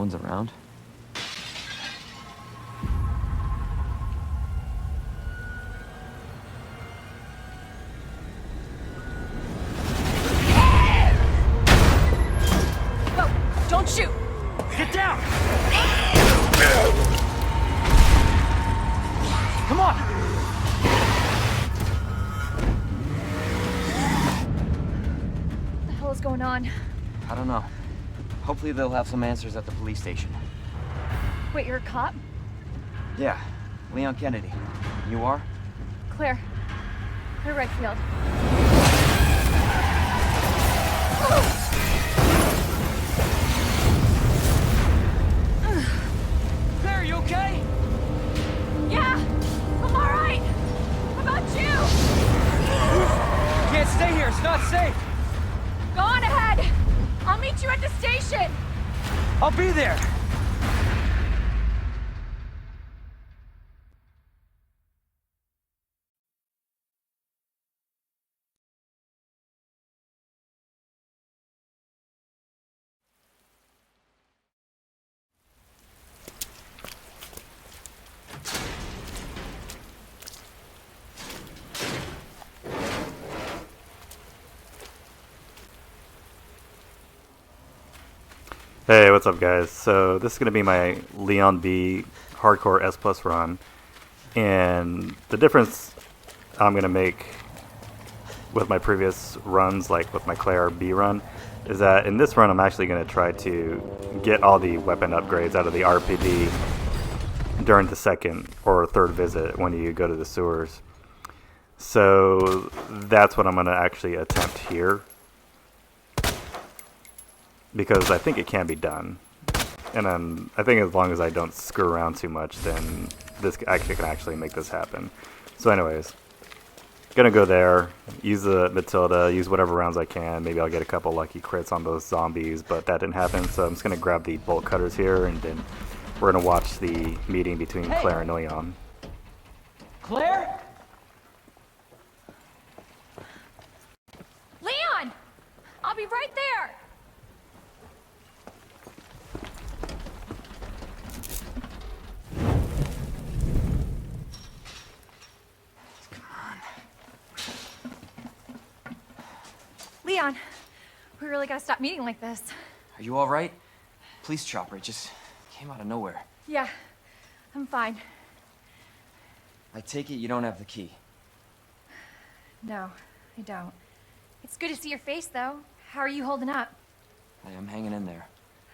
one's around? Whoa! Don't shoot! Get down! Come on! What the hell is going on? I don't know. Hopefully they'll have some answers at the police station. Wait, you're a cop? Yeah, Leon Kennedy. You are? Claire. Claire Redfield. Claire, you okay? Yeah! I'm alright! How about you? Can't stay here, it's not safe! Go on ahead! I'll meet you at the station! I'll be there! Hey, what's up guys? So this is going to be my Leon B Hardcore S Plus run, and the difference I'm going to make with my previous runs, like with my Claire B run, is that in this run I'm actually going to try to get all the weapon upgrades out of the RPD during the second or third visit when you go to the sewers. So that's what I'm going to actually attempt here, because I think it can be done. And then I think as long as I don't screw around too much, then this actually can actually make this happen. So anyways, gonna go there, use the Matilda, use whatever rounds I can. Maybe I'll get a couple lucky crits on those zombies, but that didn't happen. So I'm just gonna grab the bolt cutters here, and then we're gonna watch the meeting between Claire and Leon. Claire? Leon! I'll be right there! Leon, we really gotta stop meeting like this. Are you alright? Police chopper, it just came out of nowhere. Yeah, I'm fine. I take it you don't have the key. No, I don't. It's good to see your face, though. How are you holding up? I am hanging in there.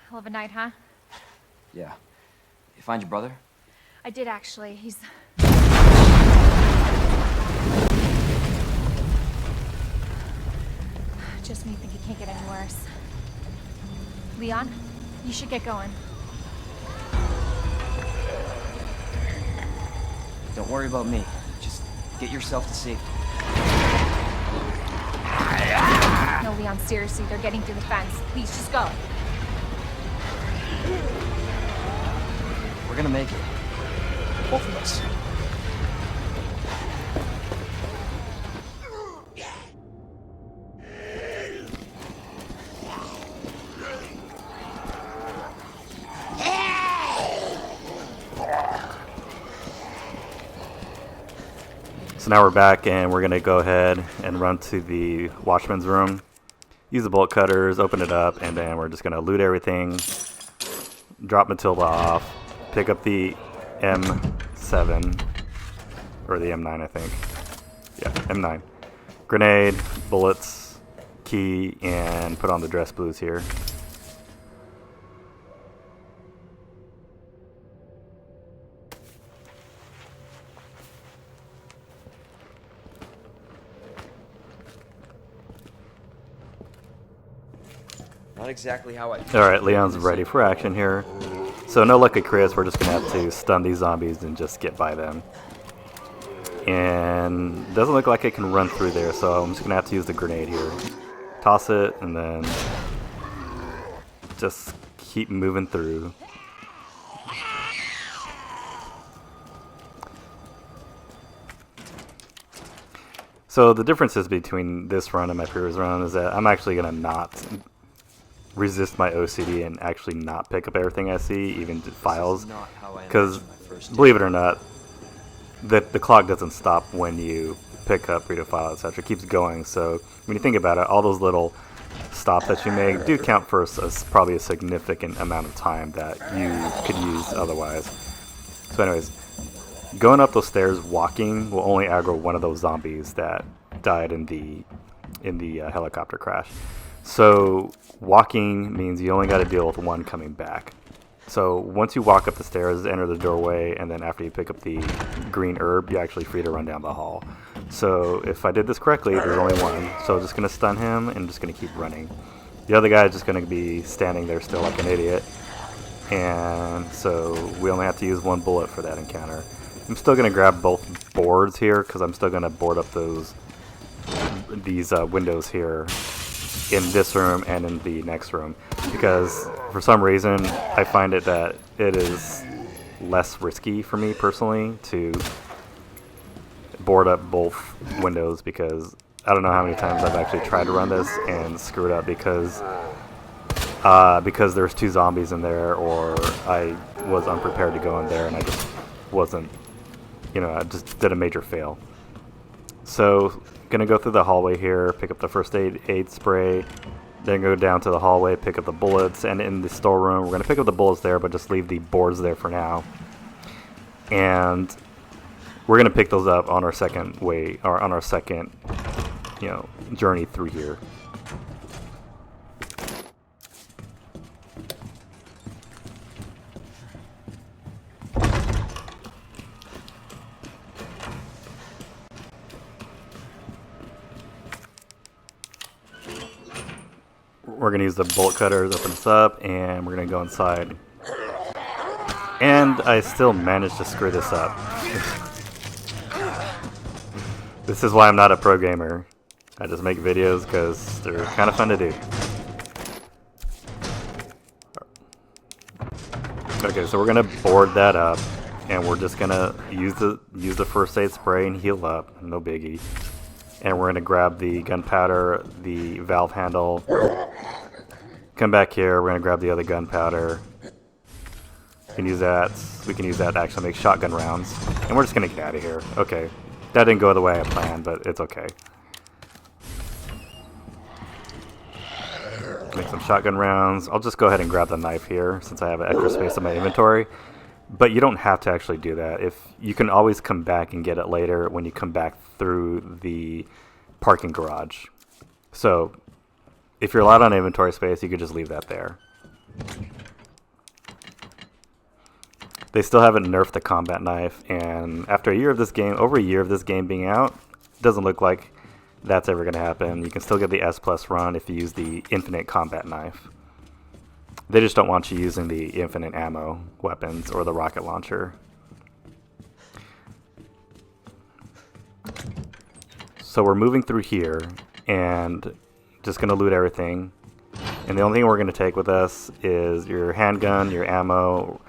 Hell of a night, huh? Yeah. You find your brother? I did, actually. He's... Just when you think it can't get any worse. Leon, you should get going. Don't worry about me. Just get yourself to safety. No, Leon, seriously, they're getting through the fence. Please, just go. We're gonna make it. Both of us. So now we're back, and we're gonna go ahead and run to the Watchman's room, use the bolt cutters, open it up, and then we're just gonna loot everything, drop Matilda off, pick up the M7, or the M9 I think. Yeah, M9. Grenade, bullets, key, and put on the dress blues here. Not exactly how I... Alright, Leon's ready for action here. So no luck at Chris, we're just gonna have to stun these zombies and just get by them. And doesn't look like it can run through there, so I'm just gonna have to use the grenade here. Toss it and then just keep moving through. So the differences between this run and my previous run is that I'm actually gonna not resist my OCD and actually not pick up everything I see, even files. Not how I Because, imagined my first believe it or not, the clock doesn't stop when you pick up, read a file, etc. It keeps going. So when you think about it, all those little stops that you make do count for probably a significant amount of time that you could use otherwise. So anyways, going up those stairs, walking will only aggro one of those zombies that died in the helicopter crash. So walking means you only got to deal with one coming back. So once you walk up the stairs, enter the doorway, and then after you pick up the green herb, you're actually free to run down the hall. So if I did this correctly, there's only one. So just going to stun him and just going to keep running. The other guy is just going to be standing there still like an idiot. And so we only have to use one bullet for that encounter. I'm still going to grab both boards here because I'm still going to board up these windows here in this room and in the next room, because for some reason I find it that it is less risky for me personally to board up both windows, because I don't know how many times I've actually tried to run this and screwed up because there's two zombies in there, or I was unprepared to go in there and I just wasn't, I just did a major fail. So gonna go through the hallway here, pick up the first aid spray, then go down to the hallway, pick up the bullets, and in the storeroom we're gonna pick up the bullets there, but just leave the boards there for now. And we're gonna pick those up on our second journey through here. We're going to use the bolt cutters, open this up, and we're going to go inside. And I still managed to screw this up. This is why I'm not a pro gamer. I just make videos because they're kind of fun to do. Okay, so we're going to board that up, and we're just going to use the first aid spray and heal up. No biggie. And we're going to grab the gunpowder, the valve handle, come back here, we're going to grab the other gunpowder. We can use that to actually make shotgun rounds. And we're just going to get out of here. Okay, that didn't go the way I planned, but it's okay. Make some shotgun rounds. I'll just go ahead and grab the knife here since I have extra space in my inventory. But you don't have to actually do that. If you can always come back and get it later when you come back through the parking garage. So if you're allowed on inventory space, you could just leave that there. They still haven't nerfed the combat knife, and after over a year of this game being out, it doesn't look like that's ever going to happen. You can still get the S+ run if you use the infinite combat knife. They just don't want you using the infinite ammo weapons or the rocket launcher. So we're moving through here and just going to loot everything. And the only thing we're going to take with us is your handgun, your ammo,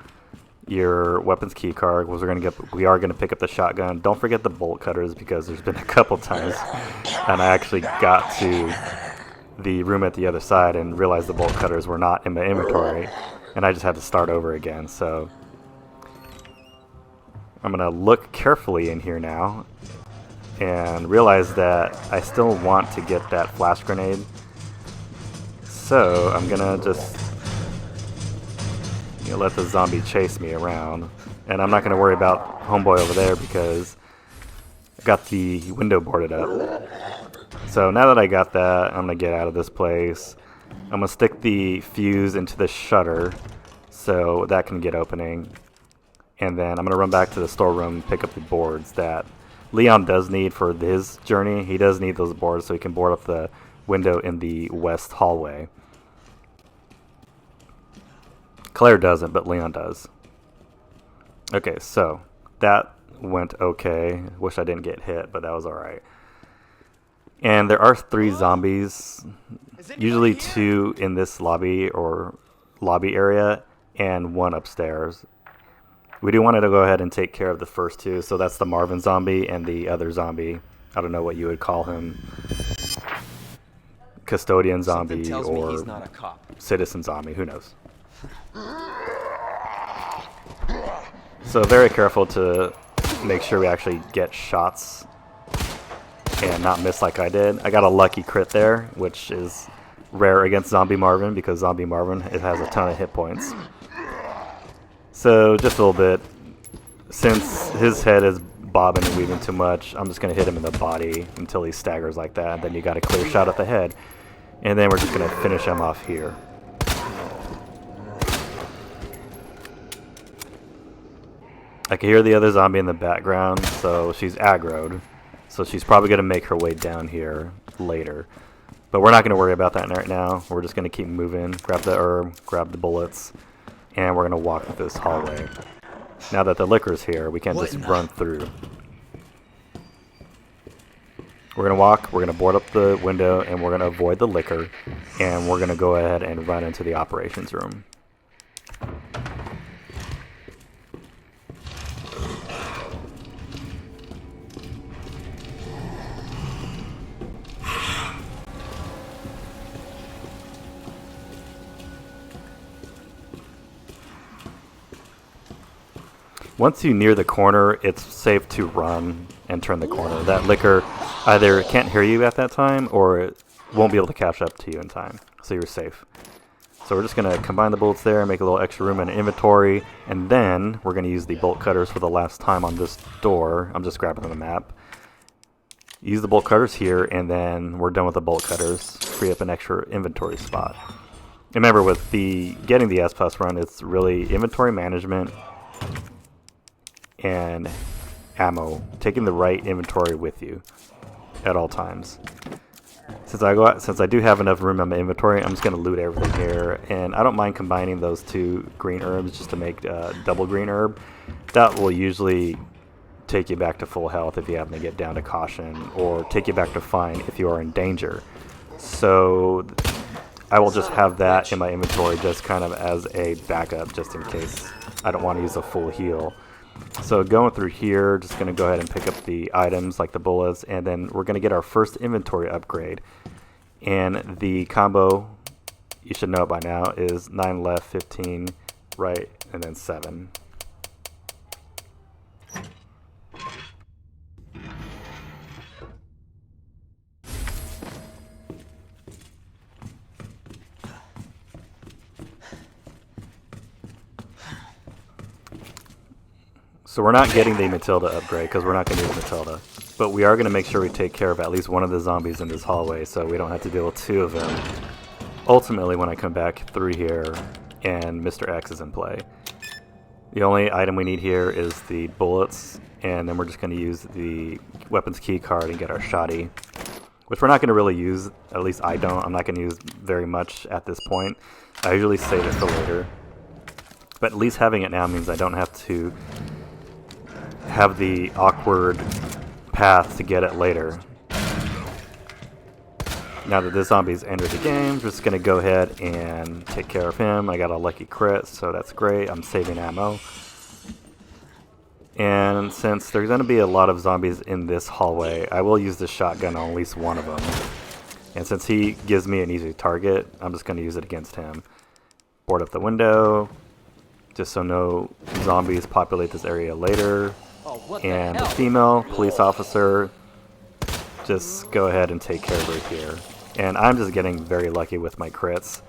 your weapons key card. We are going to pick up the shotgun. Don't forget the bolt cutters, because there's been a couple times and I actually got to the room at the other side and realized the bolt cutters were not in my inventory, and I just had to start over again. So I'm gonna look carefully in here now and realize that I still want to get that flash grenade, so I'm gonna just let the zombie chase me around, and I'm not gonna worry about homeboy over there because I got the window boarded up. So now that I got that, I'm going to get out of this place. I'm going to stick the fuse into the shutter so that can get opening. And then I'm going to run back to the storeroom and pick up the boards that Leon does need for his journey. He does need those boards so he can board up the window in the west hallway. Claire doesn't, but Leon does. Okay, so that went okay. Wish I didn't get hit, but that was alright. And there are 3 zombies, usually 2 in this lobby or lobby area, and 1 upstairs. We do want to go ahead and take care of the first 2, so that's the Marvin zombie and the other zombie. I don't know what you would call him. Custodian zombie, Something tells me or he's not a cop. citizen zombie, who knows. So very careful to make sure we actually get shots and not miss like I did. I got a lucky crit there, which is rare against Zombie Marvin because Zombie Marvin, it has a ton of hit points. So just a little bit. Since his head is bobbing and weaving too much, I'm just going to hit him in the body until he staggers like that. Then you got a clear shot at the head. And then we're just going to finish him off here. I can hear the other zombie in the background, so she's aggroed. So she's probably going to make her way down here later. But we're not going to worry about that right now. We're just going to keep moving, grab the herb, grab the bullets, and we're going to walk this hallway. Now that the liquor's here, we can't just run through. We're going to walk, we're going to board up the window, and we're going to avoid the liquor, and we're going to go ahead and run into the operations room. Once you near the corner, it's safe to run and turn the corner. That liquor either can't hear you at that time or it won't be able to catch up to you in time, so you're safe. So we're just going to combine the bullets there, make a little extra room in inventory, and then we're going to use the bolt cutters for the last time on this door. I'm just grabbing the map. Use the bolt cutters here, and then we're done with the bolt cutters. Free up an extra inventory spot. Remember, with getting the S Plus run, it's really inventory management and ammo, taking the right inventory with you at all times. Since I do have enough room in my inventory, I'm just going to loot everything here, and I don't mind combining those two green herbs just to make double green herb. That will usually take you back to full health if you happen to get down to caution, or take you back to fine if you are in danger. So I will just have that in my inventory just kind of as a backup, just in case I don't want to use a full heal. So going through here, just going to go ahead and pick up the items like the bullets, and then we're going to get our first inventory upgrade. And the combo, you should know it by now, is 9 left, 15 right, and then 7. So we're not getting the Matilda upgrade because we're not going to use Matilda. But we are going to make sure we take care of at least one of the zombies in this hallway so we don't have to deal with 2 of them. Ultimately, when I come back through here and Mr. X is in play. The only item we need here is the bullets, and then we're just going to use the weapons key card and get our shoddy, which we're not going to really use. At least I don't. I'm not going to use very much at this point. I usually save it for later. But at least having it now means I don't have to have the awkward path to get it later. Now that this zombie's entered the game, I'm just going to go ahead and take care of him. I got a lucky crit, so that's great. I'm saving ammo. And since there's going to be a lot of zombies in this hallway, I will use the shotgun on at least one of them. And since he gives me an easy target, I'm just going to use it against him. Board up the window, just so no zombies populate this area later. And the female police officer, just go ahead and take care of her here. And I'm just getting very lucky with my crits.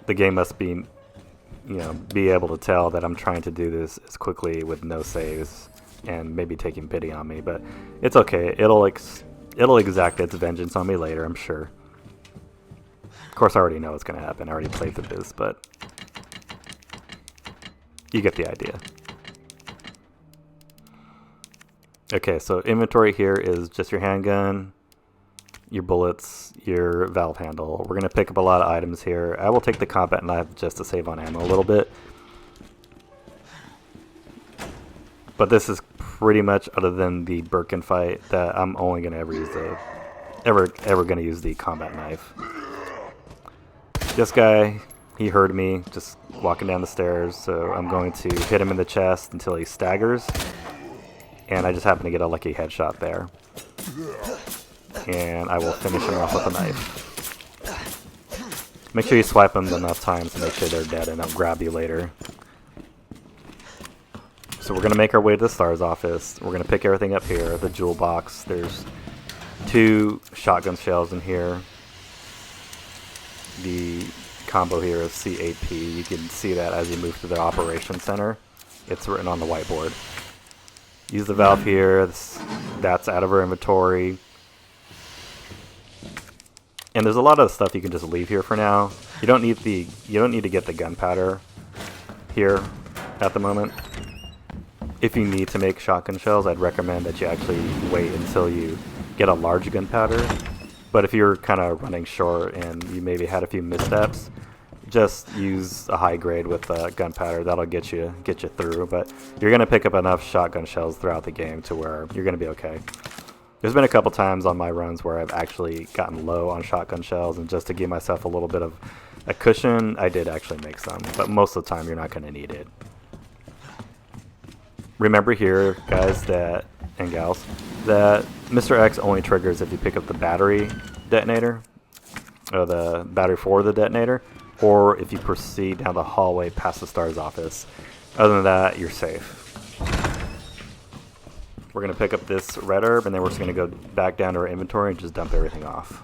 The game must be, be able to tell that I'm trying to do this as quickly with no saves and maybe taking pity on me, but it's okay. It'll exact its vengeance on me later, I'm sure. Of course, I already know what's going to happen. I already played through this, but you get the idea. Okay, so inventory here is just your handgun, your bullets, your valve handle. We're going to pick up a lot of items here. I will take the combat knife just to save on ammo a little bit. But this is pretty much, other than the Birkin fight, that I'm only going to ever use ever going to use the combat knife. This guy, he heard me just walking down the stairs, so I'm going to hit him in the chest until he staggers. And I just happen to get a lucky headshot there. And I will finish him off with a knife. Make sure you swipe them enough times to make sure they're dead and they'll grab you later. So we're going to make our way to the STARS office. We're going to pick everything up here. The jewel box. There's 2 shotgun shells in here. The combo here is CAP. You can see that as you move to the operations center. It's written on the whiteboard. Use the valve here. That's out of our inventory. And there's a lot of stuff you can just leave here for now. You don't need to get the gunpowder here at the moment. If you need to make shotgun shells, I'd recommend that you actually wait until you get a large gunpowder. But if you're kind of running short and you maybe had a few missteps, just use a high grade with gunpowder. That'll get you through. But you're gonna pick up enough shotgun shells throughout the game to where you're gonna be okay. There's been a couple times on my runs where I've actually gotten low on shotgun shells, and just to give myself a little bit of a cushion, I did actually make some. But most of the time, you're not gonna need it. Remember here, guys, and gals, that Mr. X only triggers if you pick up the battery detonator, or the battery for the detonator, or if you proceed down the hallway past the STARS office. Other than that, you're safe. We're going to pick up this red herb, and then we're just going to go back down to our inventory and just dump everything off.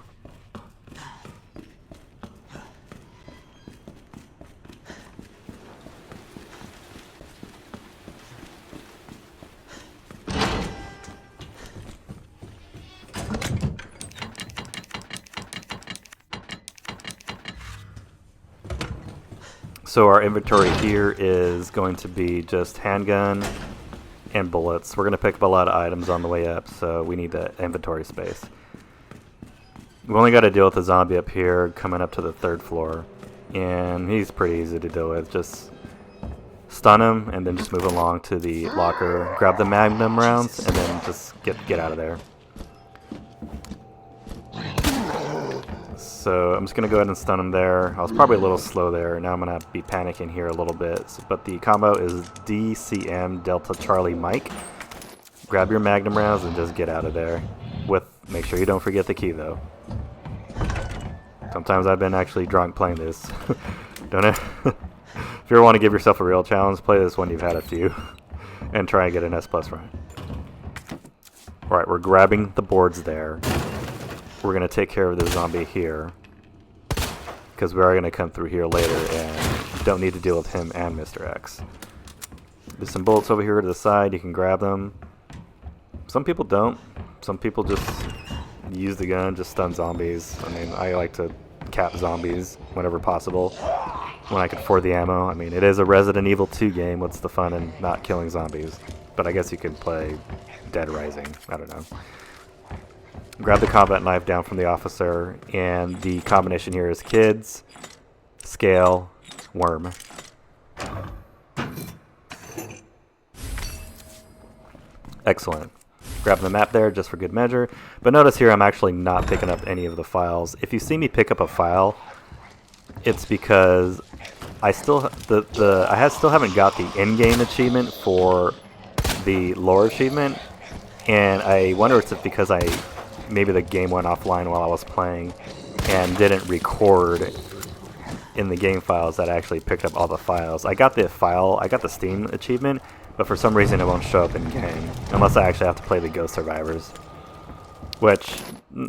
So our inventory here is going to be just handgun and bullets. We're going to pick up a lot of items on the way up, so we need the inventory space. We only got to deal with the zombie up here coming up to the 3rd floor, and he's pretty easy to deal with. Just stun him and then just move along to the locker, grab the magnum rounds, and then just get out of there. So I'm just going to go ahead and stun him there. I was probably a little slow there. Now I'm going to be panicking here a little bit. But the combo is DCM Delta Charlie Mike. Grab your magnum rounds and just get out of there. Make sure you don't forget the key, though. Sometimes I've been actually drunk playing this. Don't it? If you ever want to give yourself a real challenge, play this when you've had a few. And try and get an S+ run. Alright, we're grabbing the boards there. We're going to take care of the zombie here, because we are going to come through here later and don't need to deal with him and Mr. X. There's some bullets over here to the side. You can grab them. Some people don't. Some people just use the gun, just stun zombies. I mean, I like to cap zombies whenever possible when I can afford the ammo. I mean, it is a Resident Evil 2 game. What's the fun in not killing zombies? But I guess you could play Dead Rising. I don't know. Grab the combat knife down from the officer, and the combination here is kids, scale, worm. Excellent. Grab the map there just for good measure. But notice here I'm actually not picking up any of the files. If you see me pick up a file, it's because I still still haven't got the in-game achievement for the lore achievement, and I wonder if it's because maybe the game went offline while I was playing and didn't record in the game files that I actually picked up all the files. I got the Steam achievement, but for some reason it won't show up in game unless I actually have to play the Ghost Survivors. Which,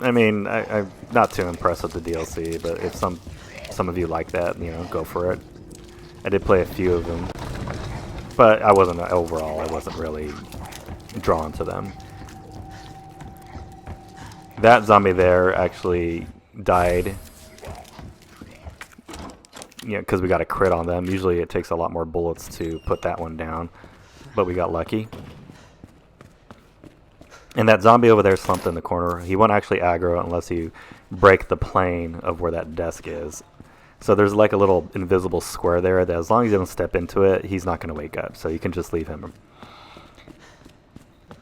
I mean, I'm not too impressed with the DLC, but if some of you like that, you know, go for it. I did play a few of them, but overall I wasn't really drawn to them. That zombie there actually died, because we got a crit on them. Usually it takes a lot more bullets to put that one down, but we got lucky. And that zombie over there slumped in the corner. He won't actually aggro unless you break the plane of where that desk is. So there's like a little invisible square there that as long as you don't step into it, he's not going to wake up. So you can just leave him.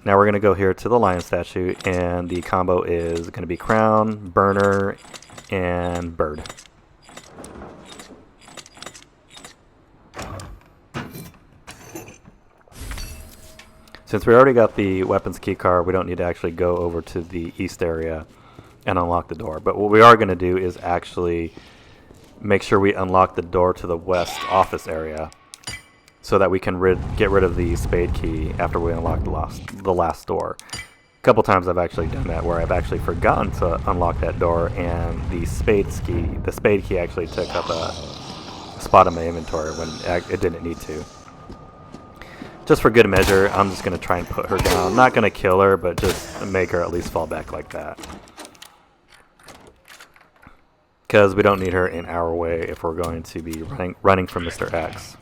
Now we're going to go here to the lion statue, and the combo is going to be crown, burner, and bird. Since we already got the weapons key card, we don't need to actually go over to the east area and unlock the door. But what we are going to do is actually make sure we unlock the door to the west office area so that we can get rid of the spade key after we unlock the last door. A couple times I've actually done that where I've actually forgotten to unlock that door, and the spade key actually took up a spot in my inventory when it didn't need to. Just for good measure, I'm just going to try and put her down. I'm not going to kill her, but just make her at least fall back like that. Because we don't need her in our way if we're going to be running from Mr. X.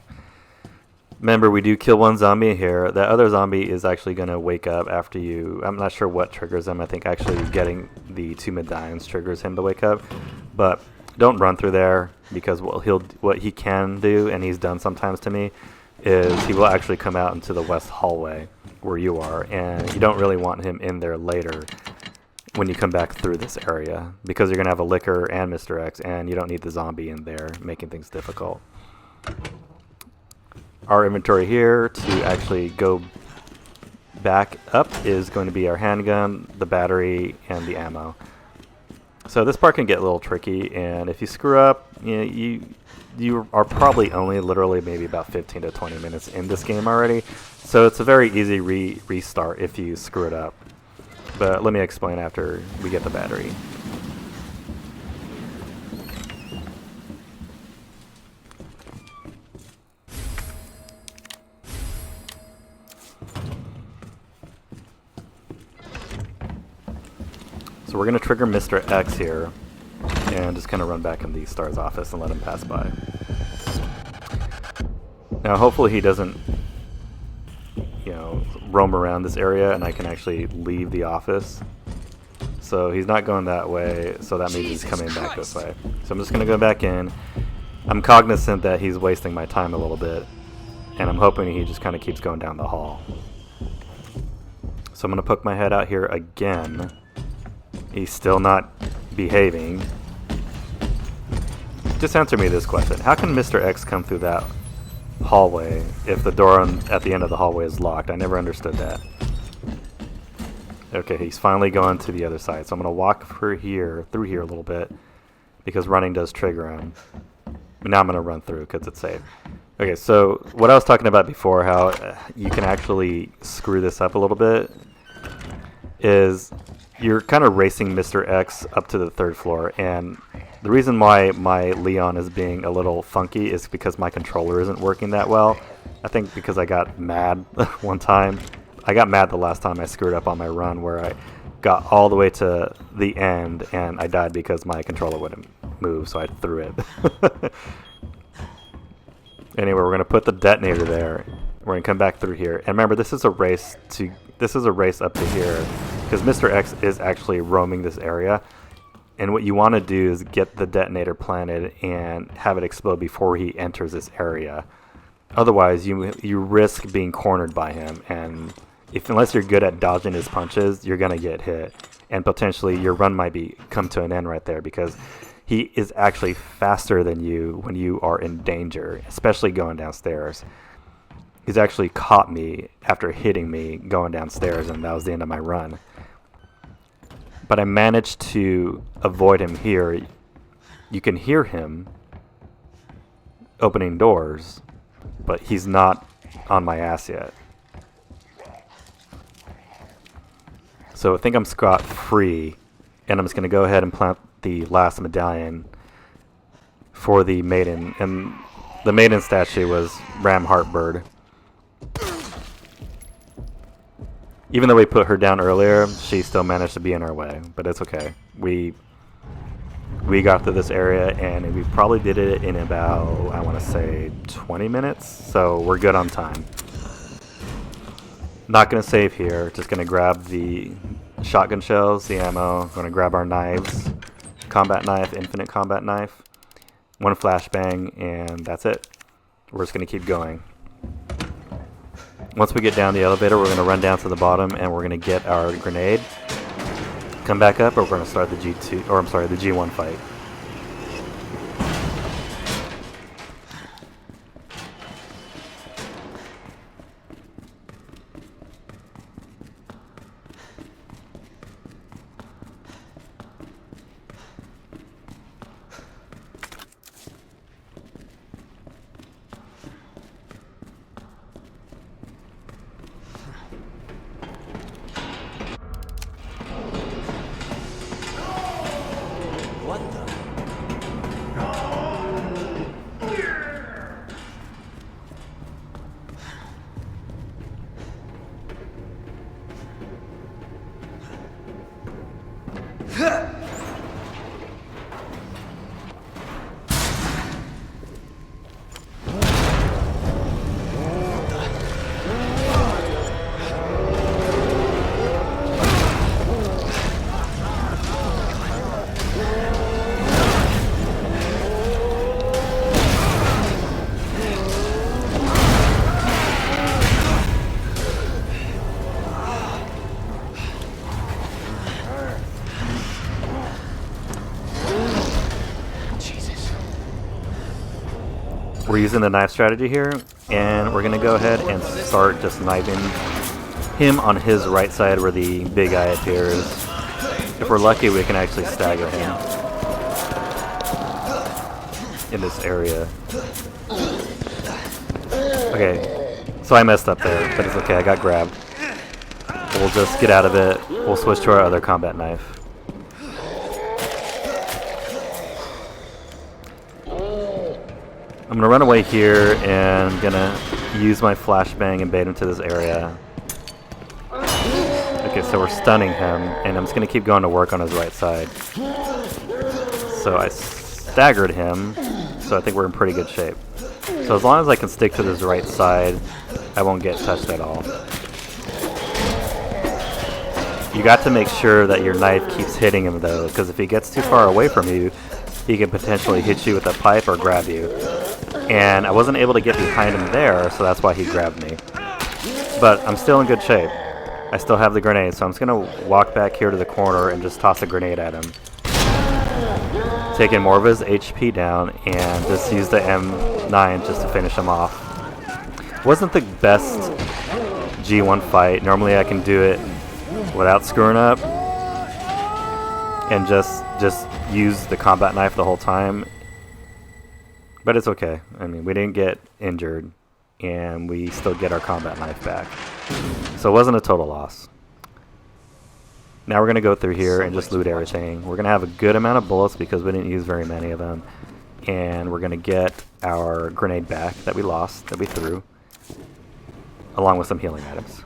Remember, we do kill one zombie here. That other zombie is actually going to wake up after you. I'm not sure what triggers him. I think actually getting the 2 medallions triggers him to wake up. But don't run through there, because what he can do, and he's done sometimes to me, is he will actually come out into the west hallway where you are, and you don't really want him in there later when you come back through this area, because you're going to have a Licker and Mr. X, and you don't need the zombie in there making things difficult. Our inventory here to actually go back up is going to be our handgun, the battery, and the ammo. So this part can get a little tricky, and if you screw up, you are probably only literally maybe about 15 to 20 minutes in this game already. So it's a very easy restart if you screw it up. But let me explain after we get the battery. So we're going to trigger Mr. X here and just kind of run back in the STARS office and let him pass by. Now hopefully he doesn't, roam around this area and I can actually leave the office. So he's not going that way, so that means he's coming back this way. So I'm just going to go back in. I'm cognizant that he's wasting my time a little bit, and I'm hoping he just kind of keeps going down the hall. So I'm going to poke my head out here again. He's still not behaving. Just answer me this question. How can Mr. X come through that hallway if the door at the end of the hallway is locked? I never understood that. Okay, he's finally gone to the other side. So I'm going to walk through here a little bit, because running does trigger him. But now I'm going to run through because it's safe. Okay, so what I was talking about before, how you can actually screw this up a little bit, is you're kind of racing Mr. X up to the 3rd floor, and the reason why my Leon is being a little funky is because my controller isn't working that well. I think because I got mad one time. I got mad the last time I screwed up on my run, where I got all the way to the end and I died because my controller wouldn't move, so I threw it. Anyway, we're going to put the detonator there. We're going to come back through here. And remember, this is a race up to here, because Mr. X is actually roaming this area. And what you want to do is get the detonator planted and have it explode before he enters this area. Otherwise, you risk being cornered by him, and unless you're good at dodging his punches, you're gonna get hit, and potentially your run might come to an end right there, because he is actually faster than you when you are in danger, especially going downstairs. He's actually caught me after hitting me going downstairs, and that was the end of my run. But I managed to avoid him here. You can hear him opening doors, but he's not on my ass yet. So I think I'm scot-free, and I'm just going to go ahead and plant the last medallion for the maiden. And the maiden statue was Ram Heartbird. Even though we put her down earlier, she still managed to be in our way, but it's okay. We got through this area, and we probably did it in about, I want to say, 20 minutes, so we're good on time. Not going to save here, just going to grab the shotgun shells, the ammo, going to grab our knives, combat knife, infinite combat knife, one flashbang, and that's it. We're just going to keep going. Once we get down the elevator, we're going to run down to the bottom, and we're going to get our grenade, come back up, or we're going to start the the G1 fight. We're using the knife strategy here, and we're gonna go ahead and start just knifing him on his right side where the big eye appears. If we're lucky, we can actually stagger him in this area. Okay, so I messed up there, but it's okay, I got grabbed. We'll just get out of it. We'll switch to our other combat knife. I'm gonna run away here and gonna use my flashbang and bait him to this area. Okay, so we're stunning him, and I'm just gonna keep going to work on his right side. So I staggered him, so I think we're in pretty good shape. So as long as I can stick to this right side, I won't get touched at all. You got to make sure that your knife keeps hitting him though, because if he gets too far away from you, he can potentially hit you with a pipe or grab you. And I wasn't able to get behind him there, so that's why he grabbed me. But I'm still in good shape. I still have the grenade, so I'm just going to walk back here to the corner and just toss a grenade at him. Taking more of his HP down and just use the M9 just to finish him off. Wasn't the best G1 fight. Normally I can do it without screwing up and just use the combat knife the whole time. But it's okay. I mean, we didn't get injured, and we still get our combat knife back. So it wasn't a total loss. Now we're going to go through here and just loot everything. We're going to have a good amount of bullets because we didn't use very many of them. And we're going to get our grenade back that we lost, that we threw, along with some healing items.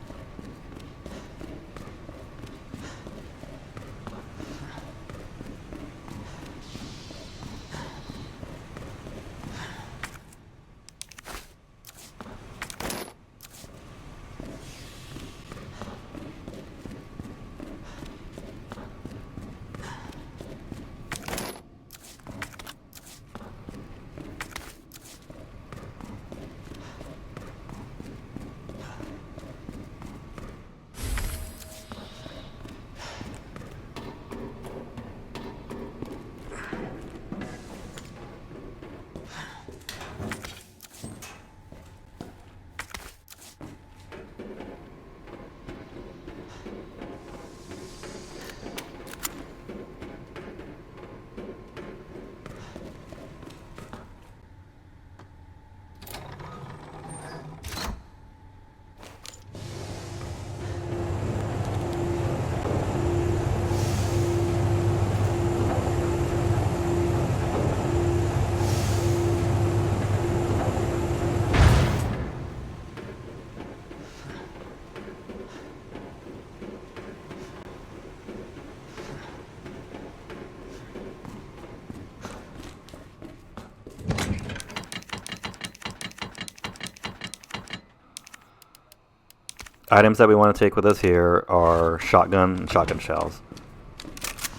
Items that we want to take with us here are shotgun and shotgun shells.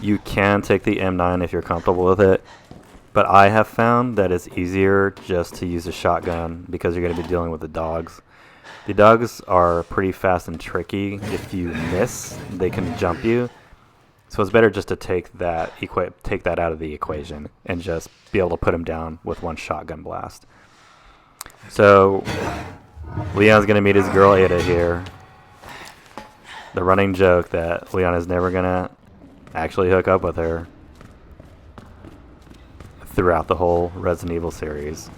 You can take the M9 if you're comfortable with it, but I have found that it's easier just to use a shotgun because you're going to be dealing with the dogs. The dogs are pretty fast and tricky. If you miss, they can jump you. So it's better just to take that out of the equation and just be able to put them down with one shotgun blast. So Leon's going to meet his girl Ada here. The running joke that Leon is never going to actually hook up with her throughout the whole Resident Evil series.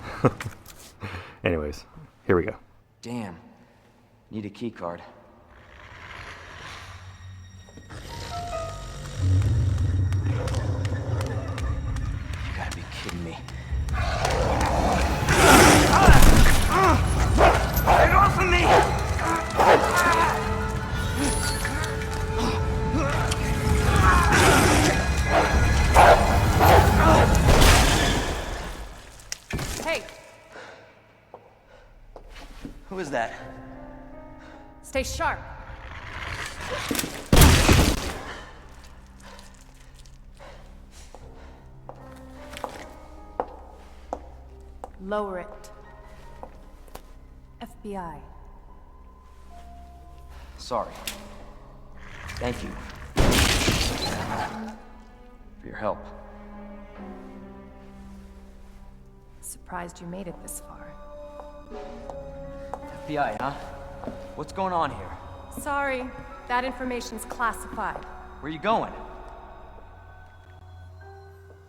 Anyways, here we go. Damn. Need a key card. You gotta be kidding me. Get off of me! Stay sharp. Lower it. FBI. Sorry. Thank you. For your help. Surprised you made it this far. FBI, huh? What's going on here? Sorry, that information's classified. Where you going?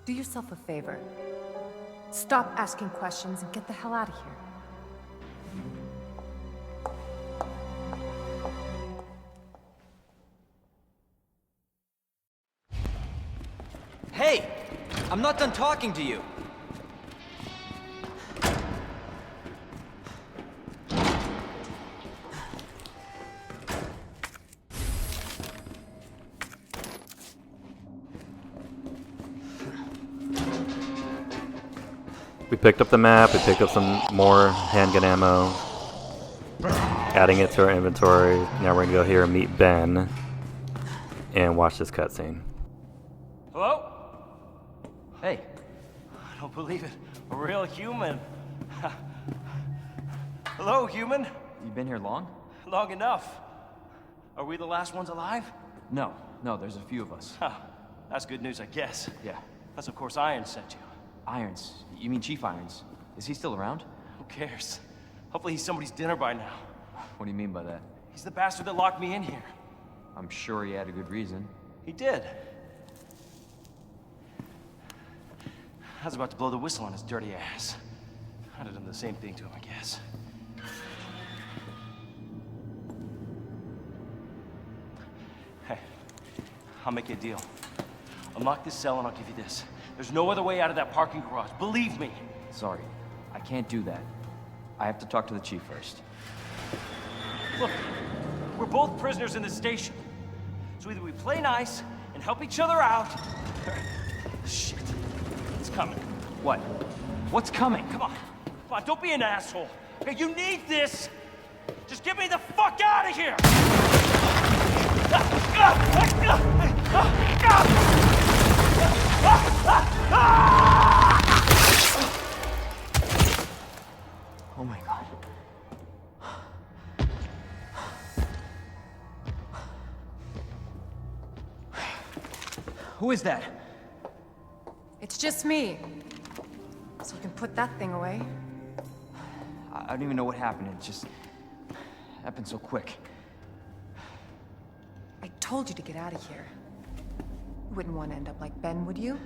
Do yourself a favor. Stop asking questions and get the hell out of here. Hey! I'm not done talking to you! We picked up the map, we picked up some more handgun ammo, adding it to our inventory. Now we're gonna go here and meet Ben and watch this cutscene. Hello? Hey, I don't believe it. A real human. Hello, human. you been here long? Long enough. Are we the last ones alive? No, there's a few of us. Huh. That's good news, I guess. Yeah. That's of course Iron sent you. Irons. You mean Chief Irons? Is he still around? Who cares? Hopefully he's somebody's dinner by now. What do you mean by that? He's the bastard that locked me in here. I'm sure he had a good reason. He did. I was about to blow the whistle on his dirty ass. I'd have done the same thing to him, I guess. Hey, I'll make you a deal. Unlock this cell and I'll give you this. There's no other way out of that parking garage. Believe me. Sorry, I can't do that. I have to talk to the chief first. Look, we're both prisoners in this station. So either we play nice and help each other out, or... Shit. It's coming. What? What's coming? Come on. Come on, don't be an asshole. Okay, you need this. Just get me the fuck out of here! Oh my god. Who is that? It's just me. So we can put that thing away. I don't even know what happened. It just happened so quick. I told you to get out of here. You wouldn't want to end up like Ben, would you?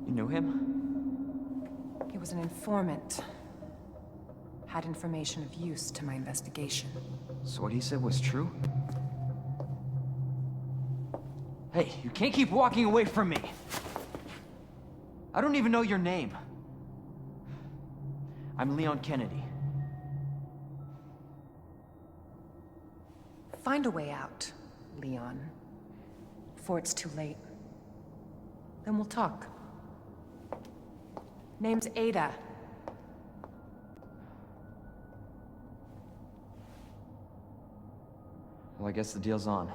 You knew him? He was an informant. Had information of use to my investigation. So what he said was true? Hey, you can't keep walking away from me. I don't even know your name. I'm Leon Kennedy. Find a way out, Leon. Before it's too late. Then we'll talk. Name's Ada. Well, I guess the deal's on.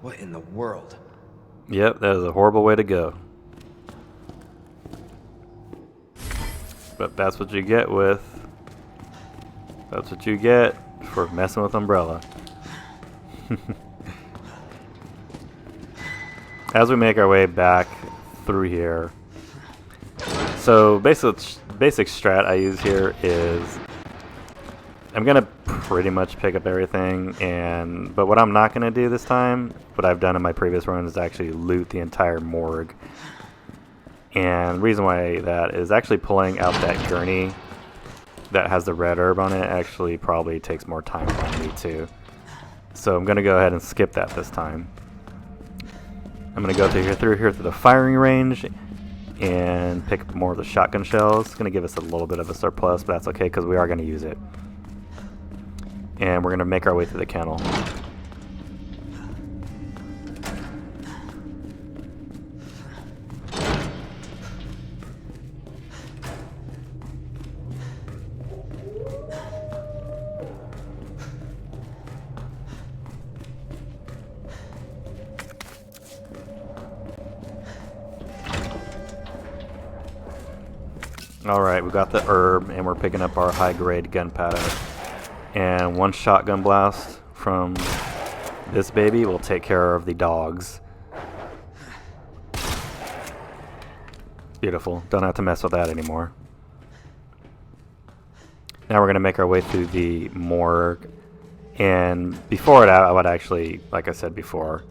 What in the world? Yep, that is a horrible way to go. But that's what you get with... That's what you get for messing with Umbrella. As we make our way back through here... So, basic strat I use here is... I'm gonna pretty much pick up everything, but what I'm not gonna do this time, what I've done in my previous runs, is actually loot the entire morgue. And the reason why that is actually pulling out that gurney that has the red herb on it actually probably takes more time on me too. So I'm gonna go ahead and skip that this time. I'm gonna go through here to the firing range and pick up more of the shotgun shells. It's gonna give us a little bit of a surplus, but that's okay because we are gonna use it. And we're going to make our way to the kennel. Alright, we got the herb, and we're picking up our high-grade gunpowder. And one shotgun blast from this baby will take care of the dogs. Beautiful. Don't have to mess with that anymore. Now we're going to make our way through the morgue. And before that, I would actually, like I said before,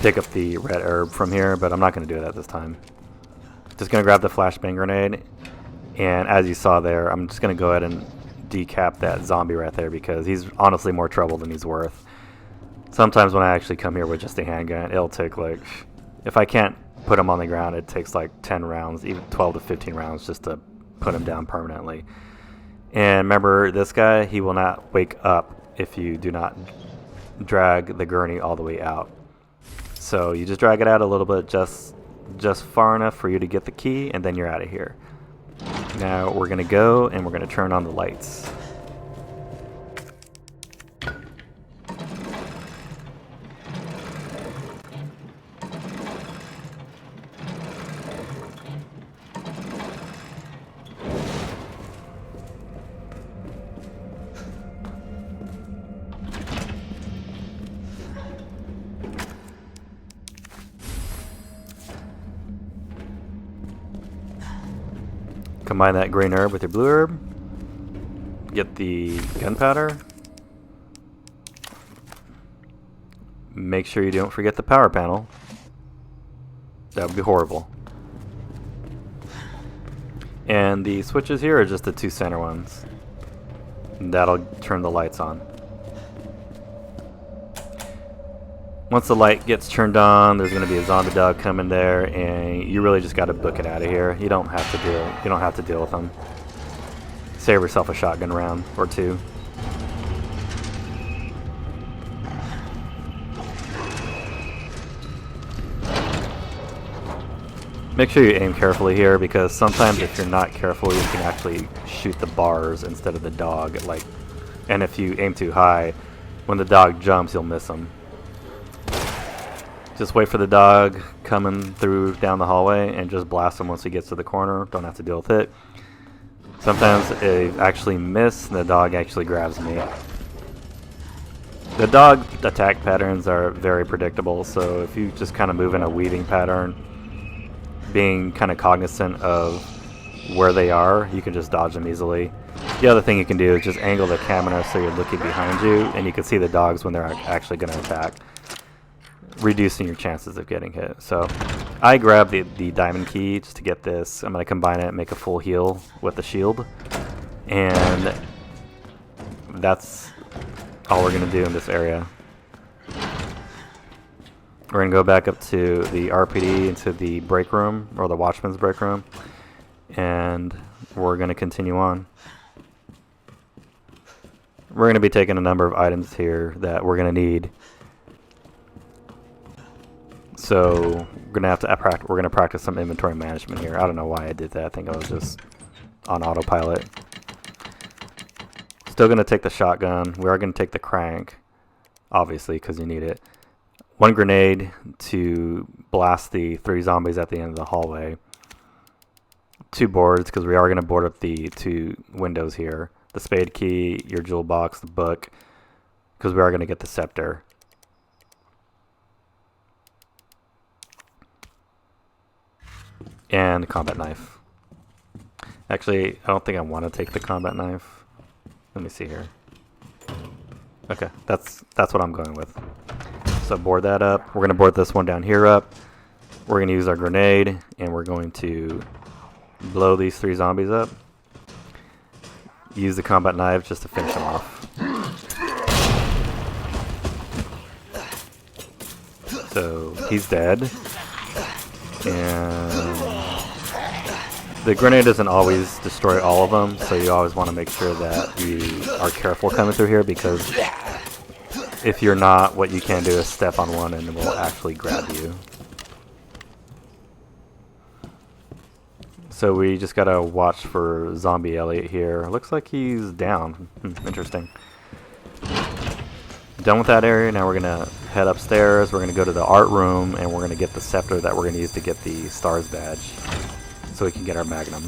pick up the red herb from here, but I'm not going to do that this time. Just going to grab the flashbang grenade. And as you saw there, I'm just going to go ahead and decap that zombie right there because he's honestly more trouble than he's worth. Sometimes when I actually come here with just a handgun, it'll take like, if I can't put him on the ground, it takes like 10 rounds, even 12 to 15 rounds just to put him down permanently. And remember, this guy, he will not wake up if you do not drag the gurney all the way out. So you just drag it out a little bit, just far enough for you to get the key, and then you're out of here. Now we're going to go and we're going to turn on the lights. Combine that green herb with your blue herb. Get the gunpowder. Make sure you don't forget the power panel. That would be horrible. And the switches here are just the two center ones. And that'll turn the lights on. Once the light gets turned on, there's going to be a zombie dog coming there, and you really just got to book it out of here. You don't have to deal with them. Save yourself a shotgun round or two. Make sure you aim carefully here, because sometimes if you're not careful, you can actually shoot the bars instead of the dog. And if you aim too high, when the dog jumps, you'll miss him. Just wait for the dog coming through down the hallway and just blast him once he gets to the corner. Don't have to deal with it. Sometimes I actually miss and the dog actually grabs me. The dog attack patterns are very predictable, so if you just kind of move in a weaving pattern, being kind of cognizant of where they are, you can just dodge them easily. The other thing you can do is just angle the camera so you're looking behind you and you can see the dogs when they're actually going to attack, reducing your chances of getting hit. So I grabbed the diamond key just to get this. I'm going to combine it and make a full heal with the shield. And that's all we're going to do in this area. We're going to go back up to the RPD, into the break room, or the watchman's break room. And we're going to continue on. We're going to be taking a number of items here that we're going to need. So we're going to practice some inventory management here. I don't know why I did that. I think I was just on autopilot. Still going to take the shotgun. We are going to take the crank, obviously, because you need it. One grenade to blast the 3 zombies at the end of the hallway. 2 boards, because we are going to board up the 2 windows here. The spade key, your jewel box, the book, because we are going to get the scepter. And the combat knife. Actually, I don't think I want to take the combat knife. Let me see here. Okay, that's what I'm going with. So board that up. We're going to board this one down here up. We're going to use our grenade, and we're going to blow these 3 zombies up. Use the combat knife just to finish them off. So he's dead. And the grenade doesn't always destroy all of them, so you always want to make sure that you are careful coming through here, because if you're not, what you can do is step on one and it will actually grab you. So we just gotta watch for Zombie Elliot here. Looks like he's down. Interesting. Done with that area. Now we're gonna head upstairs. We're gonna go to the art room and we're gonna get the scepter that we're gonna use to get the stars badge, so we can get our magnum.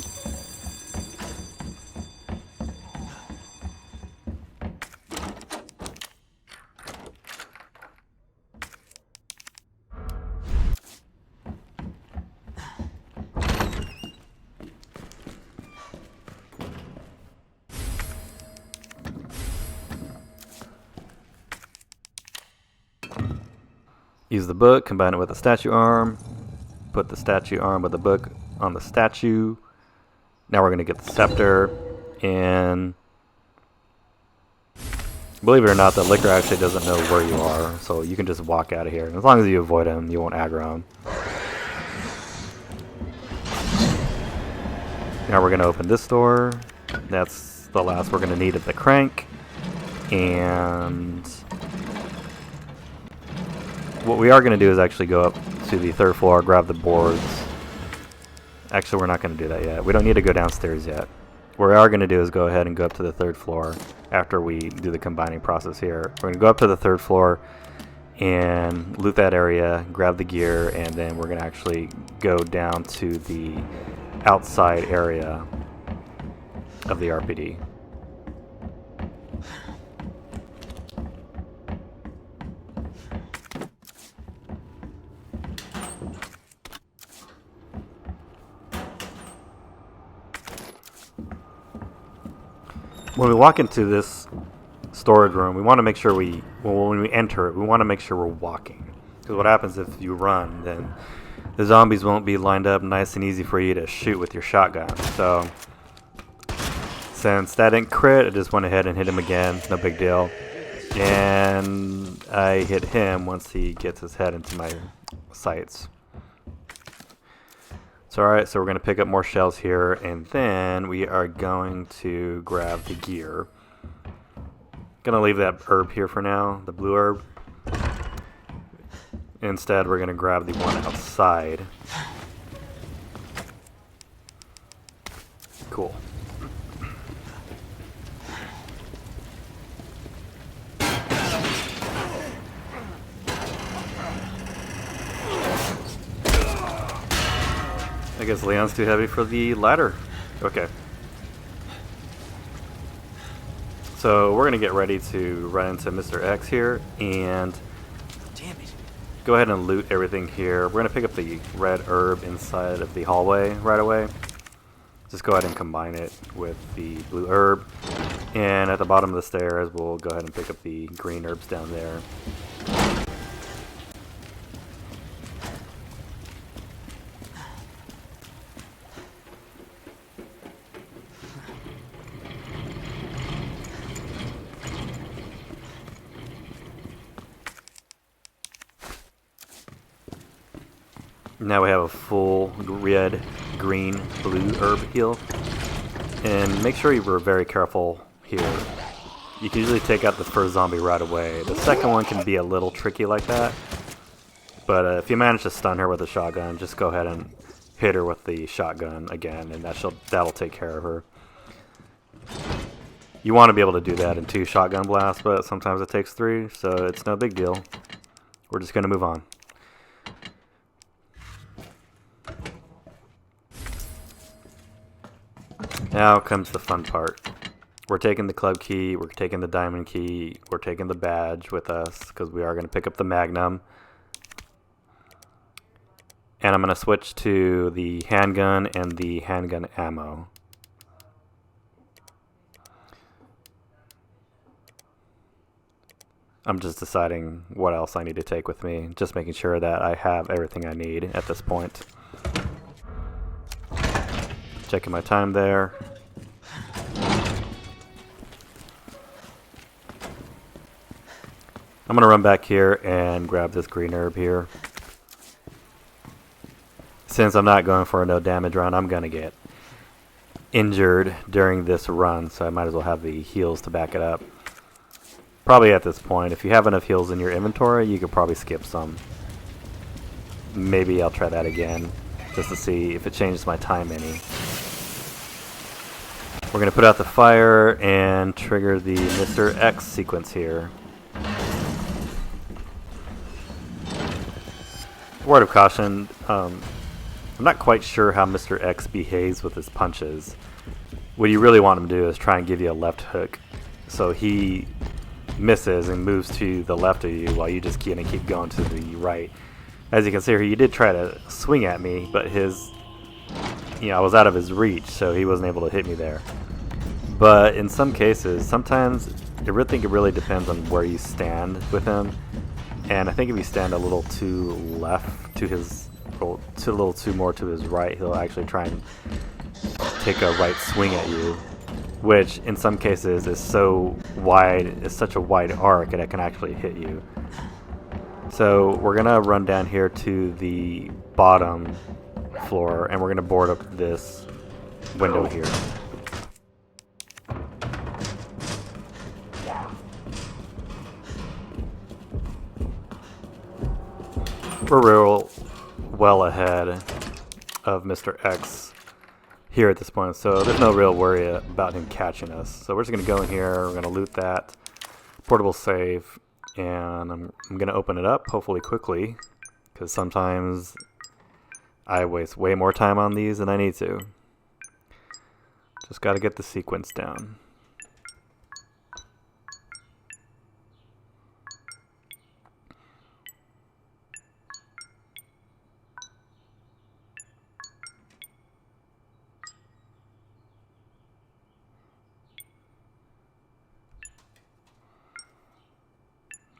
Use the book, combine it with the statue arm, put the statue arm with the book on the statue. Now we're going to get the scepter, and believe it or not, the licker actually doesn't know where you are, so you can just walk out of here. And as long as you avoid him, you won't aggro him. Now we're going to open this door. That's the last we're going to need at the crank. And what we are going to do is actually go up to the 3rd floor, grab the boards. Actually, we're not going to do that yet. We don't need to go downstairs yet. What we are going to do is go ahead and go up to the 3rd floor after we do the combining process here. We're going to go up to the 3rd floor and loot that area, grab the gear, and then we're going to actually go down to the outside area of the RPD. When we walk into this storage room, we want to make sure when we enter it, we want to make sure we're walking. Because what happens if you run, then the zombies won't be lined up nice and easy for you to shoot with your shotgun. So, since that didn't crit, I just went ahead and hit him again. No big deal. And I hit him once he gets his head into my sights. So alright, so we're going to pick up more shells here, and then we are going to grab the gear. Going to leave that herb here for now, the blue herb. Instead, we're going to grab the one outside. Cool. I guess Leon's too heavy for the ladder. Okay. So we're going to get ready to run into Mr. X here and Damn it. go ahead and loot everything here. We're going to pick up the red herb inside of the hallway right away. Just go ahead and combine it with the blue herb. And at the bottom of the stairs, we'll go ahead and pick up the green herbs down there. Now we have a full red, green, blue herb heal. And make sure you were very careful here. You can usually take out the first zombie right away. The second one can be a little tricky like that. But if you manage to stun her with a shotgun, just go ahead and hit her with the shotgun again, and that'll take care of her. You want to be able to do that in 2 shotgun blasts, but sometimes it takes 3, so it's no big deal. We're just going to move on. Now comes the fun part. We're taking the club key, we're taking the diamond key, we're taking the badge with us because we are going to pick up the magnum. And I'm going to switch to the handgun and the handgun ammo. I'm just deciding what else I need to take with me, just making sure that I have everything I need at this point. Checking my time there. I'm going to run back here and grab this green herb here. Since I'm not going for a no damage run, I'm going to get injured during this run, so I might as well have the heals to back it up. Probably at this point, if you have enough heals in your inventory, you could probably skip some. Maybe I'll try that again, just to see if it changes my time any. We're going to put out the fire and trigger the Mr. X sequence here. Word of caution, I'm not quite sure how Mr. X behaves with his punches. What you really want him to do is try and give you a left hook, so he misses and moves to the left of you while you just keep going to the right. As you can see here, he did try to swing at me, but I was out of his reach, so he wasn't able to hit me there. But in some cases, sometimes I think it really depends on where you stand with him. And I think if you stand a little too left to his, or a little too more to his right, he'll actually try and take a right swing at you, which in some cases is so wide, it's such a wide arc that it can actually hit you. So we're gonna run down here to the bottom floor and we're gonna board up this window here. We're real well ahead of Mr. X here at this point, so there's no real worry about him catching us. So we're just going to go in here, we're going to loot that portable safe, and I'm going to open it up, hopefully quickly, because sometimes I waste way more time on these than I need to. Just got to get the sequence down.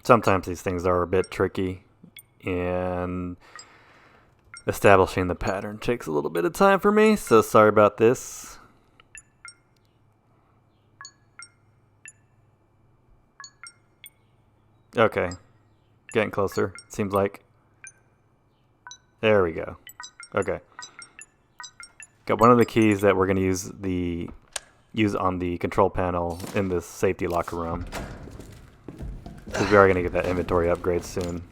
Sometimes these things are a bit tricky, and establishing the pattern takes a little bit of time for me, so sorry about this. Okay, getting closer, seems like. There we go. Okay. Got one of the keys that we're going to use on the control panel in this safety locker room. Because we are going to get that inventory upgrade soon.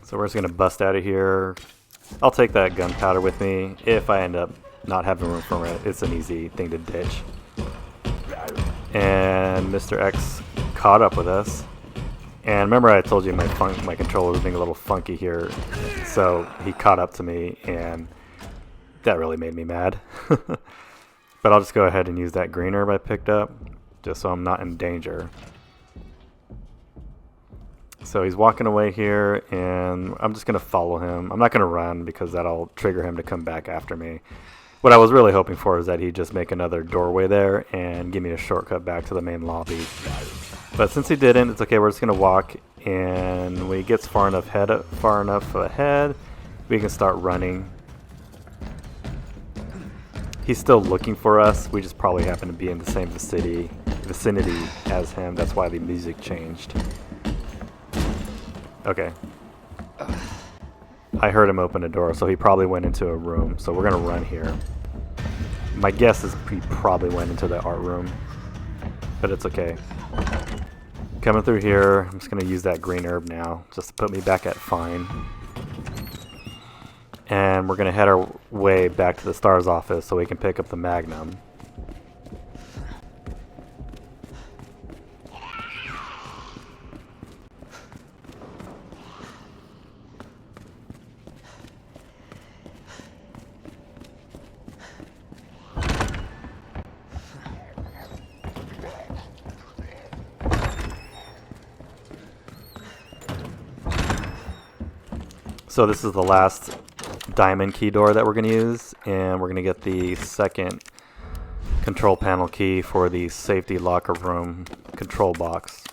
So we're just going to bust out of here. I'll take that gunpowder with me. If I end up not having room for it, it's an easy thing to ditch. And Mr. X caught up with us. And remember I told you my controller was being a little funky here. So he caught up to me, and that really made me mad. But I'll just go ahead and use that green herb I picked up, just so I'm not in danger. So he's walking away here, and I'm just going to follow him. I'm not going to run, because that'll trigger him to come back after me. What I was really hoping for is that he'd just make another doorway there and give me a shortcut back to the main lobby. But since he didn't, it's okay, we're just going to walk, and when he gets far enough ahead, we can start running. He's still looking for us. We just probably happen to be in the same vicinity as him. That's why the music changed. Okay. I heard him open a door, so he probably went into a room. So we're going to run here. My guess is he probably went into the art room. But it's okay. Coming through here, I'm just going to use that green herb now, just to put me back at fine. And we're going to head our way back to the STARS office so we can pick up the Magnum. So this is the last diamond key door that we're going to use, and we're going to get the second control panel key for the safety locker room control box.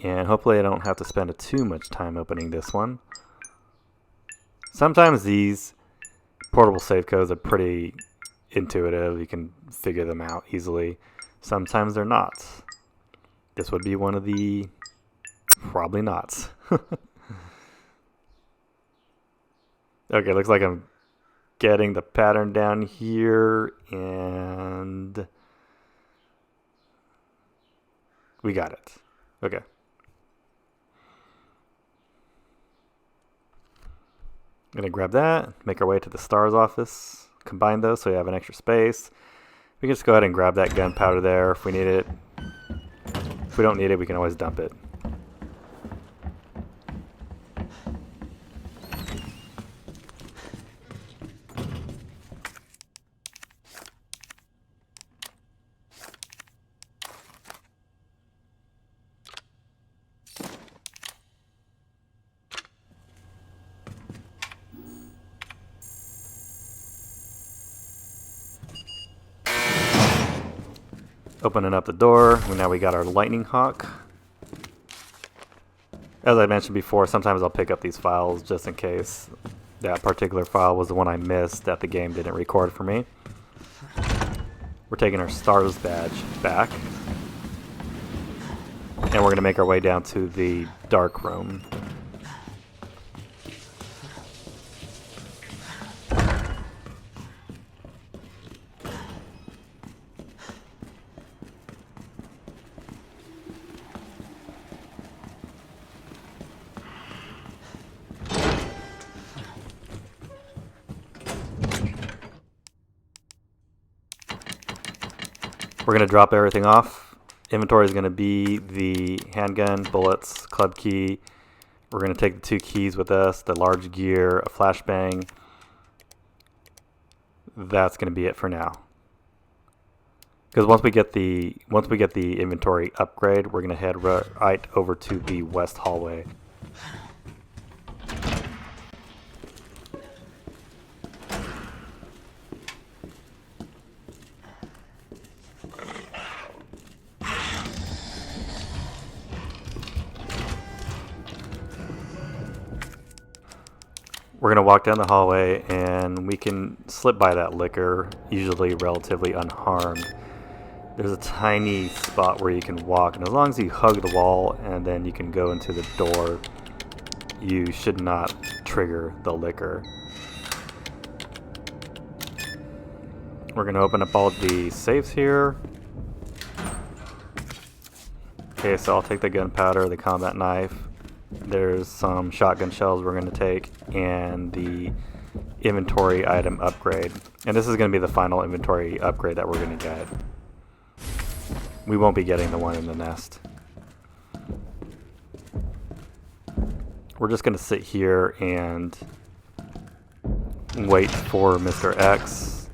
And hopefully I don't have to spend too much time opening this one. Sometimes these portable safe codes are pretty intuitive. You can figure them out easily. Sometimes they're not. This would be one of the probably nots. Okay, looks like I'm getting the pattern down here, and we got it. Okay. Gonna grab that, make our way to the STARS office, combine those so we have an extra space. We can just go ahead and grab that gunpowder there if we need it. If we don't need it, we can always dump it. Opening up the door. Now we got our Lightning Hawk. As I mentioned before, sometimes I'll pick up these files just in case that particular file was the one I missed that the game didn't record for me. We're taking our Stars badge back. And we're going to make our way down to the dark room. We're going to drop everything off. Inventory is going to be the handgun, bullets, club key. We're going to take the 2 keys with us, the large gear, a flashbang. That's going to be it for now. Because once we get the inventory upgrade, we're going to head right over to the west hallway. We're going to walk down the hallway and we can slip by that liquor, usually relatively unharmed. There's a tiny spot where you can walk, and as long as you hug the wall and then you can go into the door, you should not trigger the liquor. We're going to open up all the safes here. Okay, so I'll take the gunpowder, the combat knife. There's some shotgun shells we're going to take, and the inventory item upgrade. And this is going to be the final inventory upgrade that we're going to get. We won't be getting the one in the nest. We're just going to sit here and wait for Mr. X.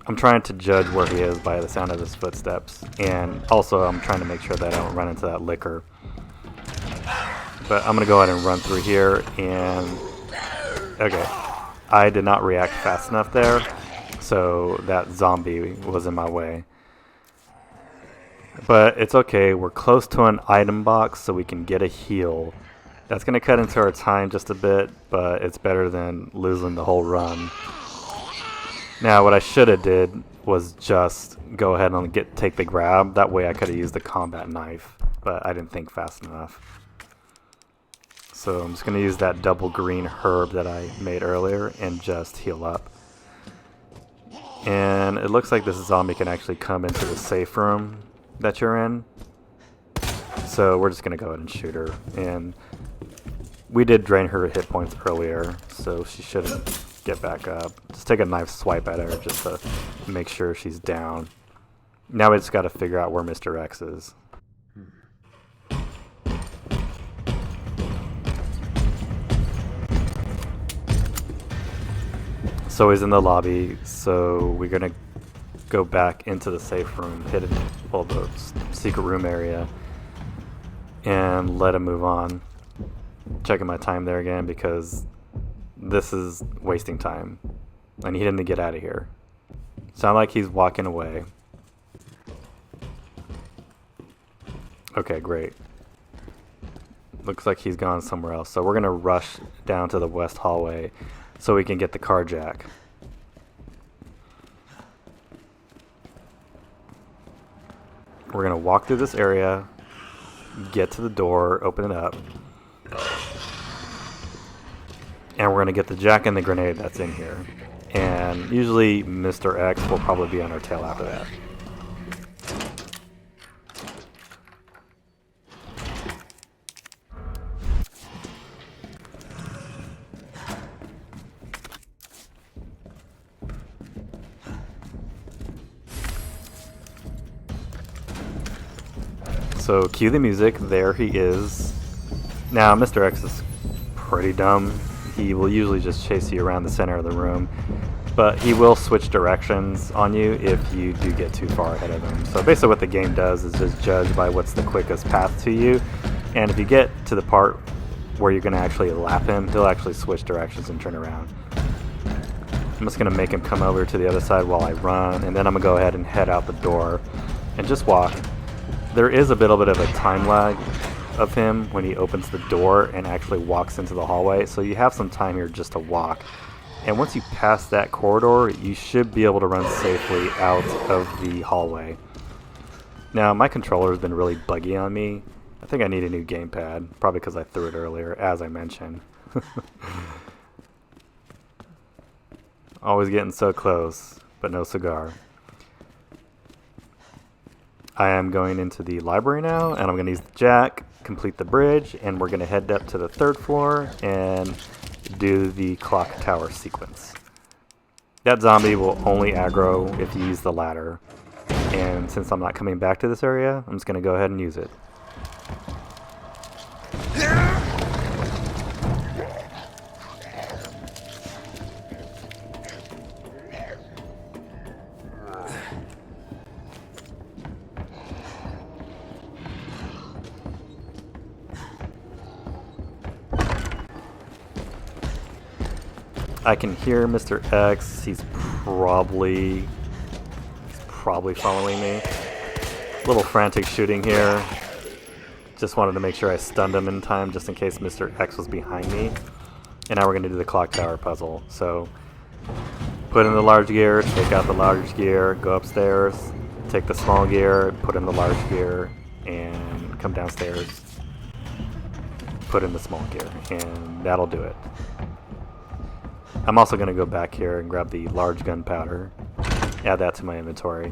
I'm trying to judge where he is by the sound of his footsteps, and also I'm trying to make sure that I don't run into that liquor. But I'm going to go ahead and run through here, and okay, I did not react fast enough there, so that zombie was in my way. But it's okay, we're close to an item box so we can get a heal. That's going to cut into our time just a bit, but it's better than losing the whole run. Now what I should have did was just go ahead and take the grab. That way I could have used the combat knife, but I didn't think fast enough. So I'm just going to use that double green herb that I made earlier and just heal up. And it looks like this zombie can actually come into the safe room that you're in. So we're just going to go ahead and shoot her. And we did drain her hit points earlier, so she shouldn't get back up. Just take a knife swipe at her just to make sure she's down. Now we just got to figure out where Mr. X is. So he's in the lobby, so we're gonna go back into the safe room, the secret room area, and let him move on. Checking my time there again because this is wasting time. I need him to get out of here. Sound like he's walking away. Okay, great. Looks like he's gone somewhere else. So we're gonna rush down to the west hallway so we can get the car jack. We're gonna walk through this area, get to the door, open it up, and we're gonna get the jack and the grenade that's in here. And usually Mr. X will probably be on our tail after that. So cue the music, there he is. Now Mr. X is pretty dumb. He will usually just chase you around the center of the room, but he will switch directions on you if you do get too far ahead of him. So basically what the game does is just judge by what's the quickest path to you, and if you get to the part where you're going to actually lap him, he'll actually switch directions and turn around. I'm just going to make him come over to the other side while I run, and then I'm going to go ahead and head out the door. and just walk. There is a bit of a time lag of him when he opens the door and actually walks into the hallway, so you have some time here just to walk. And once you pass that corridor, you should be able to run safely out of the hallway. Now, my controller has been really buggy on me. I think I need a new gamepad, probably because I threw it earlier, as I mentioned. Always getting so close, but no cigar. I am going into the library now, and I'm going to use the jack, complete the bridge, and we're going to head up to the 3rd floor and do the clock tower sequence. That zombie will only aggro if you use the ladder, and since I'm not coming back to this area, I'm just going to go ahead and use it. I can hear Mr. X. He's probably following me. Little frantic shooting here. Just wanted to make sure I stunned him in time just in case Mr. X was behind me. And now we're going to do the clock tower puzzle. So put in the large gear, take out the large gear, go upstairs, take the small gear, put in the large gear, and come downstairs, put in the small gear, and that'll do it. I'm also going to go back here and grab the large gunpowder, add that to my inventory.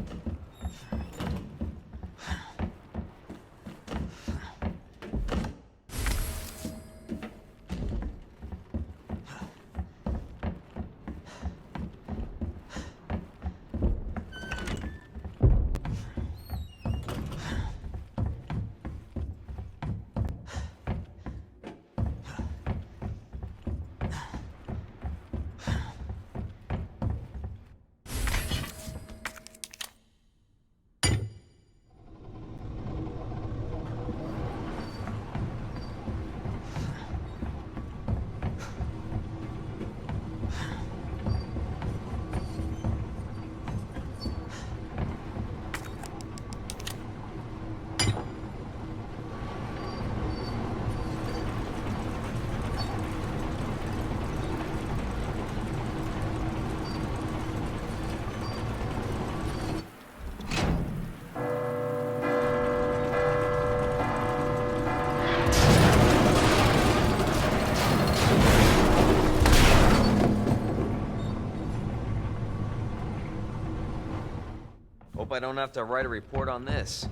Hope I don't have to write a report on this.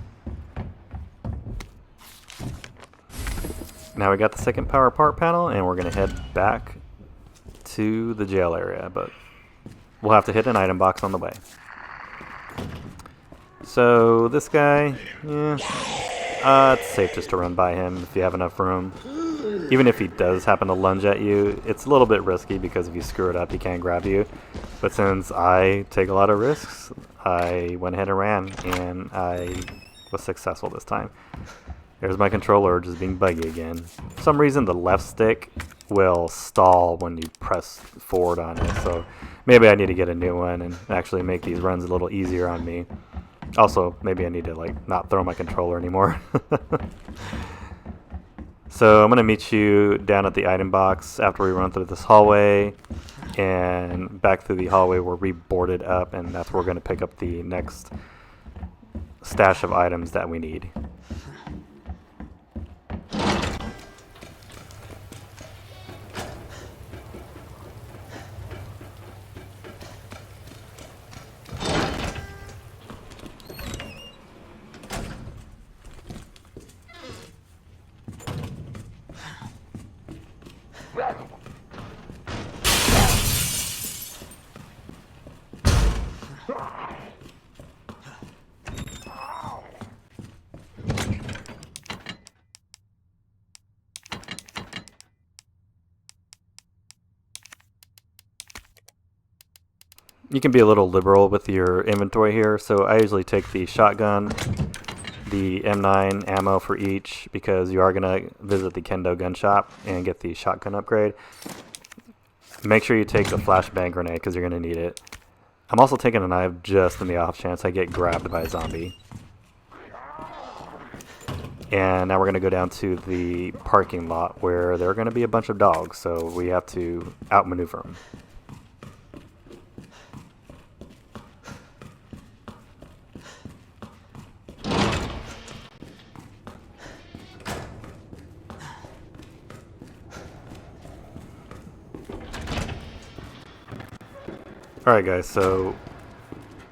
Now we got the second power part panel, and we're going to head back to the jail area, but we'll have to hit an item box on the way. So this guy, it's safe just to run by him if you have enough room. Even if he does happen to lunge at you, it's a little bit risky because if you screw it up, he can grab you. But since I take a lot of risks, I went ahead and ran, and I was successful this time. There's my controller just being buggy again. For some reason, the left stick will stall when you press forward on it, so maybe I need to get a new one and actually make these runs a little easier on me. Also, maybe I need to not throw my controller anymore. So I'm going to meet you down at the item box after we run through this hallway, and back through the hallway where we boarded up, and that's where we're going to pick up the next stash of items that we need. You can be a little liberal with your inventory here, so I usually take the shotgun, the M9 ammo for each, because you are going to visit the Kendo gun shop and get the shotgun upgrade. Make sure you take the flashbang grenade because you're going to need it. I'm also taking a knife just in the off chance I get grabbed by a zombie. And now we're going to go down to the parking lot where there are going to be a bunch of dogs, so we have to outmaneuver them. Alright guys, so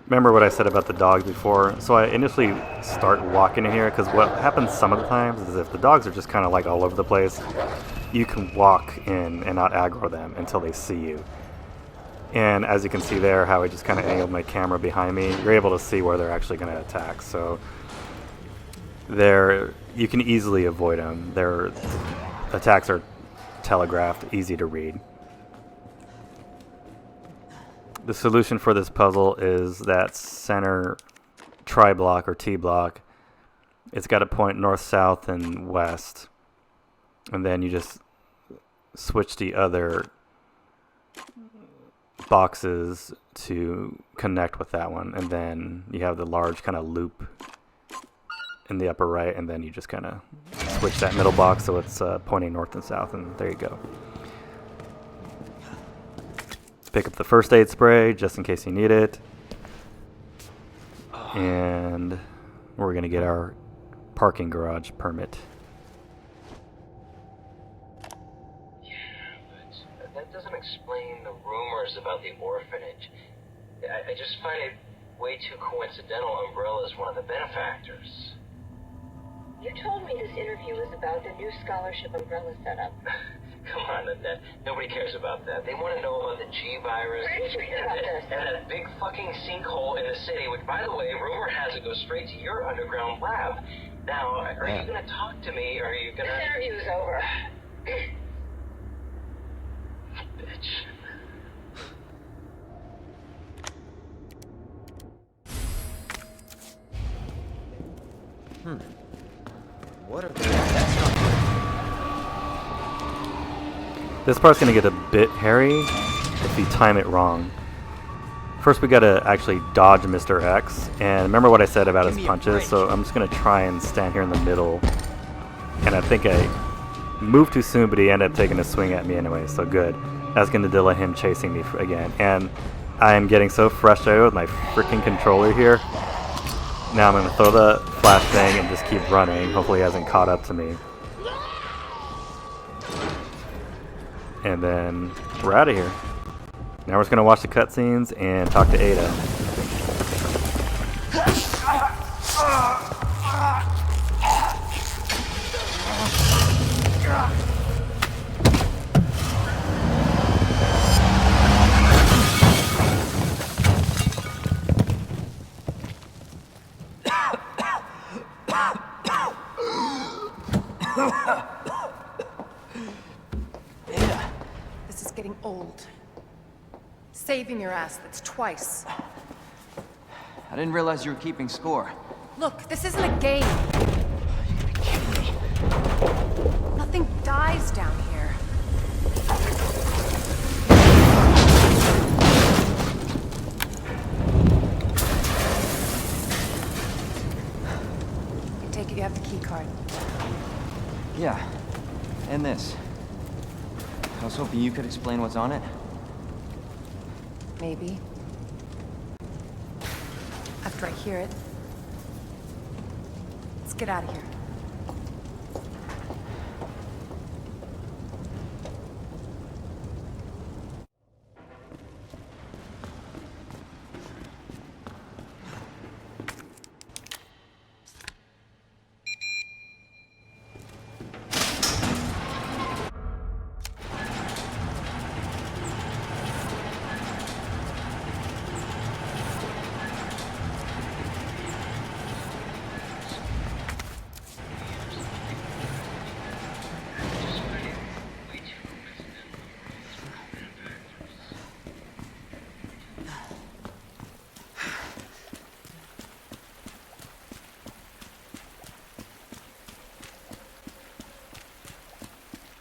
remember what I said about the dogs before? So I initially start walking in here because what happens some of the times is if the dogs are just kind of like all over the place, you can walk in and not aggro them until they see you. And as you can see there, how I just kind of angled my camera behind me, you're able to see where they're actually going to attack. So you can easily avoid them. Their attacks are telegraphed, easy to read. The solution for this puzzle is that center tri-block or T-block. It's got to point north, south, and west. And then you just switch the other boxes to connect with that one. And then you have the large kind of loop in the upper right. And then you just kind of switch that middle box so it's pointing north and south. And there you go. Pick up the first aid spray just in case you need it. And we're going to get our parking garage permit. Yeah, but that doesn't explain the rumors about the orphanage. I just find it way too coincidental Umbrella's one of the benefactors. You told me this interview was about the new scholarship Umbrella set up. Come on, Annette. Nobody cares about that. They want to know about the G virus Where did you hear about this? and that big fucking sinkhole in the city, which, by the way, rumor has it goes straight to your underground lab. Now, are you going to talk to me, or are you going to... This interview is over. Bitch. What are they? That's not good. This part's going to get a bit hairy if you time it wrong. First we got to actually dodge Mr. X, and remember what I said about his punches, so I'm just going to try and stand here in the middle. And I think I moved too soon, but he ended up taking a swing at me anyway, so good. That's going to delay him chasing me again. And I am getting so frustrated with my freaking controller here. Now I'm going to throw the flashbang and just keep running. Hopefully he hasn't caught up to me. And then we're out of here. Now we're just going to watch the cutscenes and talk to Ada. This is getting old. Saving your ass, that's twice. I didn't realize you were keeping score. Look, this isn't a game. Nothing dies down here. I take it you have the key card. Yeah. And this. I was hoping you could explain what's on it. Maybe. After I hear it. Let's get out of here.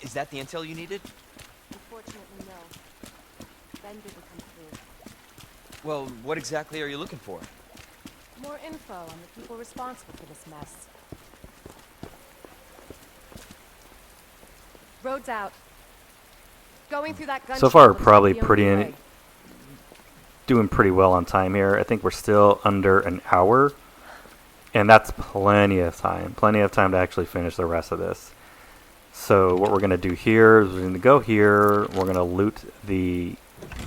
Is that the intel you needed? Unfortunately, no. Ben didn't come through. Well, what exactly are you looking for? More info on the people responsible for this mess. Road's out. Going through that gun So far, shop looks like probably the only pretty way. doing pretty well on time here. I think we're still under an hour, and that's plenty of time. Plenty of time to actually finish the rest of this. So what we're going to do here is we're going to go here. We're going to loot the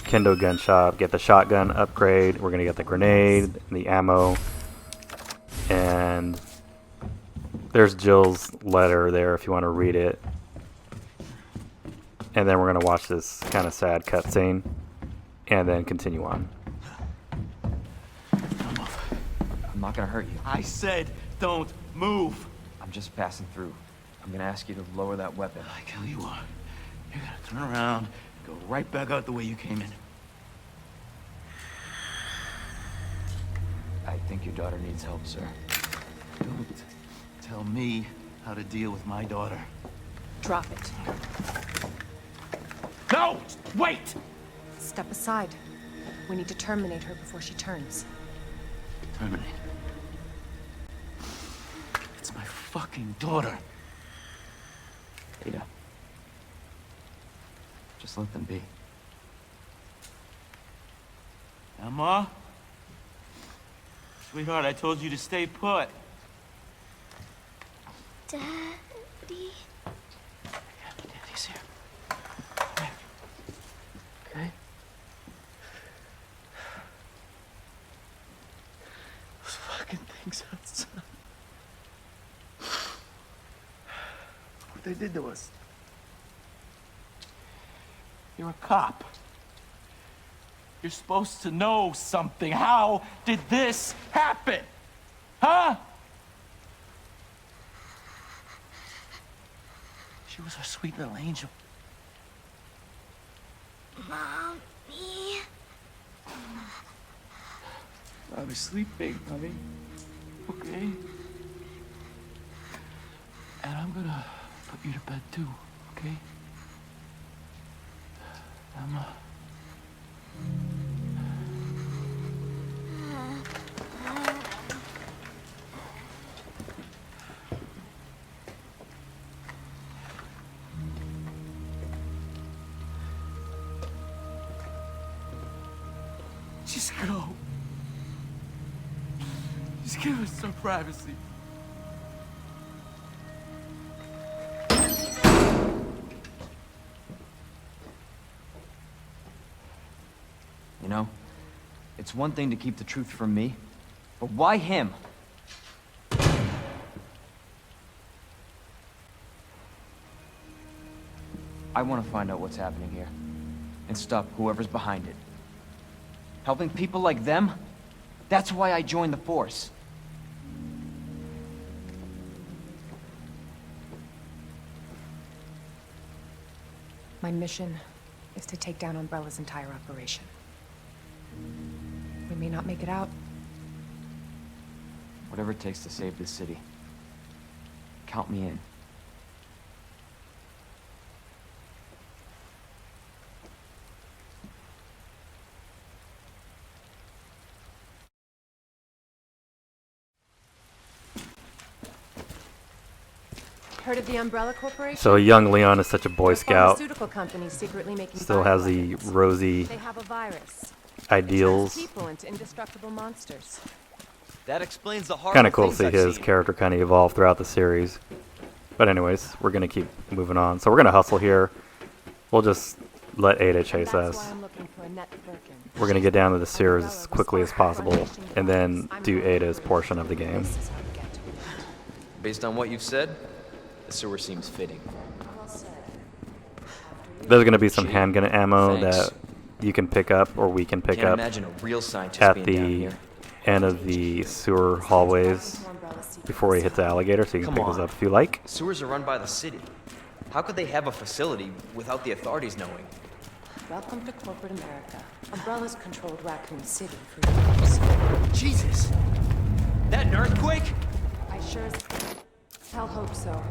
Kendo gun shop, get the shotgun upgrade. We're going to get the grenade, the ammo, and there's Jill's letter there if you want to read it. And then we're going to watch this kind of sad cutscene and then continue on. I'm not gonna hurt you. I said don't move. I'm just passing through. I'm gonna ask you to lower that weapon. Like hell you are. You're gonna turn around, go right back out the way you came in. I think your daughter needs help, sir. Don't tell me how to deal with my daughter. Drop it. No! Wait! Step aside. We need to terminate her before she turns. Terminate. It's my fucking daughter. Ada. Just let them be. Emma? Sweetheart, I told you to stay put. Daddy? Yeah, Daddy's here. Come here. Okay? Those fucking things outside. What they did to us. You're a cop. You're supposed to know something. How did this happen? Huh? She was our sweet little angel. Mommy. I was sleeping, honey. Okay? And I'm gonna put you to bed too, okay? Emma. Just go. Just give us some privacy. You know, it's one thing to keep the truth from me, but why him? I want to find out what's happening here and stop whoever's behind it. Helping people like them? That's why I joined the Force. My mission is to take down Umbrella's entire operation. We may not make it out. Whatever it takes to save this city. Count me in. Heard of the Umbrella Corporation? So young Leon is such a Boy They're Scout. Pharmaceutical company secretly making Still has the bioweapons. rosy They have a virus. ideals. Turns people into indestructible monsters. That explains the horrible Kind of cool to things see I've his seen. character kind of evolve throughout the series. But anyways, we're gonna keep moving on. So we're gonna hustle here. We'll just let Ada chase That's us. why I'm looking for Annette Birkin. We're gonna get down to the sewers as quickly as possible, and then do Ada's portion of the game. This is how to get to it. Based on what you've said, the sewer seems fitting. There's gonna be some handgun ammo Thanks. that you can pick up, or we can pick Can't up imagine a real scientist at being down the here. end of the sewer hallways before we hit the alligator, so you can Come pick those on. up if you like. Sewers are run by the city. How could they have a facility without the authorities knowing? Welcome to corporate America. Umbrella's controlled Raccoon City for years. Jesus! That an earthquake? I sure as hell hope so.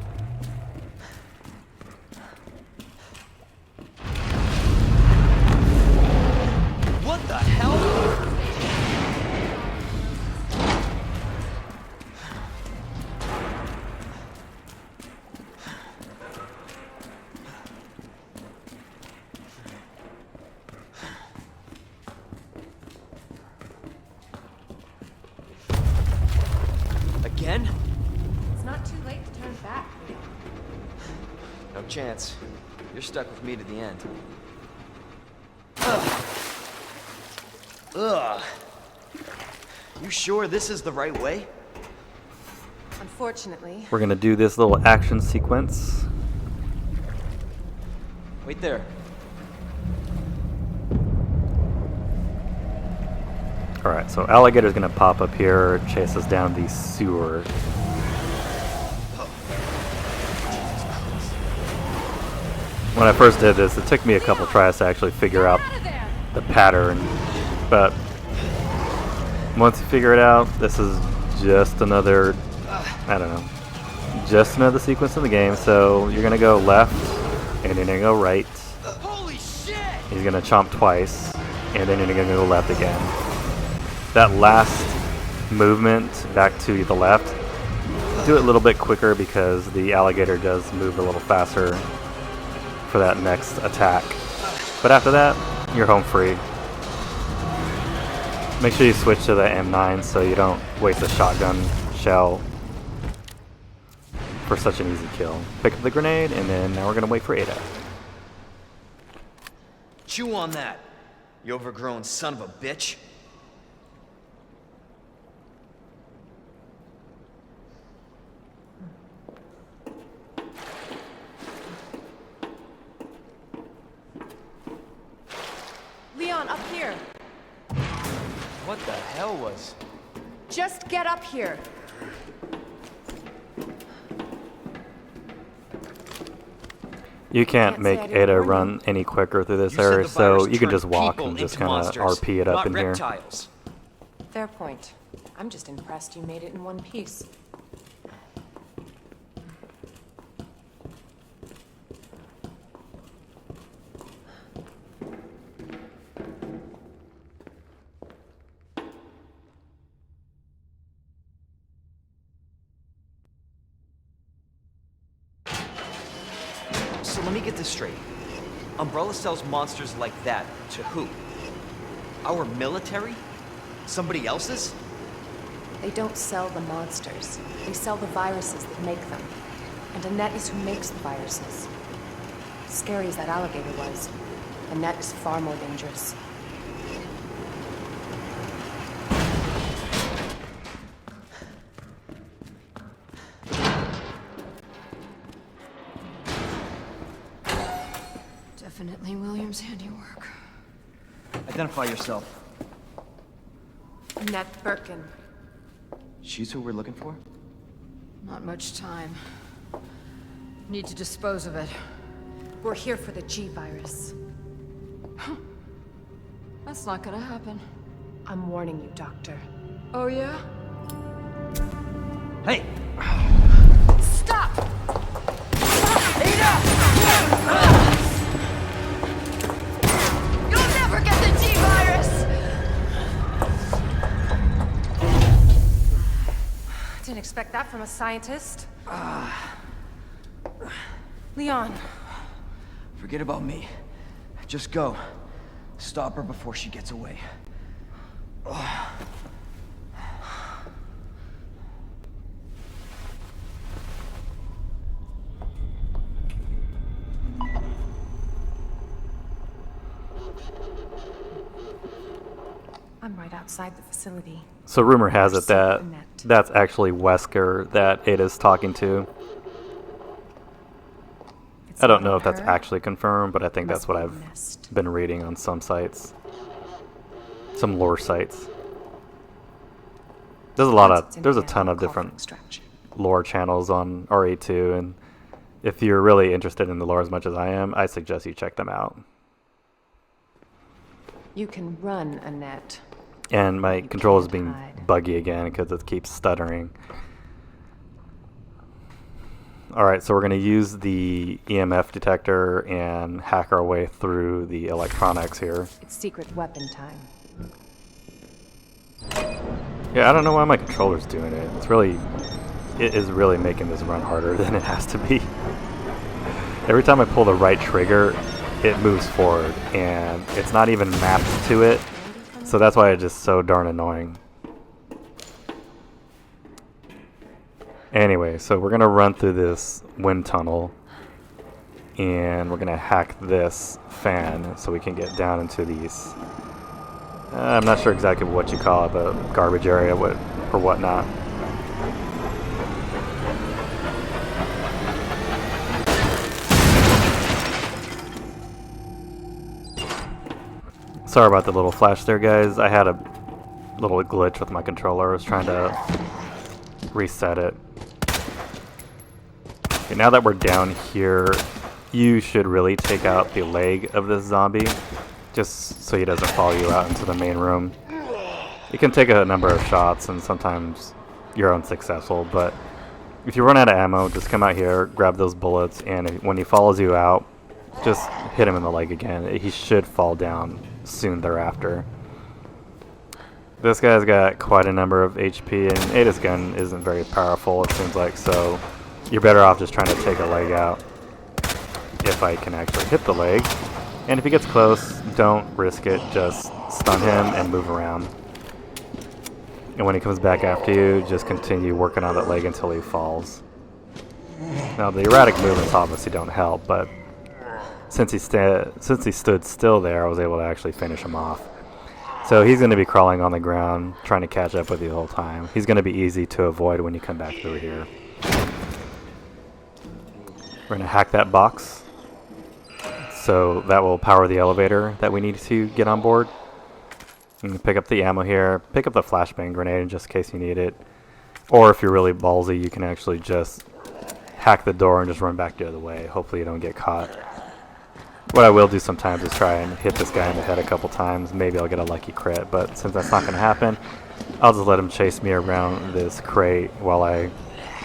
What the hell? Again? It's not too late to turn back, Leon. No chance. You're stuck with me to the end. Ugh. You sure this is the right way? Unfortunately, We're gonna do this little action sequence. Wait there. Alright, so Alligator's gonna pop up here, chase us down the sewer. When I first did this, it took me a couple tries to actually figure out the pattern, but once you figure it out, this is just another, I don't know, just another sequence in the game. So you're gonna go left, and then you're gonna go right. Holy shit! He's gonna chomp twice, and then you're gonna go left again. That last movement back to the left, do it a little bit quicker because the alligator does move a little faster for that next attack. But after that, you're home free. Make sure you switch to the M9 so you don't waste a shotgun shell for such an easy kill. Pick up the grenade, and then now we're gonna wait for Ada. Chew on that, you overgrown son of a bitch. Leon, up here. What the hell was... Just get up here. You can't Can't make say I didn't Ada warn you. run any quicker through this You said area, the so virus you can turned just walk people and just into kind of monsters, RP it up not in here. reptiles. Fair point. I'm just impressed you made it in one piece. So let me get this straight. Umbrella sells monsters like that to who? Our military? Somebody else's? They don't sell the monsters. They sell the viruses that make them. And Annette is who makes the viruses. Scary as that alligator was, Annette is far more dangerous. Definitely William's handiwork. Identify yourself. Annette Birkin. She's who we're looking for? Not much time. Need to dispose of it. We're here for the G-Virus. That's not gonna happen. I'm warning you, Doctor. Oh yeah? Hey! Stop! You'll never get the G-Virus! Didn't expect that from a scientist. Leon, Forget about me. Just go. Stop her before she gets away. I'm right outside the facility. So rumor has it Safe, that Annette. that's actually Wesker that Ada's talking to. It's I don't not know if that's her. actually confirmed, but I think Must that's what be a I've nest. been reading on some sites. Some lore sites. There's a lot Once of it's in there's a hand, ton I'll of call for different extraction. lore channels on RA2, and if you're really interested in the lore as much as I am, I suggest you check them out. You can run, Annette. And my You control is can't being hide. buggy again because it keeps stuttering. Alright, so we're going to use the EMF detector and hack our way through the electronics here. It's secret weapon time. Yeah, I don't know why my controller's doing it. It is really making this run harder than it has to be. Every time I pull the right trigger, it moves forward, and it's not even mapped to it, so that's why it's just so darn annoying. Anyway, so we're gonna run through this wind tunnel, and we're gonna hack this fan so we can get down into these. I'm not sure exactly what you call it, but garbage area, or whatnot. Sorry about the little flash there, guys. I had a little glitch with my controller. I was trying to reset it. Okay, now that we're down here, you should really take out the leg of this zombie, just so he doesn't follow you out into the main room. You can take a number of shots, and sometimes you're unsuccessful, but if you run out of ammo, just come out here, grab those bullets, and when he follows you out, just hit him in the leg again. He should fall down soon thereafter. This guy's got quite a number of HP, and Ada's gun isn't very powerful, it seems like, so you're better off just trying to take a leg out if I can actually hit the leg. And if he gets close, don't risk it, just stun him and move around. And when he comes back after you, just continue working on that leg until he falls. Now the erratic movements obviously don't help, but since he stood still there, I was able to actually finish him off. So he's going to be crawling on the ground, trying to catch up with you the whole time. He's going to be easy to avoid when you come back through here. We're going to hack that box, so that will power the elevator that we need to get on board. And pick up the ammo here, pick up the flashbang grenade just in case you need it. Or if you're really ballsy, you can actually just hack the door and just run back the other way. Hopefully you don't get caught. What I will do sometimes is try and hit this guy in the head a couple times. Maybe I'll get a lucky crit, but since that's not going to happen, I'll just let him chase me around this crate while I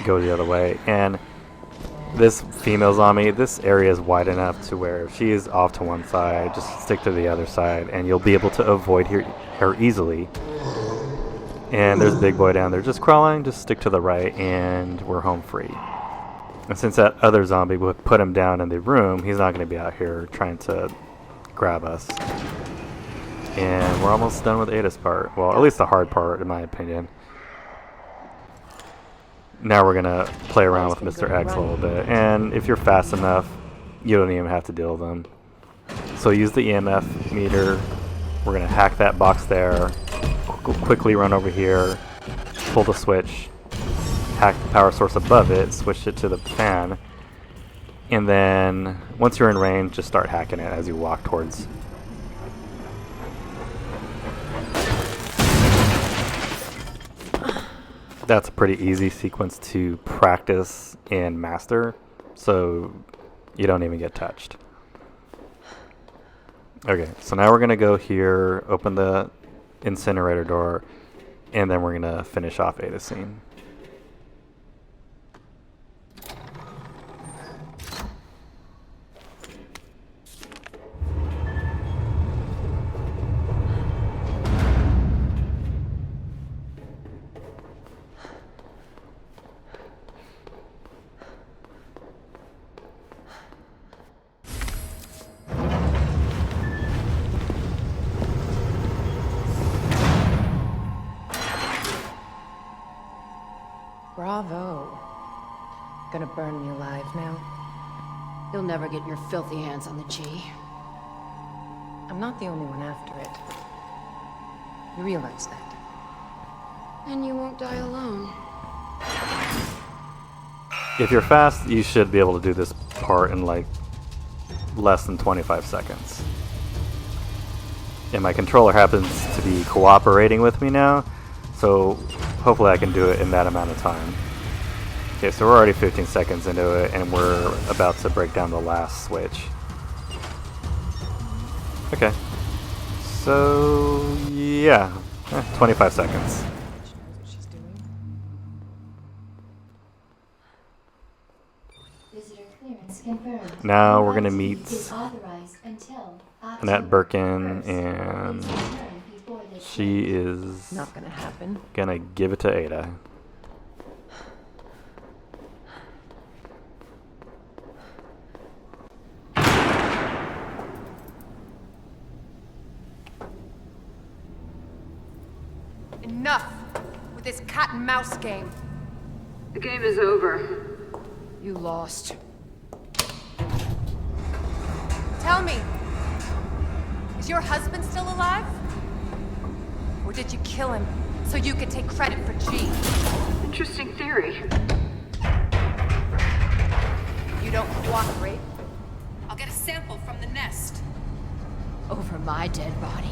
go the other way. And this female zombie, this area is wide enough to where if she is off to one side, just stick to the other side, and you'll be able to avoid her easily. And there's a big boy down there just crawling, just stick to the right, and we're home free. And since that other zombie would put him down in the room, he's not going to be out here trying to grab us. And we're almost done with Ada's part. Well, at least the hard part, in my opinion. Now we're going to play around with Mr. X a little bit. And if you're fast enough, you don't even have to deal with them. So use the EMF meter. We're going to hack that box there. Quickly run over here. Pull the switch. Hack the power source above it, switch it to the fan, and then once you're in range, just start hacking it as you walk towards. That's a pretty easy sequence to practice and master, so you don't even get touched. Okay, so now we're going to go here, open the incinerator door, and then we're going to finish off Ada's scene. Bravo. Gonna burn me alive now? You'll never get your filthy hands on the G. I'm not the only one after it. You realize that? And you won't die alone. If you're fast, you should be able to do this part in like less than 25 seconds. And my controller happens to be cooperating with me now, so hopefully I can do it in that amount of time. Okay, so we're already 15 seconds into it, and we're about to break down the last switch. Okay. So, yeah. 25 seconds. Visitor clearance confirmed. Now we're gonna meet Is authorized until Annette Birkin, and she is Not gonna happen. gonna give it to Ada. Enough with this cat and mouse game. The game is over. You lost. Tell me, is your husband still alive? Or did you kill him so you could take credit for G? Interesting theory. You don't cooperate? I'll get a sample from the nest. Over my dead body.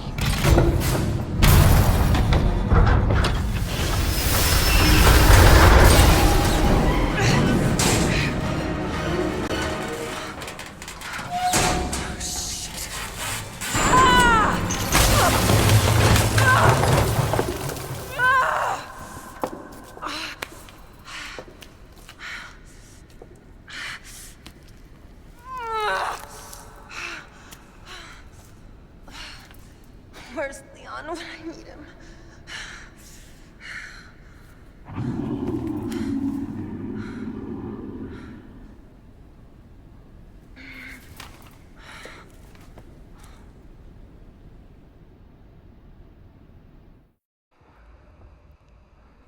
Where's Leon when I need him?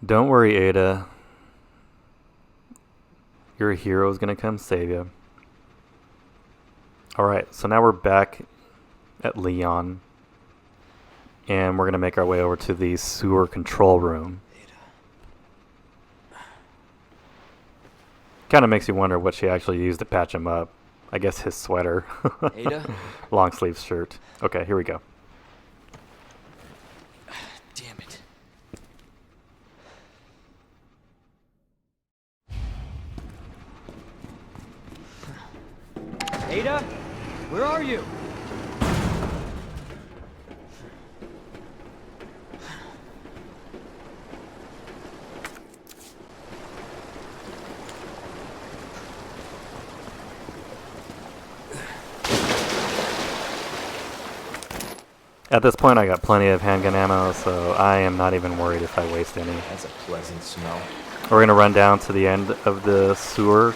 Don't worry, Ada. Your hero's gonna come save you. Alright, so now we're back at Leon. And we're gonna make our way over to the sewer control room. Kind of makes you wonder what she actually used to patch him up. I guess his sweater. Ada? Long sleeve shirt. Okay, here we go. Damn it. Ada? Where are you? At this point I got plenty of handgun ammo, so I am not even worried if I waste any. That's a pleasant smell. We're gonna run down to the end of the sewer,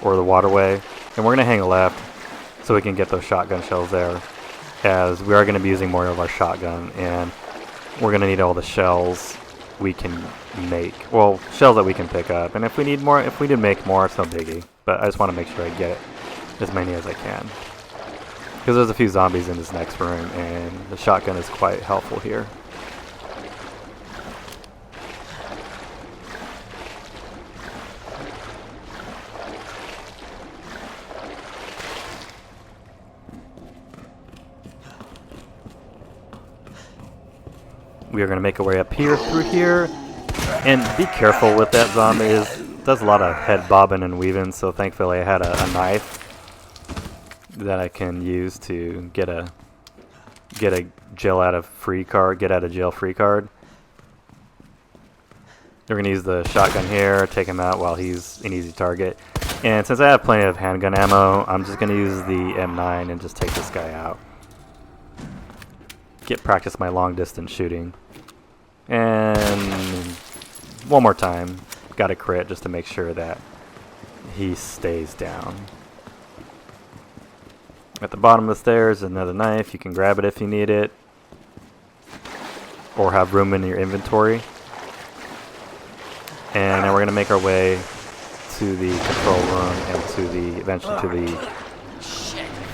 or the waterway, and we're gonna hang a left so we can get those shotgun shells there, as we are gonna be using more of our shotgun, and we're gonna need all the shells we can make. Well, shells that we can pick up, and if we need more, if we did make more, it's no biggie, but I just want to make sure I get as many as I can. Because there's a few zombies in this next room, and the shotgun is quite helpful here. We are going to make our way up here, through here, and be careful with that zombie. It does a lot of head bobbing and weaving, so thankfully I had a knife that I can use to get a get out of jail free card. We're gonna use the shotgun here, take him out while he's an easy target. And since I have plenty of handgun ammo, I'm just gonna use the M9 and just take this guy out. Practice my long distance shooting. And one more time, got a crit just to make sure that he stays down. At the bottom of the stairs, another knife. You can grab it if you need it, or have room in your inventory. And then we're gonna make our way to the control room and to the eventually to the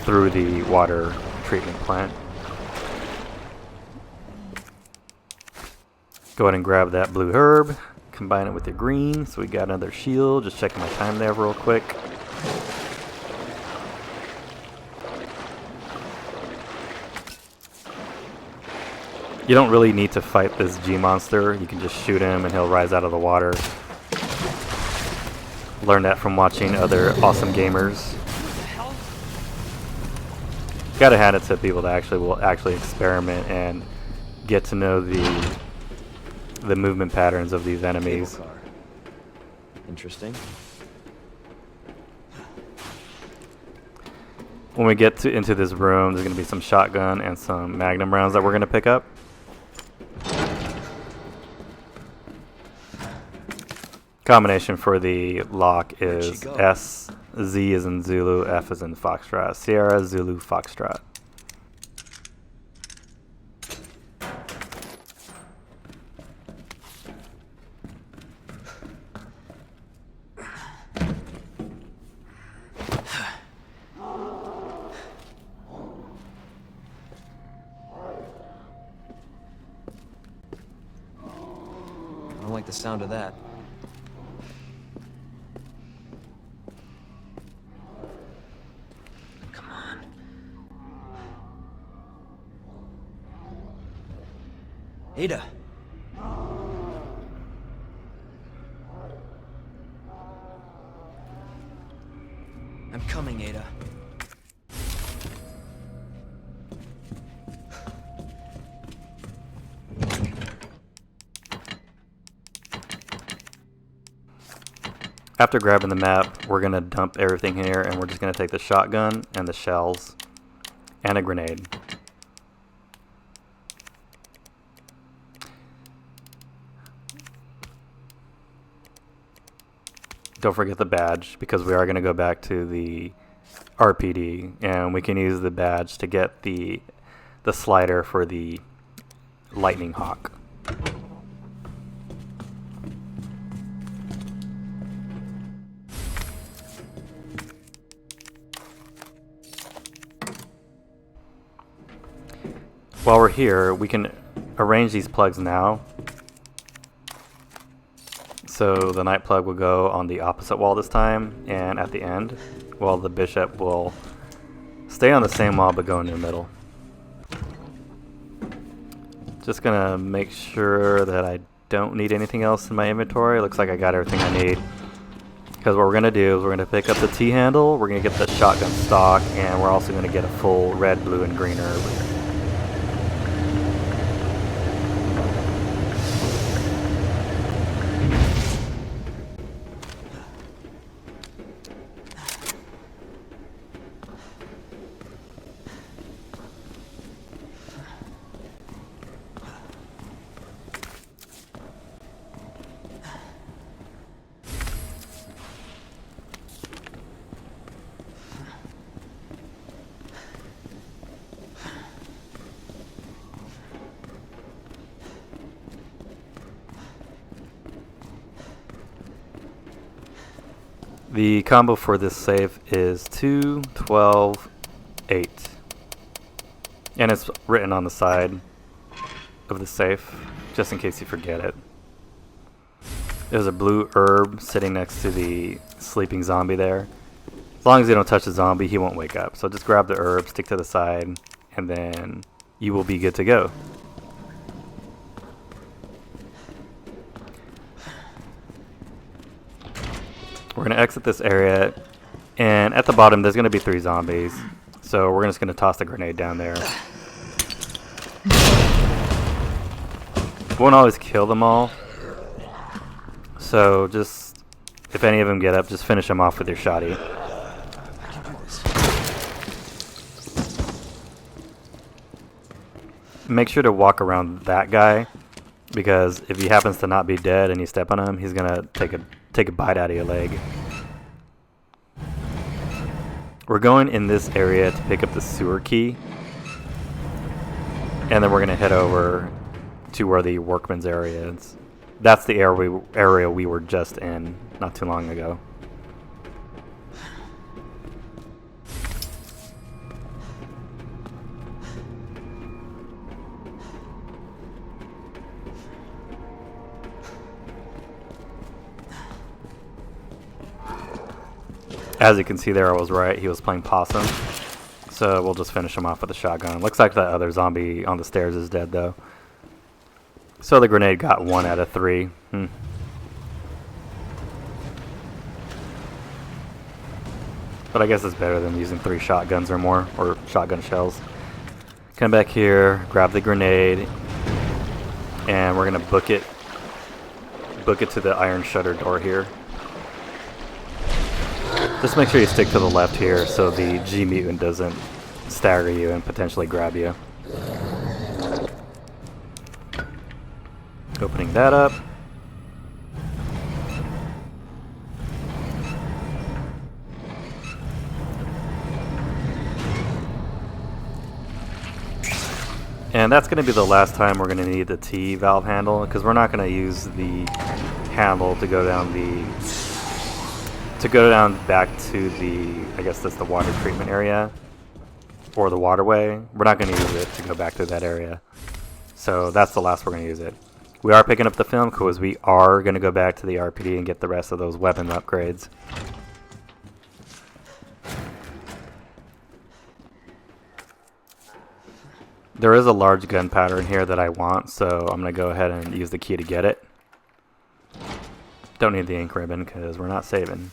through the water treatment plant. Go ahead and grab that blue herb, combine it with the green, so we got another shield. Just checking my time there real quick. You don't really need to fight this G-monster. You can just shoot him and he'll rise out of the water. Learned that from watching other awesome gamers. Gotta hand it to people that will actually experiment and get to know the movement patterns of these enemies. Interesting. When we get into this room, there's going to be some shotgun and some magnum rounds that we're going to pick up. Combination for the lock is S, Z is in Zulu, F is in Foxtrot. Sierra, Zulu, Foxtrot. don't like the sound of that. Come on. Ada! I'm coming, Ada. After grabbing the map, we're going to dump everything here, and we're just going to take the shotgun and the shells and a grenade. Don't forget the badge, because we are going to go back to the RPD, and we can use the badge to get the slider for the Lightning Hawk. While we're here, we can arrange these plugs now. So the night plug will go on the opposite wall this time, and at the end, while the bishop will stay on the same wall but go in the middle. Just gonna make sure that I don't need anything else in my inventory. Looks like I got everything I need. Because what we're gonna do is we're gonna pick up the T-handle, we're gonna get the shotgun stock, and we're also gonna get a full red, blue, and green herb. The combo for this safe is 2, 12, 8. And it's written on the side of the safe, just in case you forget it. There's a blue herb sitting next to the sleeping zombie there. As long as you don't touch the zombie, he won't wake up. So just grab the herb, stick to the side, and then you will be good to go. We're going to exit this area, and at the bottom there's going to be 3 zombies. So we're just going to toss the grenade down there. Won't always kill them all. So just, if any of them get up, just finish them off with your shotty. Make sure to walk around that guy, because if he happens to not be dead and you step on him, he's going to take a bite out of your leg. We're going in this area to pick up the sewer key, and then we're going to head over to where the workman's area is. That's the area we were just in not too long ago. As you can see there, I was right. He was playing possum. So we'll just finish him off with a shotgun. Looks like that other zombie on the stairs is dead, though. So the grenade got 1 out of 3. But I guess it's better than using 3 shotguns or more, or shotgun shells. Come back here, grab the grenade, and we're gonna book it to the iron shutter door here. Just make sure you stick to the left here so the G mutant doesn't stagger you and potentially grab you. Opening that up. And that's going to be the last time we're going to need the T valve handle, because we're not going to use the handle to go down back to the, I guess that's the water treatment area, or the waterway. We're not going to use it to go back to that area. So that's the last we're going to use it. We are picking up the film because we are going to go back to the RPD and get the rest of those weapon upgrades. There is a large gunpowder in here that I want, so I'm going to go ahead and use the key to get it. Don't need the ink ribbon because we're not saving.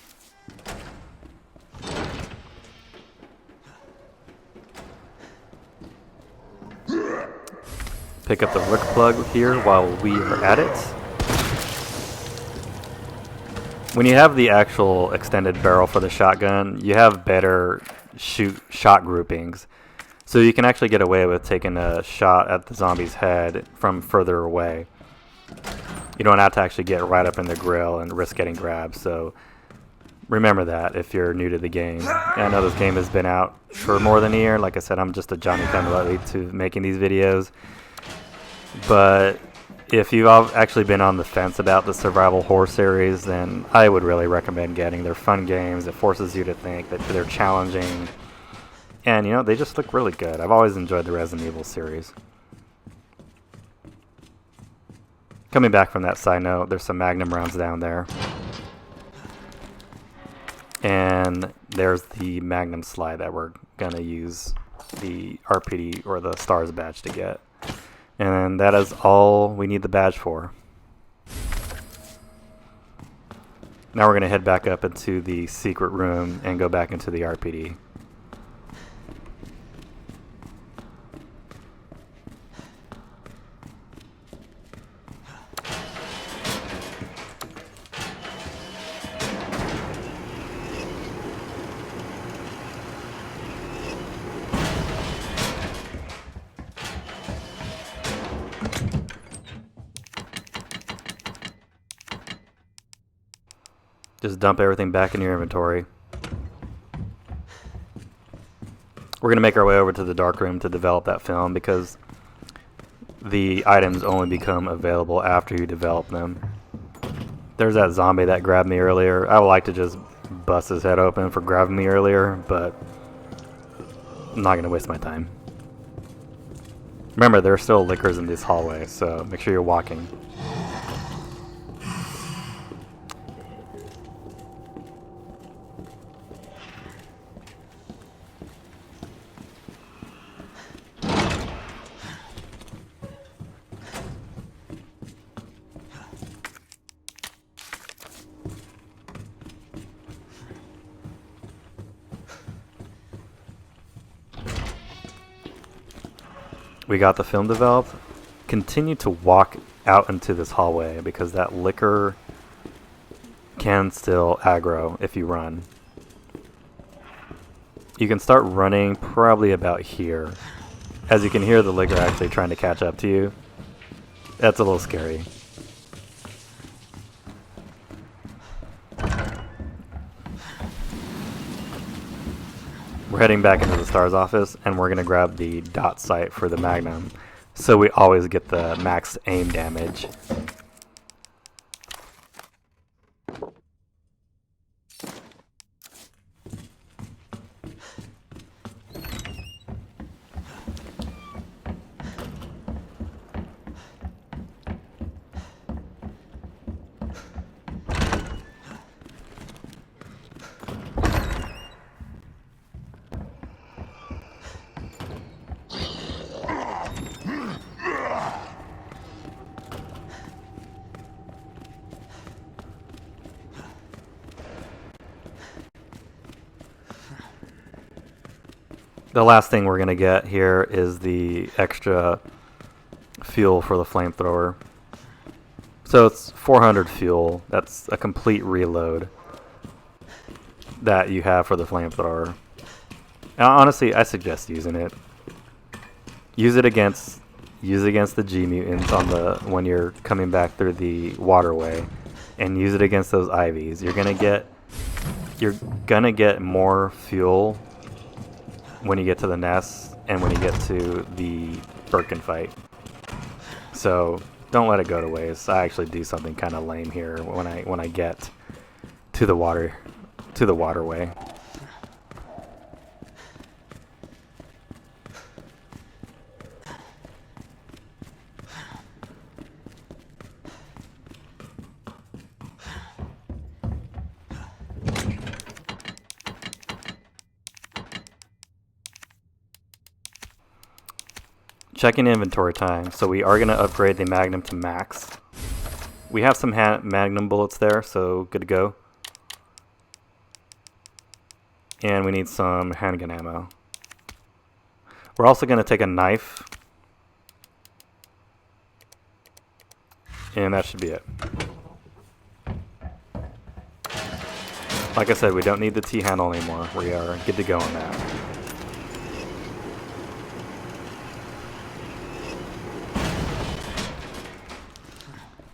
Pick up the rook plug here while we are at it. When you have the actual extended barrel for the shotgun, you have better shot groupings. So you can actually get away with taking a shot at the zombie's head from further away. You don't have to actually get right up in the grill and risk getting grabbed. So remember that if you're new to the game. I know this game has been out for more than a year. Like I said, I'm just a Johnny-come-lately to making these videos. But if you've actually been on the fence about the survival horror series, then I would really recommend getting. They're fun games. It forces you to think, that they're challenging. And, you know, they just look really good. I've always enjoyed the Resident Evil series. Coming back from that side note, there's some Magnum rounds down there. And there's the Magnum slide that we're going to use the RPD or the STARS badge to get. And that is all we need the badge for. Now we're going to head back up into the secret room and go back into the RPD. Just dump everything back in your inventory. We're going to make our way over to the dark room to develop that film because the items only become available after you develop them. There's that zombie that grabbed me earlier. I would like to just bust his head open for grabbing me earlier, but I'm not going to waste my time. Remember, there are still lickers in this hallway, so make sure you're walking. We got the film developed. Continue to walk out into this hallway because that licker can still aggro if you run. You can start running probably about here. As you can hear the licker actually trying to catch up to you. That's a little scary. We're heading back into the STARS office, and we're going to grab the dot sight for the Magnum, so we always get the max aim damage. The last thing we're going to get here is the extra fuel for the flamethrower. So it's 400 fuel. That's a complete reload that you have for the flamethrower. Honestly, I suggest using it. Use it against the G mutants on the when you're coming back through the waterway, and use it against those IVs. You're gonna get more fuel when you get to the nest and when you get to the Birkin fight. So don't let it go to waste. I actually do something kind of lame here when I get to the waterway. checking inventory time. So we are going to upgrade the Magnum to max. We have some Magnum bullets there, so good to go. And we need some handgun ammo. We're also going to take a knife. And that should be it. Like I said, we don't need the T-handle anymore. We are good to go on that.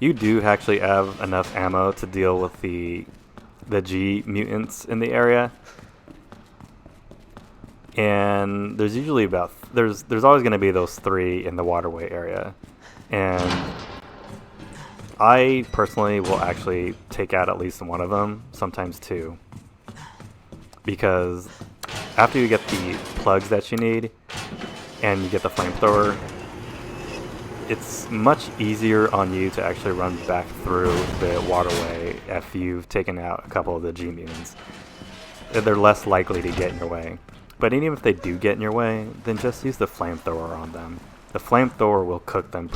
You do actually have enough ammo to deal with the G mutants in the area. And there's usually about there's always going to be those 3 in the waterway area. And I personally will actually take out at least one of them, sometimes 2. Because after you get the plugs that you need and you get the flamethrower, it's much easier on you to actually run back through the waterway after you've taken out a couple of the G mutants. They're less likely to get in your way. But even if they do get in your way, then just use the flamethrower on them. The flamethrower will cook them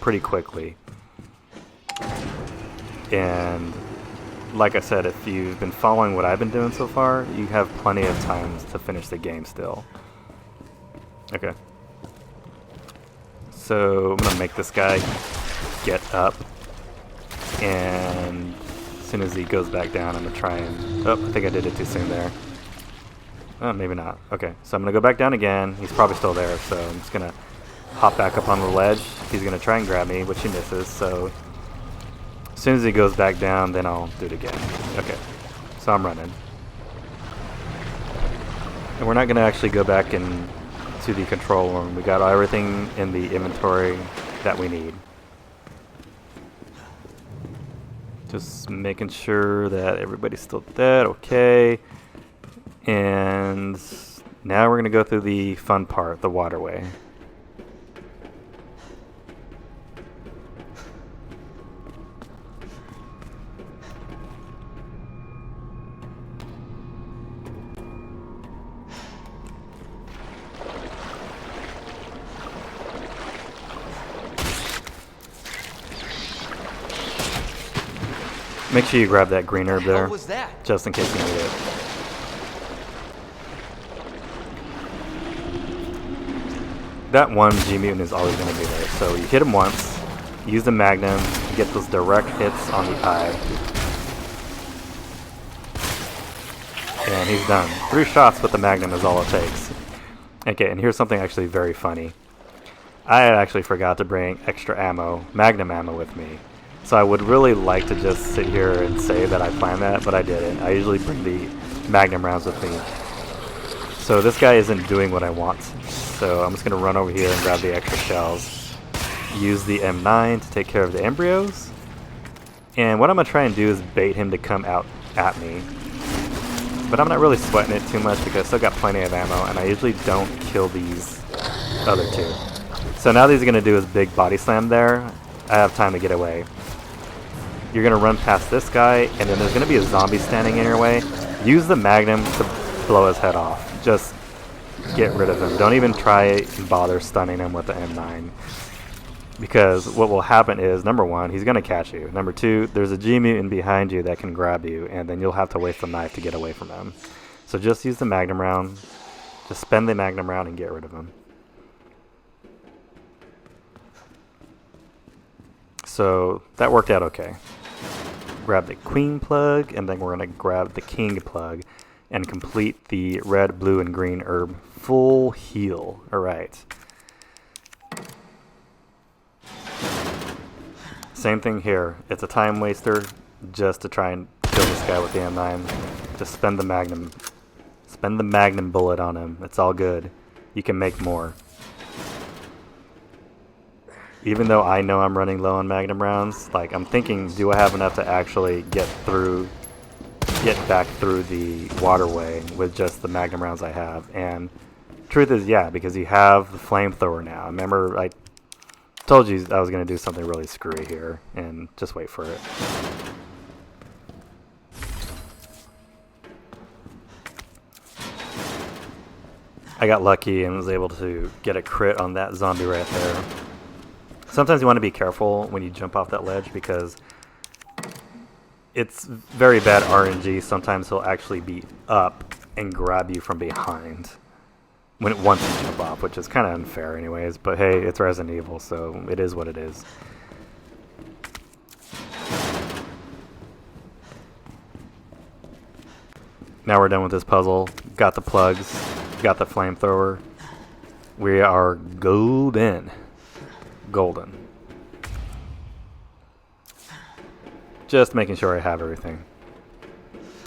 pretty quickly. And like I said, if you've been following what I've been doing so far, you have plenty of time to finish the game still. Okay. So I'm going to make this guy get up. And as soon as he goes back down, I'm going to try and... Oh, I think I did it too soon there. Oh, maybe not. Okay, so I'm going to go back down again. He's probably still there, so I'm just going to hop back up on the ledge. He's going to try and grab me, which he misses, so... As soon as he goes back down, then I'll do it again. Okay, so I'm running. And we're not going to actually go back into the control room. We got everything in the inventory that we need. Just making sure that everybody's still dead. Okay. And now we're going to go through the fun part, the waterway. Make sure you grab that green herb there, What was that? just in case you need it. That one G mutant is always going to be there. So you hit him once, use the Magnum, get those direct hits on the eye. And he's done. 3 shots with the Magnum is all it takes. Okay, and here's something actually very funny. I actually forgot to bring extra ammo, Magnum ammo with me. So I would really like to just sit here and say that I planned that, but I didn't. I usually bring the Magnum rounds with me. So this guy isn't doing what I want. So I'm just going to run over here and grab the extra shells. Use the M9 to take care of the embryos. And what I'm going to try and do is bait him to come out at me. But I'm not really sweating it too much because I still got plenty of ammo, and I usually don't kill these other 2. So now he's going to do his big body slam there. I have time to get away. You're going to run past this guy, and then there's going to be a zombie standing in your way. Use the Magnum to blow his head off. Just get rid of him. Don't even try and bother stunning him with the M9. Because what will happen is, number 1, he's going to catch you. Number 2, there's a G mutant behind you that can grab you, and then you'll have to waste a knife to get away from him. So just use the Magnum round. Just spend the Magnum round and get rid of him. So that worked out okay. Grab the Queen plug, and then we're going to grab the King plug and complete the red, blue, and green herb full heal. Alright. Same thing here. It's a time waster just to try and kill this guy with the M9. Just spend the Magnum. Spend the Magnum bullet on him. It's all good. You can make more. Even though I know I'm running low on Magnum rounds, like I'm thinking, do I have enough to actually get back through the waterway with just the Magnum rounds I have? And truth is, yeah, because you have the flamethrower now. Remember, I told you I was going to do something really screwy here, and just wait for it. I got lucky and was able to get a crit on that zombie right there. Sometimes you want to be careful when you jump off that ledge because it's very bad RNG. Sometimes he'll actually be up and grab you from behind once you jump off, which is kind of unfair anyways. But hey, it's Resident Evil, so it is what it is. Now we're done with this puzzle. Got the plugs, got the flamethrower. We are golden. Just making sure I have everything.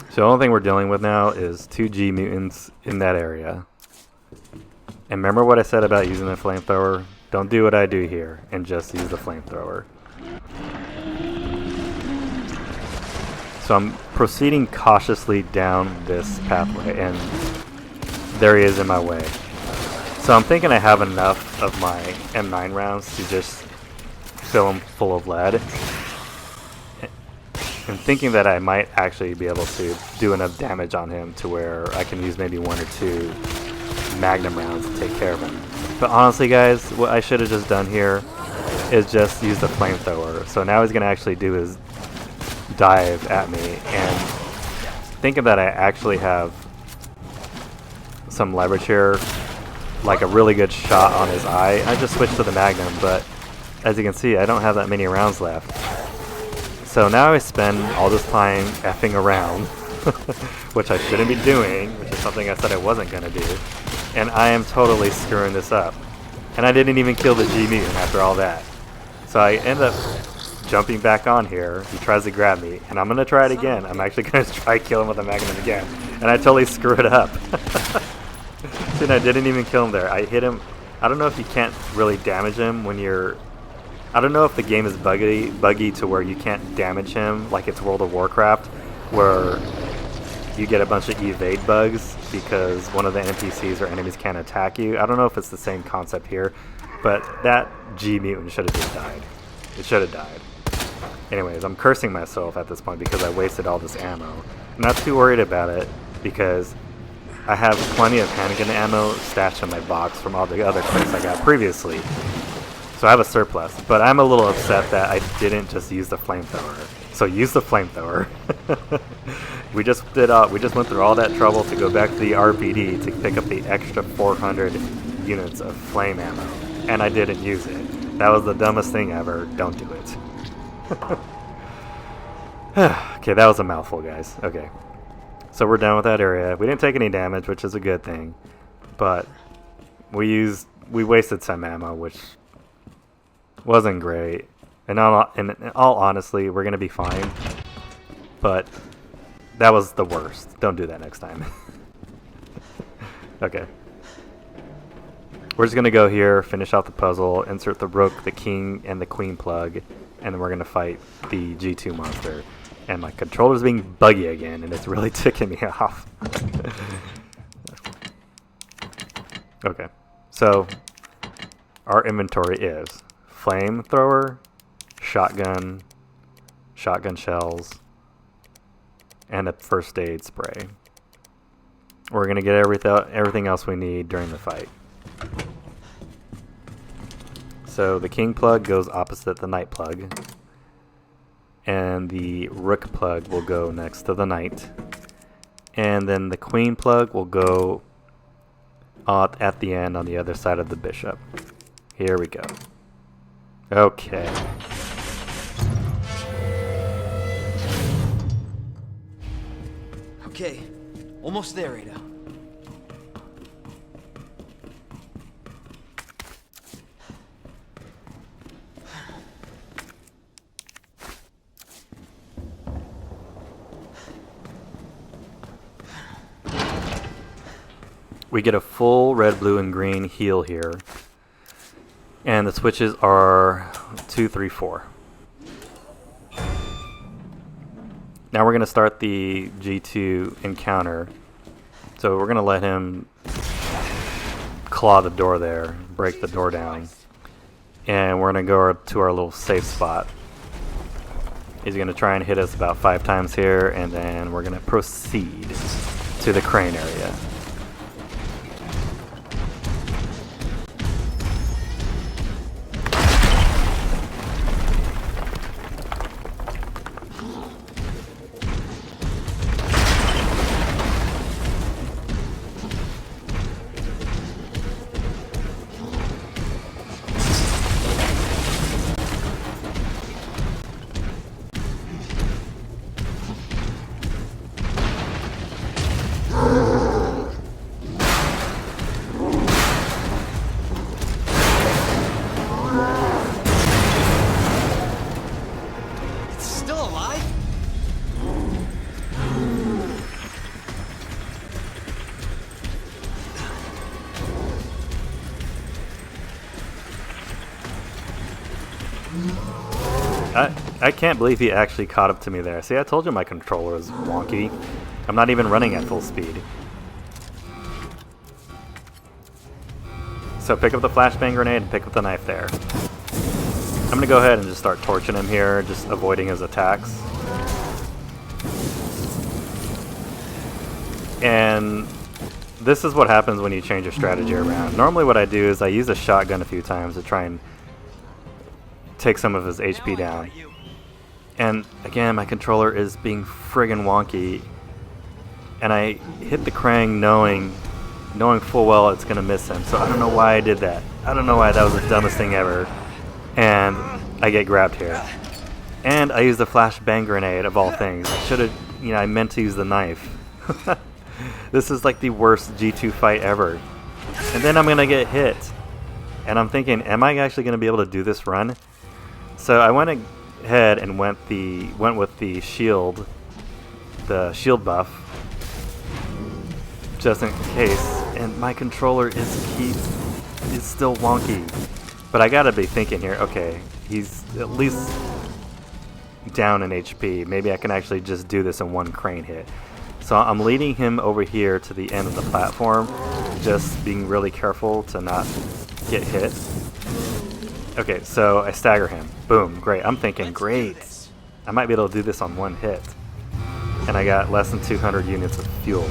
So the only thing we're dealing with now is 2 G mutants in that area. And remember what I said about using the flamethrower? Don't do what I do here and just use the flamethrower. So I'm proceeding cautiously down this pathway, and there he is in my way. So I'm thinking I have enough of my M9 rounds to just fill them full of lead. I'm thinking that I might actually be able to do enough damage on him to where I can use maybe 1 or 2 Magnum rounds to take care of him. But honestly guys, what I should have just done here is just use the flamethrower. So now he's going to actually do his dive at me, and thinking that I actually have some leverage here, like a really good shot on his eye, I just switched to the Magnum, but as you can see I don't have that many rounds left. So now I spend all this time effing around, which I shouldn't be doing, which is something I said I wasn't going to do, and I am totally screwing this up. And I didn't even kill the G mutant after all that. So I end up jumping back on here. He tries to grab me, and I'm going to try it again. I'm actually going to try kill him with a Magnum again, and I totally screw it up. Dude, I didn't even kill him there. I hit him. I don't know if you can't really damage him when you're... I don't know if the game is buggy to where you can't damage him, like it's World of Warcraft, where you get a bunch of evade bugs because one of the NPCs or enemies can't attack you. I don't know if it's the same concept here, but that G mutant should have just died. It should have died. Anyways, I'm cursing myself at this point because I wasted all this ammo. I'm not too worried about it because I have plenty of handgun ammo stashed in my box from all the other crates I got previously. So I have a surplus, but I'm a little upset that I didn't just use the flamethrower. So use the flamethrower. We just went through all that trouble to go back to the RPD to pick up the extra 400 units of flame ammo, and I didn't use it. That was the dumbest thing ever. Don't do it. Okay, that was a mouthful, guys. Okay. So we're done with that area. We didn't take any damage, which is a good thing. But we wasted some ammo, which wasn't great. And in all honesty, we're going to be fine. But that was the worst. Don't do that next time. Okay. We're just going to go here, finish off the puzzle, insert the Rook, the King, and the Queen plug, and then we're going to fight the G2 monster. And my controller's being buggy again, and it's really ticking me off. Okay, so our inventory is flamethrower, shotgun, shotgun shells, and a first aid spray. We're going to get everything else we need during the fight. So the King plug goes opposite the Knight plug, and the Rook plug will go next to the Knight, and then the Queen plug will go at the end on the other side of the Bishop. Here we go. Okay. Okay, almost there, Ada. We get a full red, blue, and green heal here. And the switches are 2, 3, 4. Now we're going to start the G2 encounter. So we're going to let him claw the door there, break the door down. And we're going to go to our little safe spot. He's going to try and hit us about 5 times here, and then we're going to proceed to the crane area. still alive? I can't believe he actually caught up to me there. See, I told you my controller was wonky. I'm not even running at full speed. So pick up the flashbang grenade and pick up the knife there. I'm gonna go ahead and just start torching him here, just avoiding his attacks. And this is what happens when you change your strategy around. Normally what I do is I use a shotgun a few times to try and take some of his HP down. And again, my controller is being friggin' wonky. And I hit the Krang knowing full well it's gonna miss him. So I don't know why I did that. I don't know why that was the dumbest thing ever. And I get grabbed here. And I used a flashbang grenade of all things. I should have, I meant to use the knife. This is like the worst G2 fight ever. And then I'm gonna get hit. And I'm thinking, am I actually gonna be able to do this run? So I went ahead and went with the shield buff, just in case. And my controller is still wonky. But I gotta be thinking here, okay, he's at least down in HP. Maybe I can actually just do this in one crane hit. So I'm leading him over here to the end of the platform, just being really careful to not get hit. Okay, so I stagger him. Boom, great. I'm thinking, great. I might be able to do this on one hit. And I got less than 200 units of fuel.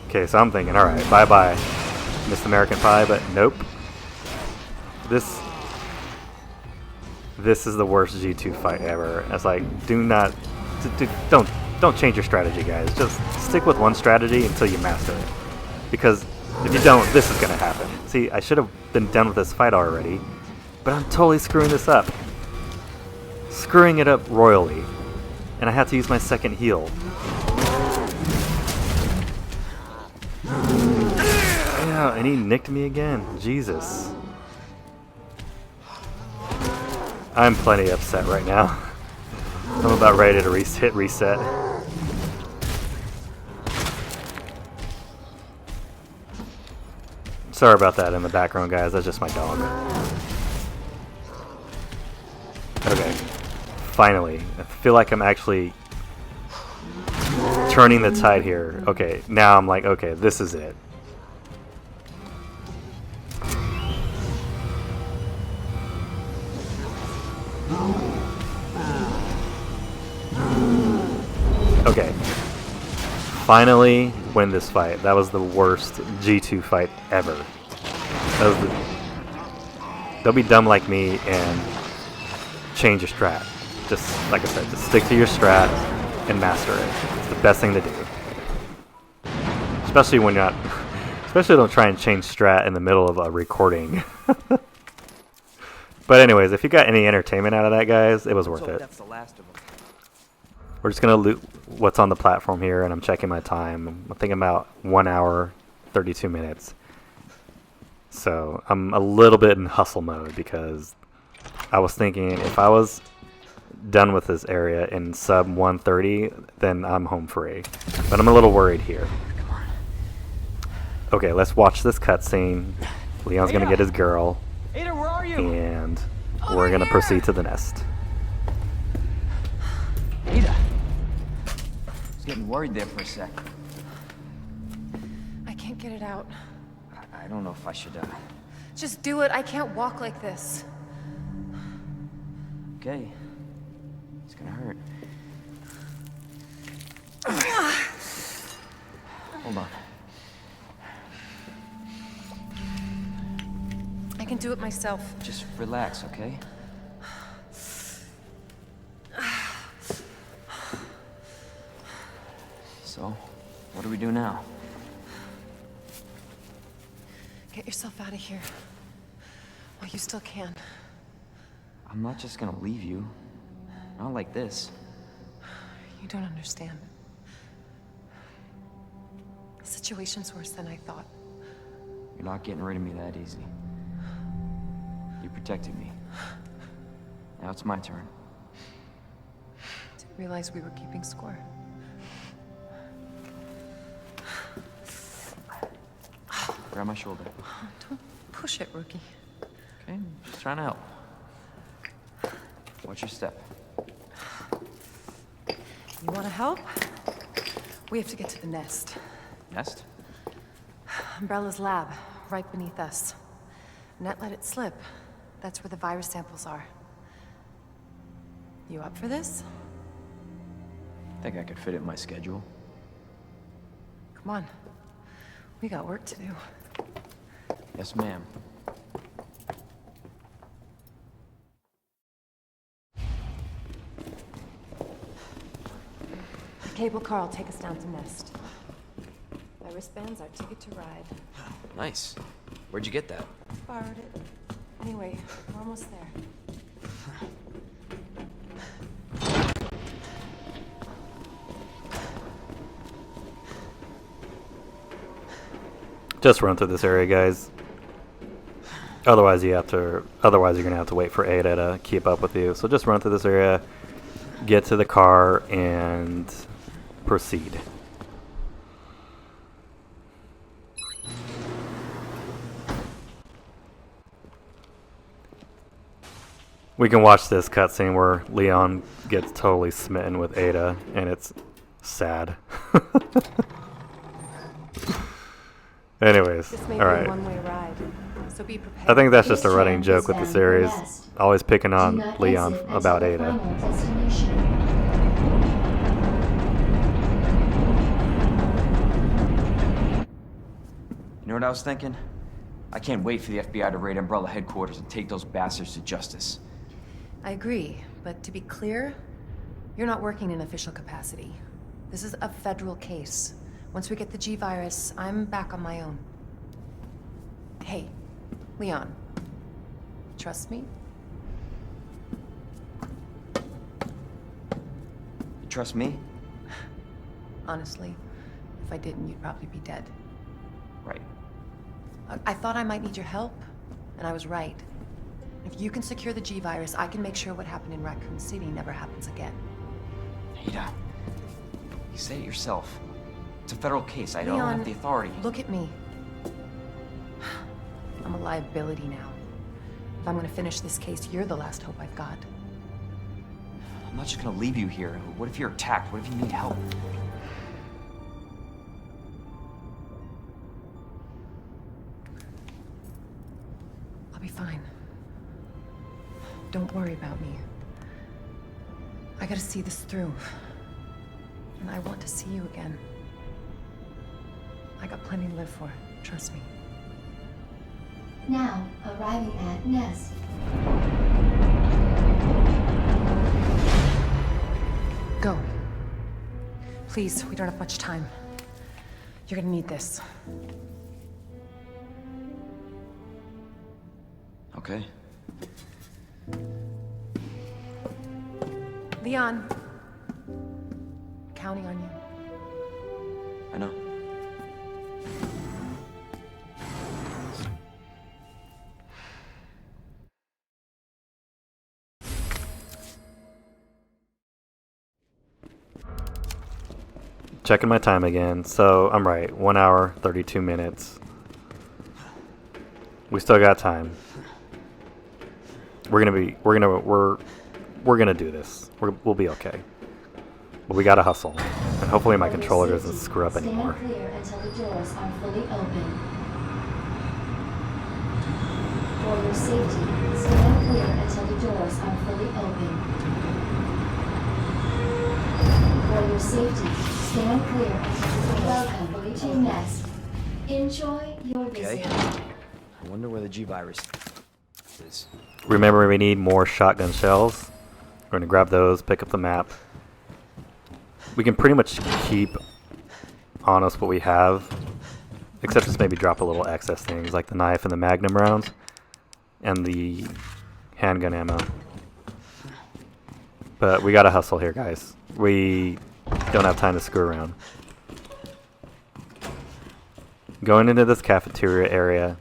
Okay, so I'm thinking, alright, bye-bye, Miss American Pie, but nope. This is the worst G2 fight ever. It's like, don't change your strategy, guys. Just stick with one strategy until you master it. Because if you don't, this is gonna happen. See, I should have been done with this fight already, but I'm totally screwing this up. Screwing it up royally. And I had to use my second heal. Yeah, and he nicked me again. Jesus. I'm plenty upset right now. I'm about ready to hit reset. Sorry about that in the background, guys. That's just my dog. Okay. Finally. I feel like I'm actually turning the tide here. Okay, now I'm like, okay, this is it. Okay. Finally win this fight. That was the worst G2 fight ever. Don't be dumb like me and change your strat. Just, like I said, just stick to your strat and master it. It's the best thing to do. Especially when you're not... Especially don't try and change strat in the middle of a recording. But anyways, if you got any entertainment out of that, guys, it was worth it. That's the last of them. We're just going to loot what's on the platform here, and I'm checking my time. I'm thinking about 1 hour, 32 minutes. So I'm a little bit in hustle mode because I was thinking if I was done with this area in sub 130, then I'm home free. But I'm a little worried here. Come on. Okay, let's watch this cutscene. Leon's going to get his girl. Ada, where are you? And we're going to proceed to the nest. Ada. I was getting worried there for a sec. I can't get it out. I don't know if I should, Just do it. I can't walk like this. Okay. It's gonna hurt. Hold on. I can do it myself. Just relax, okay? So, what do we do now? Get yourself out of here. While you still can. I'm not just gonna leave you. Not like this. You don't understand. The situation's worse than I thought. You're not getting rid of me that easy. You protected me. Now it's my turn. Didn't realize we were keeping score. Grab my shoulder. Don't push it, rookie. Okay, just trying to help. Watch your step. You want to help? We have to get to the nest. Nest? Umbrella's lab, right beneath us. Net let it slip. That's where the virus samples are. You up for this? Think I could fit it in my schedule. Come on. We got work to do. Yes, ma'am. The cable car will take us down to Nest. My wristband's our ticket to ride. Nice. Where'd you get that? Borrowed it. Anyway, we're almost there. Just run through this area, guys. Otherwise, you're gonna have to wait for Ada to keep up with you. So just run through this area, get to the car, and proceed. We can watch this cutscene where Leon gets totally smitten with Ada, and it's sad. Anyways, This may all be right. a one-way ride, so be prepared. I think that's just a This running train joke with the is bound for series. West. Always picking Do on not Leon exit about until the Ada. final destination. You know what I was thinking? I can't wait for the FBI to raid Umbrella headquarters and take those bastards to justice. I agree, but to be clear, you're not working in official capacity. This is a federal case. Once we get the G-Virus, I'm back on my own. Hey, Leon. Trust me? You trust me? Honestly, if I didn't, you'd probably be dead. Right. I thought I might need your help, and I was right. If you can secure the G-Virus, I can make sure what happened in Raccoon City never happens again. Ada, you said it yourself. It's a federal case. I don't Leon, have the authority. Look at me. I'm a liability now. If I'm gonna finish this case, you're the last hope I've got. I'm not just gonna leave you here. What if you're attacked? What if you need help? I'll be fine. Don't worry about me. I gotta see this through. And I want to see you again. I got plenty to live for, trust me. Now, arriving at Nest. Go. Please, we don't have much time. You're gonna need this. Okay. Leon. Counting on you. I know. Checking my time again. So I'm right. 1 hour, 32 minutes. We still got time. We're gonna do this. We'll be okay. But we gotta hustle. And hopefully my For your controller doesn't safety, screw up anymore. Stand clear until the doors are fully open. For your safety, stand clear until the doors are fully open. For your safety, stand clear until the welcome to Nest. Enjoy your Okay. visit. I wonder where the G-Virus is. Remember, we need more shotgun shells. We're gonna grab those, pick up the map. We can pretty much keep on us what we have, except just maybe drop a little excess things like the knife and the magnum rounds and the handgun ammo. But we gotta hustle here, guys. We don't have time to screw around. Going into this cafeteria area,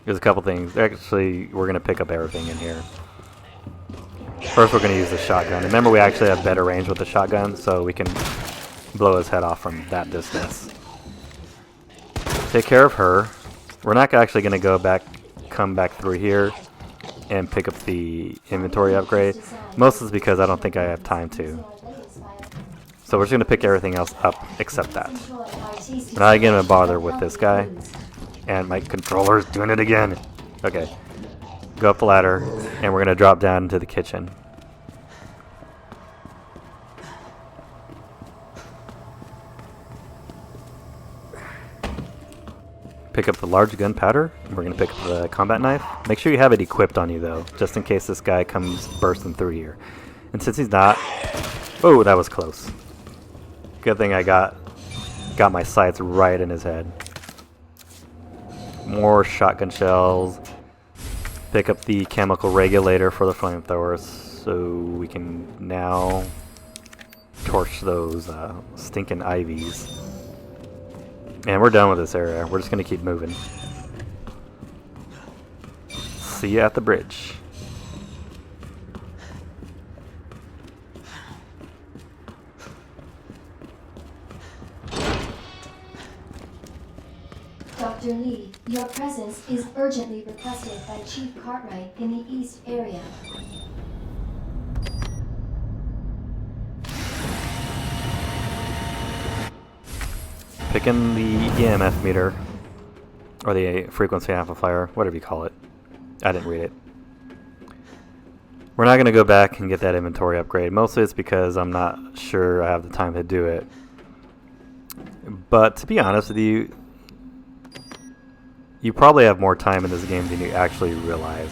There's a couple things. Actually, we're going to pick up everything in here. First, we're going to use the shotgun. Remember, we actually have better range with the shotgun, so we can blow his head off from that distance. Take care of her. We're not actually going to come back through here and pick up the inventory upgrade. Mostly because I don't think I have time to. So we're just going to pick everything else up except that. We're not going to bother with this guy. And my controller's doing it again. Okay. Go up the ladder, and we're going to drop down into the kitchen. Pick up the large gunpowder. We're going to pick up the combat knife. Make sure you have it equipped on you, though, just in case this guy comes bursting through here. And since he's not... Oh, that was close. Good thing I got my sights right in his head. More shotgun shells. Pick up the chemical regulator for the flamethrower so we can now torch those stinking ivies. And we're done with this area. We're just going to keep moving. See you at the bridge. Dr. Lee, your presence is urgently requested by Chief Cartwright in the East area. Picking the EMF meter, or the frequency amplifier, whatever you call it. I didn't read it. We're not going to go back and get that inventory upgrade. Mostly it's because I'm not sure I have the time to do it. But to be honest with you, you probably have more time in this game than you actually realize.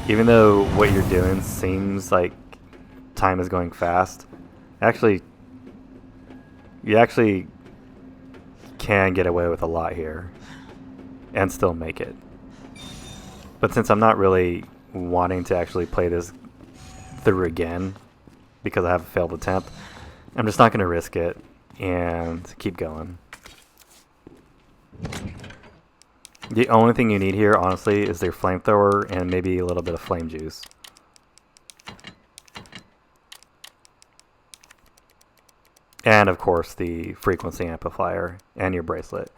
Even though what you're doing seems like time is going fast, you actually can get away with a lot here and still make it. But since I'm not really wanting to actually play this through again because I have a failed attempt, I'm just not going to risk it and keep going. The only thing you need here, honestly, is their flamethrower and maybe a little bit of flame juice. And, of course, the frequency amplifier and your bracelet.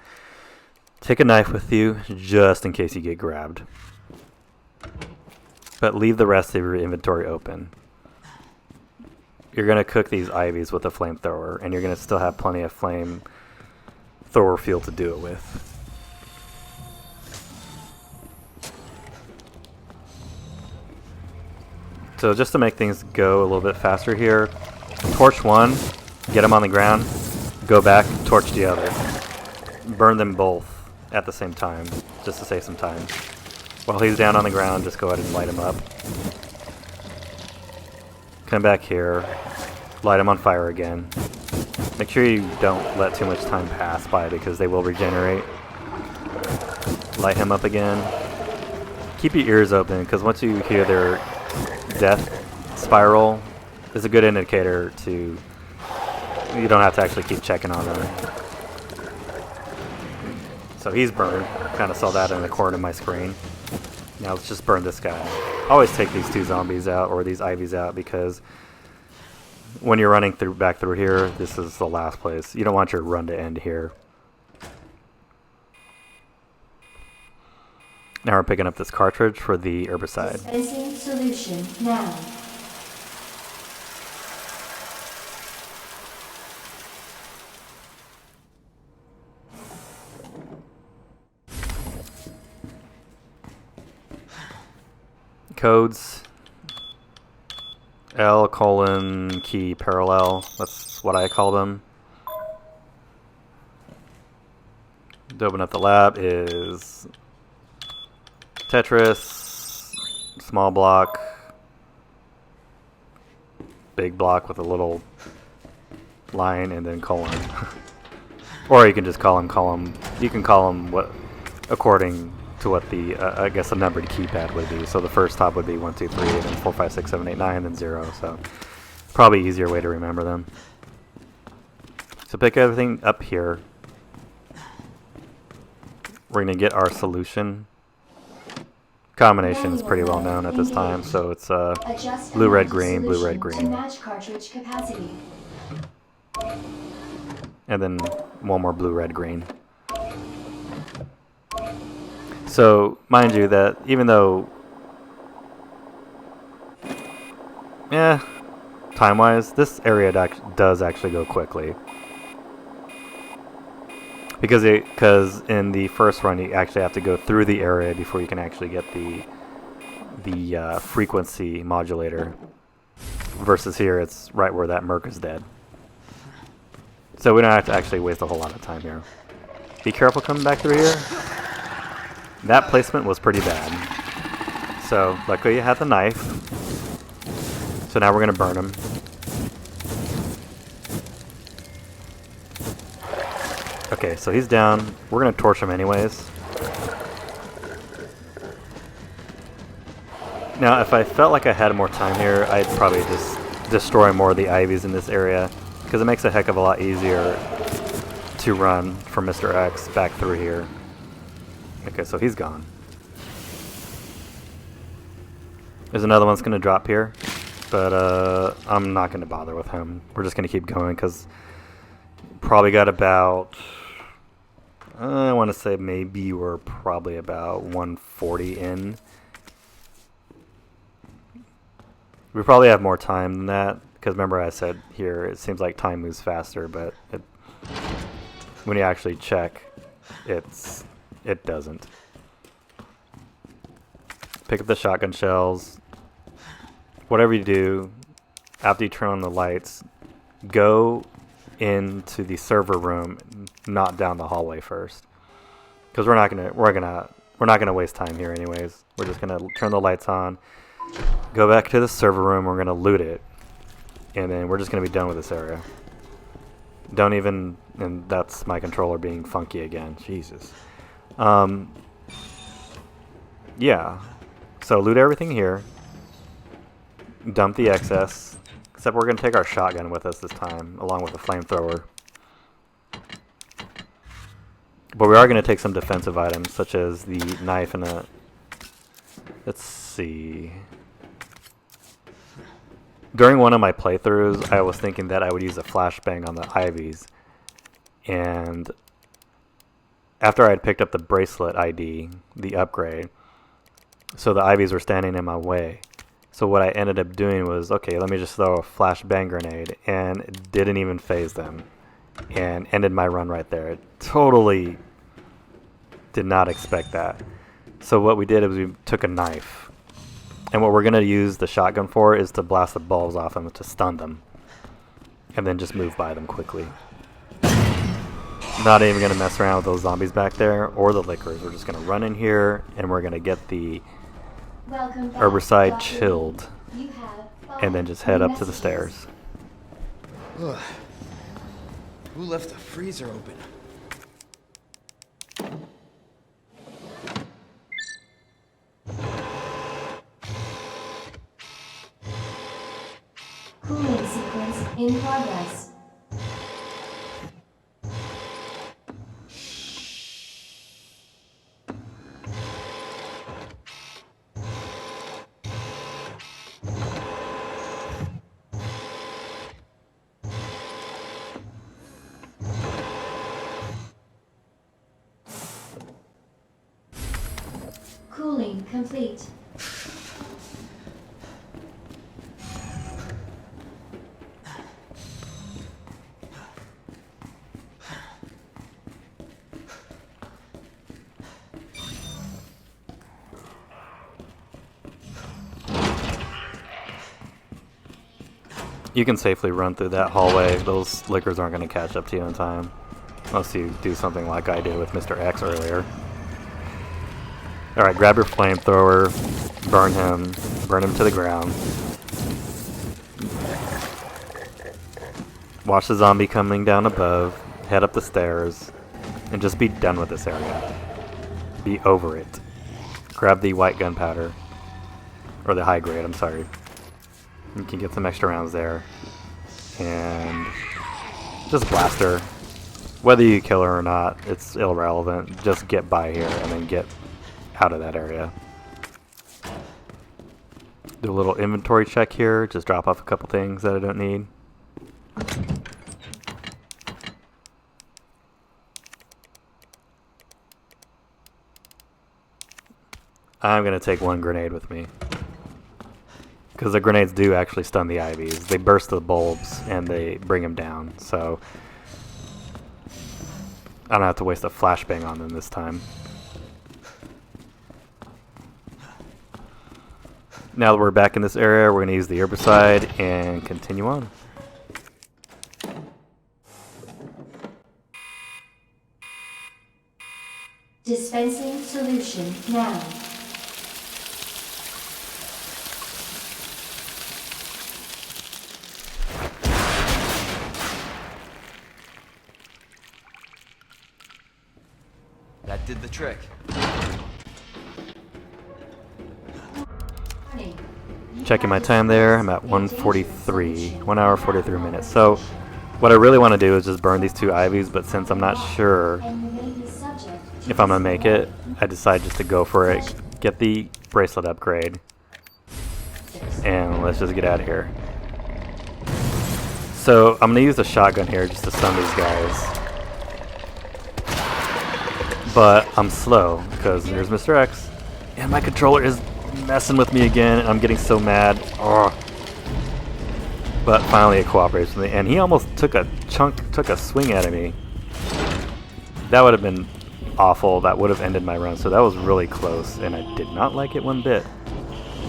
Take a knife with you, just in case you get grabbed. But leave the rest of your inventory open. You're going to cook these ivies with a flamethrower, and you're going to still have plenty of flamethrower fuel to do it with. So just to make things go a little bit faster here, torch one, get them on the ground, go back, torch the other. Burn them both at the same time, just to save some time. While he's down on the ground, just go ahead and light him up. Come back here, light him on fire again. Make sure you don't let too much time pass by because they will regenerate. Light him up again. Keep your ears open because once you hear their death spiral, is a good indicator to... You don't have to actually keep checking on them. So he's burned. Kind of saw that in the corner of my screen. Now let's just burn this guy. I always take these two zombies out, or these ivies out, because when you're running back through here, this is the last place. You don't want your run to end here. Now we're picking up this cartridge for the herbicide. Dispensing solution now. Codes L:(key parallel. That's what I call them. To open up the lab is Tetris, small block, big block with a little line, and then colon. Or you can just call them. You can call them what according to what the I guess a numbered keypad would be. So the first top would be 1, 2, 3, and then 4, 5, 6, 7, 8, 9, and then 0. So probably easier way to remember them. So pick everything up here. We're gonna get our solution combination is pretty well known at this time, so it's Adjust blue, red, amount of green, blue, red, solution to green. match cartridge capacity. And then one more blue, red, green. So, mind you that even though, time-wise, this area does actually go quickly. Because in the first run you actually have to go through the area before you can actually get the frequency modulator. Versus here, it's right where that merc is dead. So we don't have to actually waste a whole lot of time here. Be careful coming back through here. That placement was pretty bad. So luckily you had the knife. So now we're gonna burn him. Okay, so he's down. We're gonna torch him anyways. Now, if I felt like I had more time here, I'd probably just destroy more of the Ivies in this area, because it makes it a heck of a lot easier to run from Mr. X back through here. Okay, so he's gone. There's another one's gonna drop here, but I'm not gonna bother with him. We're just gonna keep going, because probably got about, I want to say maybe we're probably about 140 in. We probably have more time than that, because remember I said here it seems like time moves faster, but when you actually check, it doesn't. Pick up the shotgun shells. Whatever you do, after you turn on the lights, go into the server room, not down the hallway first, because we're not gonna waste time here anyways. We're just gonna turn the lights on, go back to the server room, we're gonna loot it, and then we're just gonna be done with this area. Don't even, and that's my controller being funky again. Jesus. Yeah. So loot everything here. Dump the excess. Except we're going to take our shotgun with us this time, along with a flamethrower. But we are going to take some defensive items, such as the knife and a... Let's see... During one of my playthroughs, I was thinking that I would use a flashbang on the Ivies. And after I had picked up the bracelet ID, the upgrade, so the Ivies were standing in my way. So what I ended up doing was, okay, let me just throw a flashbang grenade, and it didn't even phase them, and ended my run right there. It totally did not expect that. So what we did is we took a knife, and what we're going to use the shotgun for is to blast the balls off them to stun them, and then just move by them quickly. Not even going to mess around with those zombies back there, or the lickers. We're just going to run in here, and we're going to get the herbicide chilled, and then just head up to the stairs. Ugh. Who left the freezer open? Cooling sequence in progress. Cooling complete. You can safely run through that hallway. Those lickers aren't going to catch up to you in time. Unless you do something like I did with Mr. X earlier. Alright, grab your flamethrower, burn him to the ground. Watch the zombie coming down above, head up the stairs, and just be done with this area. Be over it. Grab the white gunpowder. Or the high grade, I'm sorry. You can get some extra rounds there. And just blast her. Whether you kill her or not, it's irrelevant. Just get by here and then get out of that area. Do a little inventory check here. Just drop off a couple things that I don't need. I'm going to take one grenade with me. Because the grenades do actually stun the IVs. They burst the bulbs and they bring them down. So I don't have to waste a flashbang on them this time. Now that we're back in this area, we're going to use the herbicide and continue on. Dispensing solution now. That did the trick. Checking my time there, I'm at 1:43, 1 hour 43 minutes. So what I really want to do is just burn these 2 IVs, but since I'm not sure if I'm going to make it, I decide just to go for it, get the bracelet upgrade, and let's just get out of here. So I'm going to use the shotgun here just to stun these guys. But I'm slow, because there's Mr. X, and my controller is messing with me again, and I'm getting so mad. Ugh. But finally it cooperates with me, and he almost took a swing at me. That would have been awful. That would have ended my run, so that was really close, and I did not like it one bit.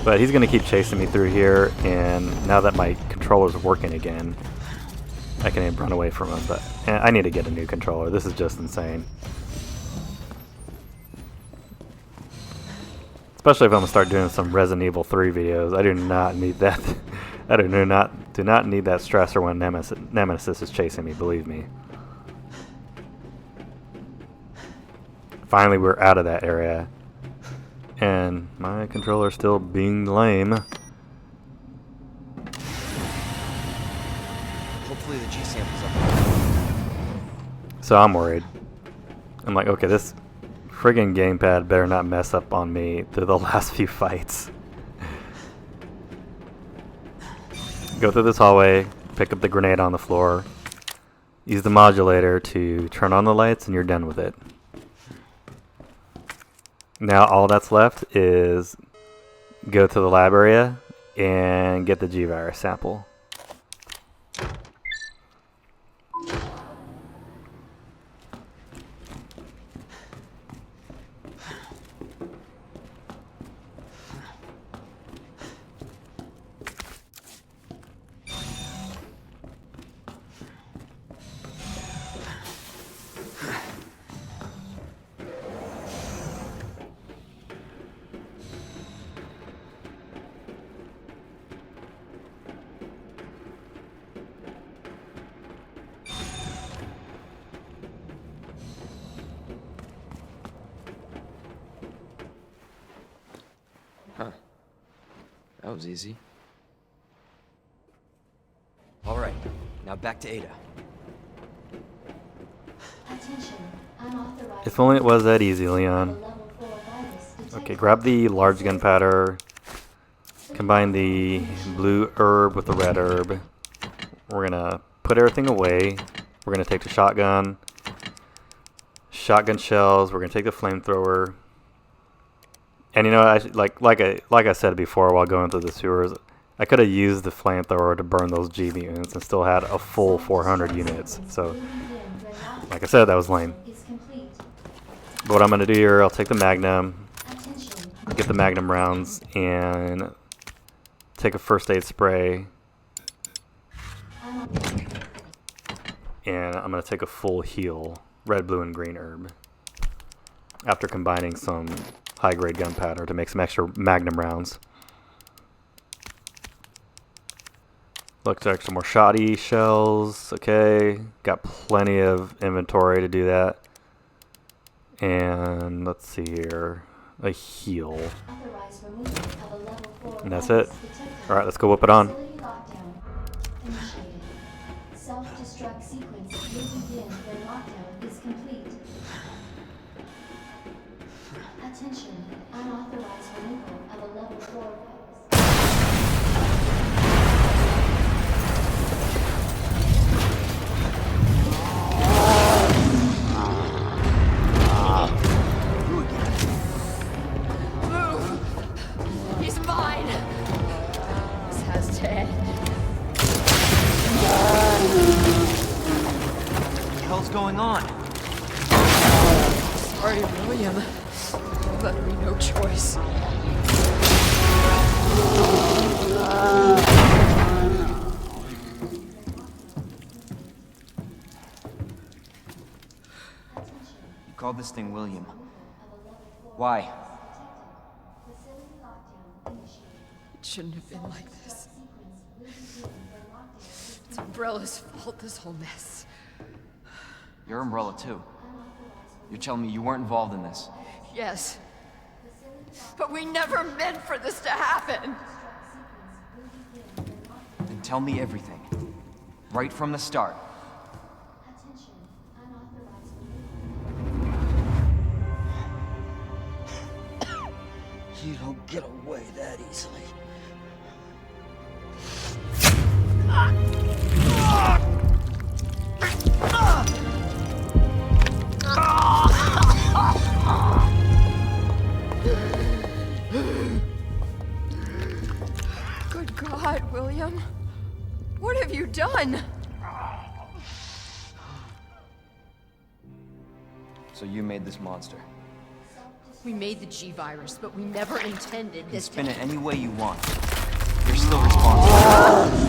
But he's going to keep chasing me through here, and now that my controller's working again, I can run away from him, but I need to get a new controller. This is just insane. Especially if I'm going to start doing some Resident Evil 3 videos. I do not need that. I do not need that stressor when Nemesis is chasing me, believe me. Finally, we're out of that area. And my controller's still being lame. Hopefully the G-sample's up. So I'm worried. I'm like, okay, this friggin' gamepad better not mess up on me through the last few fights. Go through this hallway, pick up the grenade on the floor, use the modulator to turn on the lights, and you're done with it. Now all that's left is go to the lab area and get the G-Virus sample. Huh. That was easy. Alright, now back to Ada. Attention, unauthorized. If only it was that easy, Leon. Okay, grab the large gunpowder, combine the blue herb with the red herb. We're gonna put everything away. We're gonna take the shotgun shells. We're gonna take the flamethrower. And you know, like I said before while going through the sewers, I could have used the flamethrower to burn those G mutants and still had a full 400 units. So, like I said, that was lame. But what I'm going to do here, I'll take the Magnum, get the Magnum rounds, and take a first aid spray. And I'm going to take a full heal, red, blue, and green herb. After combining some high-grade gunpowder to make some extra Magnum rounds. Look to extra more shoddy shells. Okay, got plenty of inventory to do that. And let's see here, a heal. And that's it. All right, let's go whip it on. Self-destruct sequence will begin when lockdown is complete. Attention, unauthorized removal of a level 4 virus. hell's going on? Sorry, William. You left me no choice. You called this thing William. Why? It shouldn't have been like this. It's Umbrella's fault, this whole mess. You're Umbrella too. You're telling me you weren't involved in this? Yes. But we never meant for this to happen. Then tell me everything. Right from the start. You don't get away that easily. Good God, William. What have you done? So you made this monster. We made the G-Virus, but we never intended You can this spin it any way you want. You're still responsible.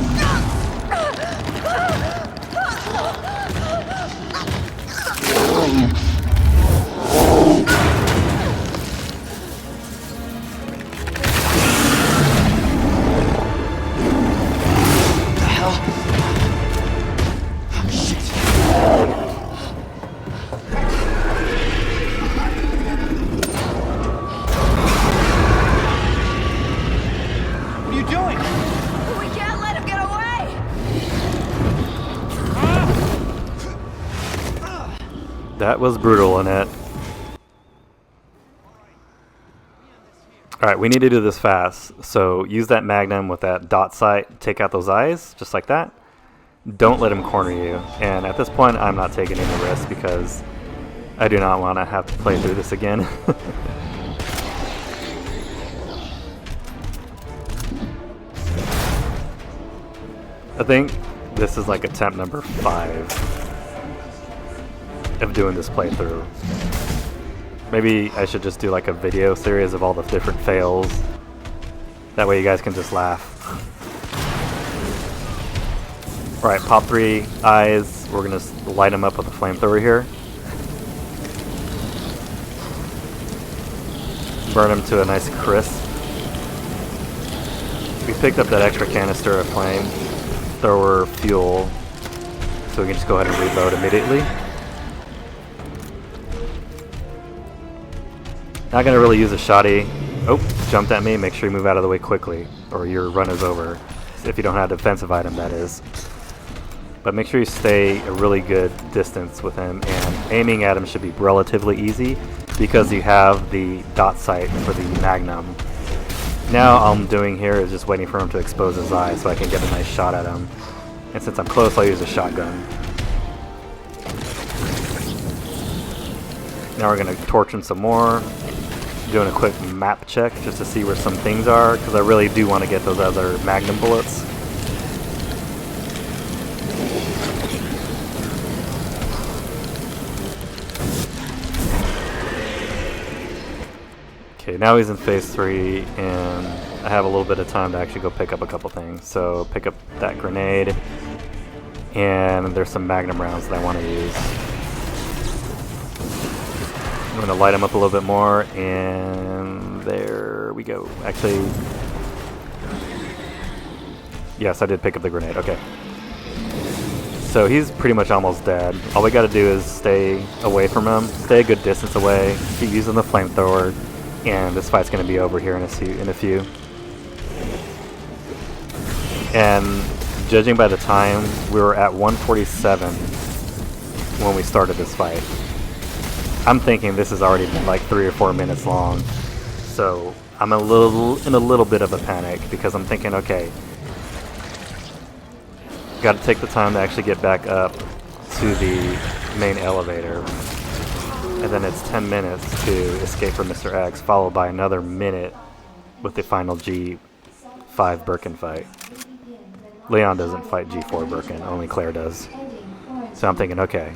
What are you doing? We can't let him get away! That was brutal, Annette. Alright, we need to do this fast. So use that magnum with that dot sight, take out those eyes, just like that. Don't let him corner you. And at this point, I'm not taking any risks because I do not want to have to play through this again. I think this is like attempt number 5 of doing this playthrough. Maybe I should just do like a video series of all the different fails. That way you guys can just laugh. Alright, pop 3 eyes. We're gonna light them up with a flamethrower here. Burn them to a nice crisp. We picked up that extra canister of flamethrower fuel, so we can just go ahead and reload immediately. Not gonna really use a shotty. Oh, jumped at me. Make sure you move out of the way quickly, or your run is over. If you don't have a defensive item, that is. But make sure you stay a really good distance with him, and aiming at him should be relatively easy because you have the dot sight for the magnum. Now all I'm doing here is just waiting for him to expose his eyes so I can get a nice shot at him. And since I'm close, I'll use a shotgun. Now we're gonna torch him some more. Doing a quick map check just to see where some things are, because I really do want to get those other magnum bullets. Okay, now he's in phase 3, and I have a little bit of time to actually go pick up a couple things. So pick up that grenade, and there's some magnum rounds that I want to use. I'm going to light them up a little bit more, and there we go. Actually, yes, I did pick up the grenade. Okay. So he's pretty much almost dead. All we got to do is stay away from him, stay a good distance away, keep using the flamethrower, and this fight's going to be over here in a few. And judging by the time, we were at 147 when we started this fight. I'm thinking this has already been like 3 or 4 minutes long, so I'm in a little bit of a panic because I'm thinking, okay, got to take the time to actually get back up to the main elevator, and then it's 10 minutes to escape from Mr. X, followed by another minute with the final G5 Birkin fight. Leon doesn't fight G4 Birkin, only Claire does. So I'm thinking, okay,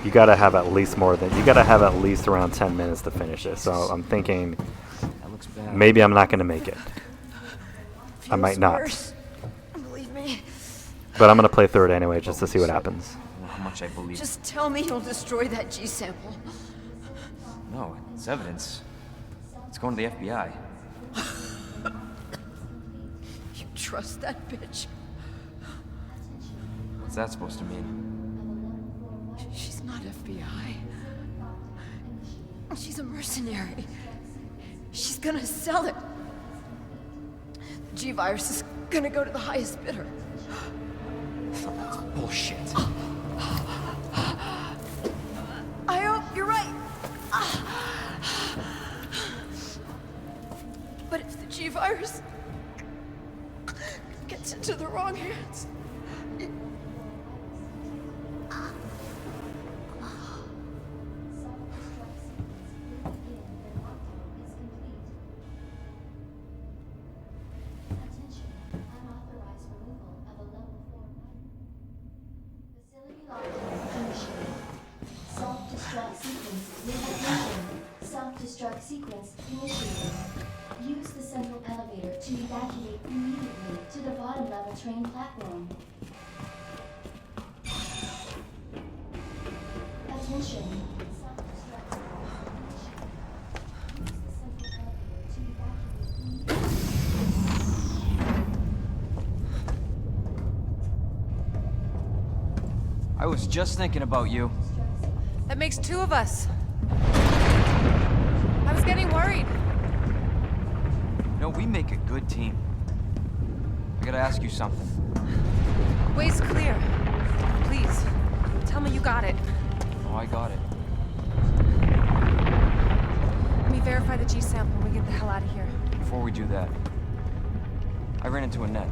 you gotta have at least around 10 minutes to finish it. So I'm thinking That looks bad. maybe I'm not gonna make it. I might not. Worse. Believe me. But I'm gonna play through it anyway just to see what happens. I don't know how much I believe. Just tell me you'll destroy that G sample. No, it's evidence. It's going to the FBI. You trust that bitch? What's that supposed to mean? She's not FBI. She's a mercenary. She's gonna sell it. The G-Virus is gonna go to the highest bidder. Bullshit. I hope you're right. But if the G-Virus gets into the wrong hands... Self-destruct sequence initiated. Use the central elevator to evacuate immediately to the bottom level train platform. Attention. Self-destruct initiated. Use the central elevator to evacuate immediately. I was just thinking about you. That makes two of us. I was getting worried. No, we make a good team. I gotta ask you something. Way's clear. Please, tell me you got it. Oh, I got it. Let me verify the G sample when we get the hell out of here. Before we do that, I ran into Annette.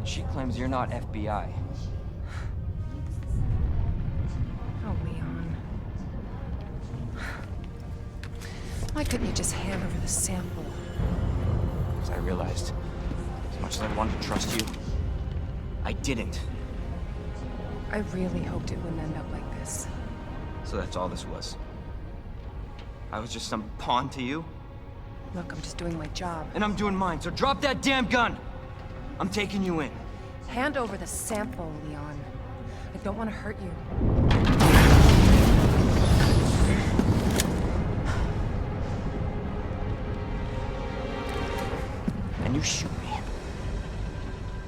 She claims you're not FBI. Oh, Leon. Why couldn't you just hand over the sample? As I realized, as much as I wanted to trust you, I didn't. I really hoped it wouldn't end up like this. So that's all this was. I was just some pawn to you, Look, I'm just doing my job. and I'm doing mine, so drop that damn gun! I'm taking you in. Hand over the sample, Leon. I don't want to hurt you. And you shoot me.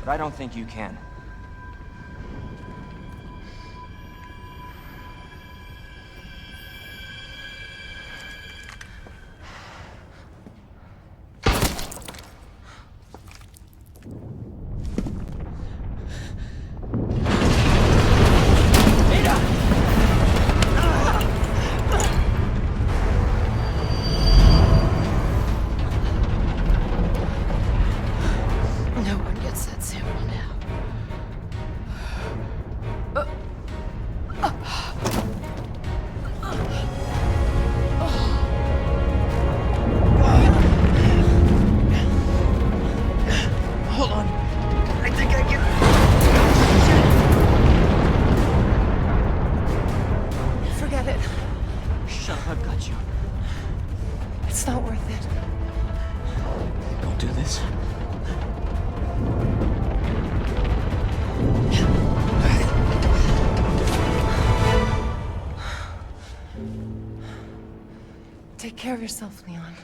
But I don't think you can. No one gets that sample now. Hold on. I think I can... Forget it. Shut up, I've got you. It's not worth it. Don't do this. Take care of yourself, Leon.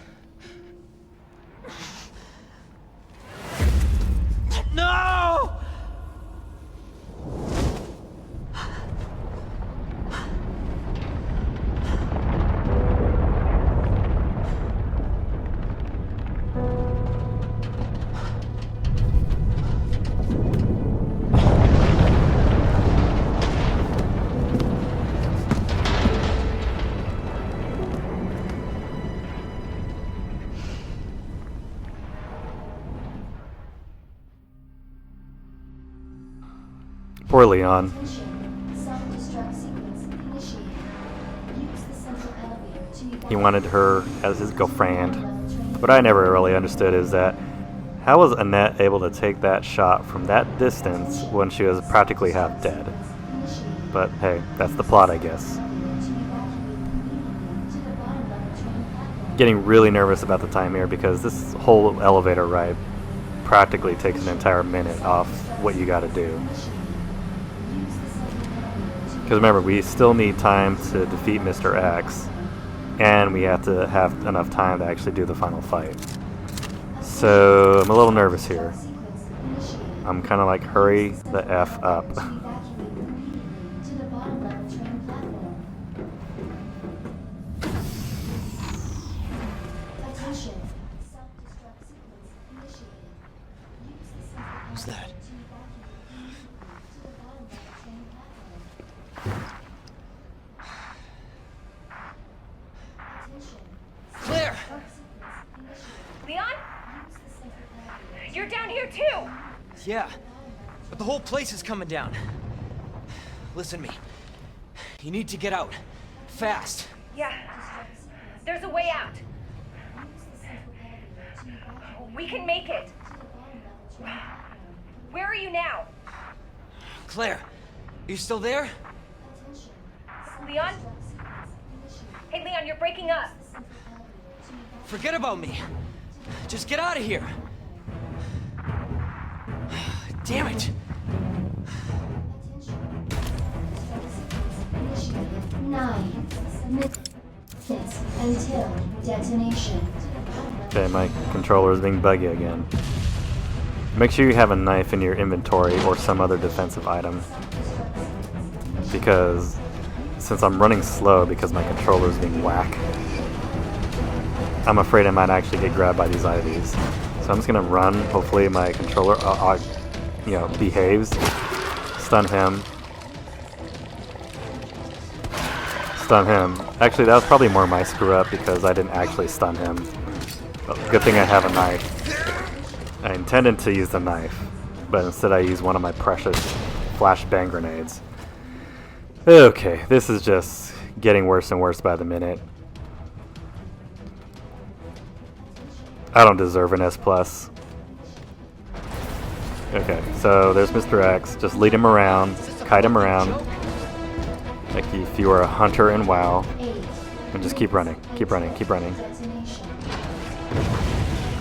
No! Poor Leon. Attention. Self-destruct sequence initiated. Use the central elevator to evacuate. He wanted her as his girlfriend. What I never really understood is that how was Annette able to take that shot from that distance when she was practically half dead? Initiated. But hey, that's the plot, I guess. Getting really nervous about the time here because this whole elevator ride practically takes an entire minute off what you gotta do. Because remember, we still need time to defeat Mr. X, and we have to have enough time to actually do the final fight. So I'm a little nervous here. I'm kind of like, hurry the F up. What's that? Claire! Leon? You're down here too! Yeah, but the whole place is coming down. Listen to me. You need to get out. Fast. Yeah. There's a way out. We can make it. Where are you now? Claire, are you still there? Leon? Hey, Leon, you're breaking up. Forget about me. Just get out of here. Damn it. 9 minutes until detonation. Okay, my controller is being buggy again. Make sure you have a knife in your inventory or some other defensive item. Because since I'm running slow because my controller is being whack, I'm afraid I might actually get grabbed by these IVs. So I'm just gonna run. Hopefully my controller, behaves. Stun him. Stun him. Actually, that was probably more my screw up because I didn't actually stun him. But good thing I have a knife. I intended to use the knife, but instead I used one of my precious flashbang grenades. Okay, this is just getting worse and worse by the minute. I don't deserve an S+. Okay, so there's Mr. X. Just lead him around, kite him around, like if you were a hunter in WoW, and just keep running, keep running, keep running.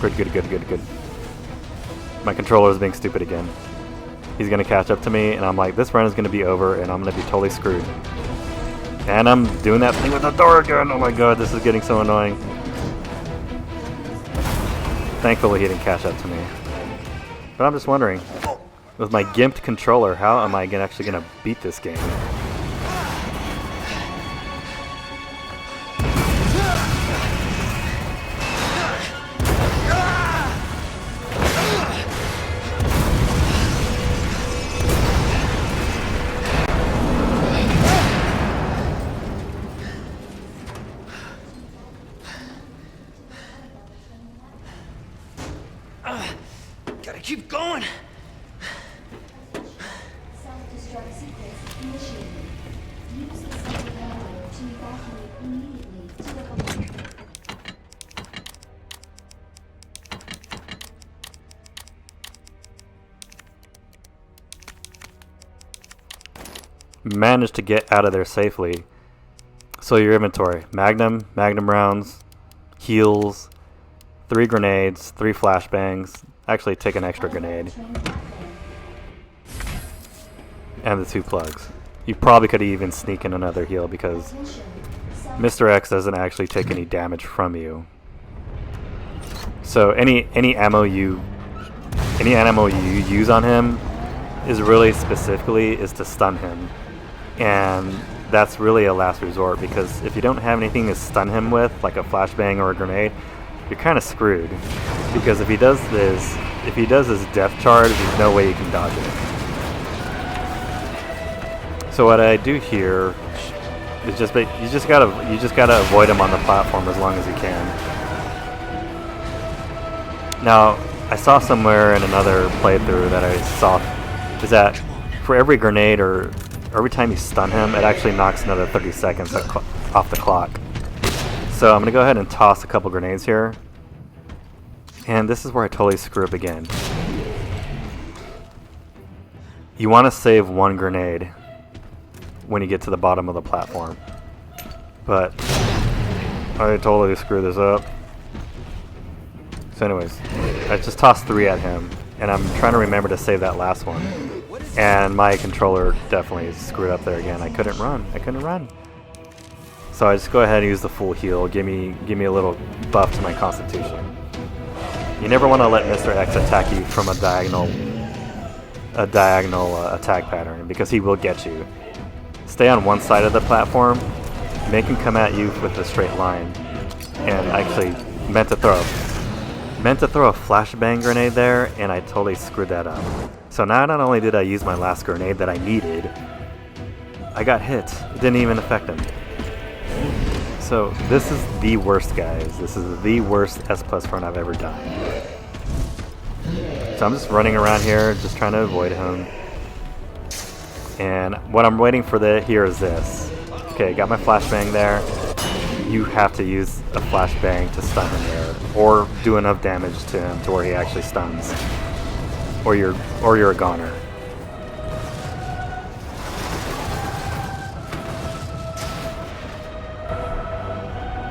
Good, good, good, good, good. My controller is being stupid again. He's gonna catch up to me, and I'm like, this run is gonna be over, and I'm gonna be totally screwed. And I'm doing that thing with the door again. Oh my god, this is getting so annoying. Thankfully, he didn't catch up to me. But I'm just wondering, with my gimped controller, how am I actually gonna beat this game? Gotta keep going. Self-destruct sequence initiated. Use the central elevator to evacuate immediately to the Managed to get out of there safely. So your inventory: magnum rounds, heals, 3 grenades, 3 flashbangs. Actually, take an extra grenade. And the 2 plugs. You probably could even sneak in another heal because Mr. X doesn't actually take any damage from you. So any ammo you use on him is really specifically is to stun him. And that's really a last resort because if you don't have anything to stun him with, like a flashbang or a grenade, you're kind of screwed. Because if he does his death charge, there's no way you can dodge it. So what I do here is you just gotta avoid him on the platform as long as you can. Now, I saw somewhere in another playthrough that I saw is that for every grenade or every time you stun him, it actually knocks another 30 seconds off the clock. So I'm gonna go ahead and toss a couple grenades here. And this is where I totally screw up again. You want to save 1 grenade when you get to the bottom of the platform. But I totally screwed this up. So anyways, I just tossed 3 at him, and I'm trying to remember to save that last one. And my controller definitely screwed up there again. I couldn't run. So I just go ahead and use the full heal. Give me a little buff to my constitution. You never want to let Mr. X attack you from a diagonal attack pattern, because he will get you. Stay on one side of the platform, make him come at you with a straight line. And actually meant to throw a flashbang grenade there, and I totally screwed that up. So now not only did I use my last grenade that I needed, I got hit. It didn't even affect him. So this is the worst, guys. This is the worst S+ run I've ever done. So I'm just running around here, just trying to avoid him. And what I'm waiting for here is this. Okay, got my flashbang there. You have to use a flashbang to stun him there, or do enough damage to him to where he actually stuns, or you're a goner.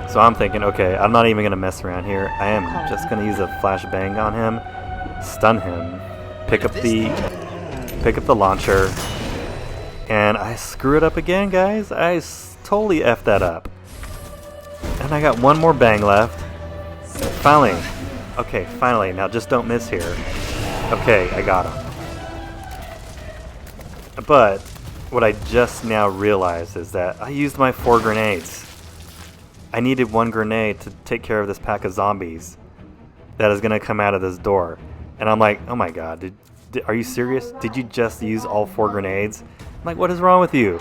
So I'm thinking, okay, I'm not even gonna mess around here. I am just gonna use a flashbang on him, stun him, pick up the launcher, and I screw it up again, guys. I totally effed that up. And I got one more bang left. Finally. Okay, finally. Now just don't miss here. Okay, I got him. But what I just now realized is that I used my 4 grenades. I needed 1 grenade to take care of this pack of zombies that is going to come out of this door. And I'm like, oh my god, are you serious? Did you just use all 4 grenades? I'm like, what is wrong with you?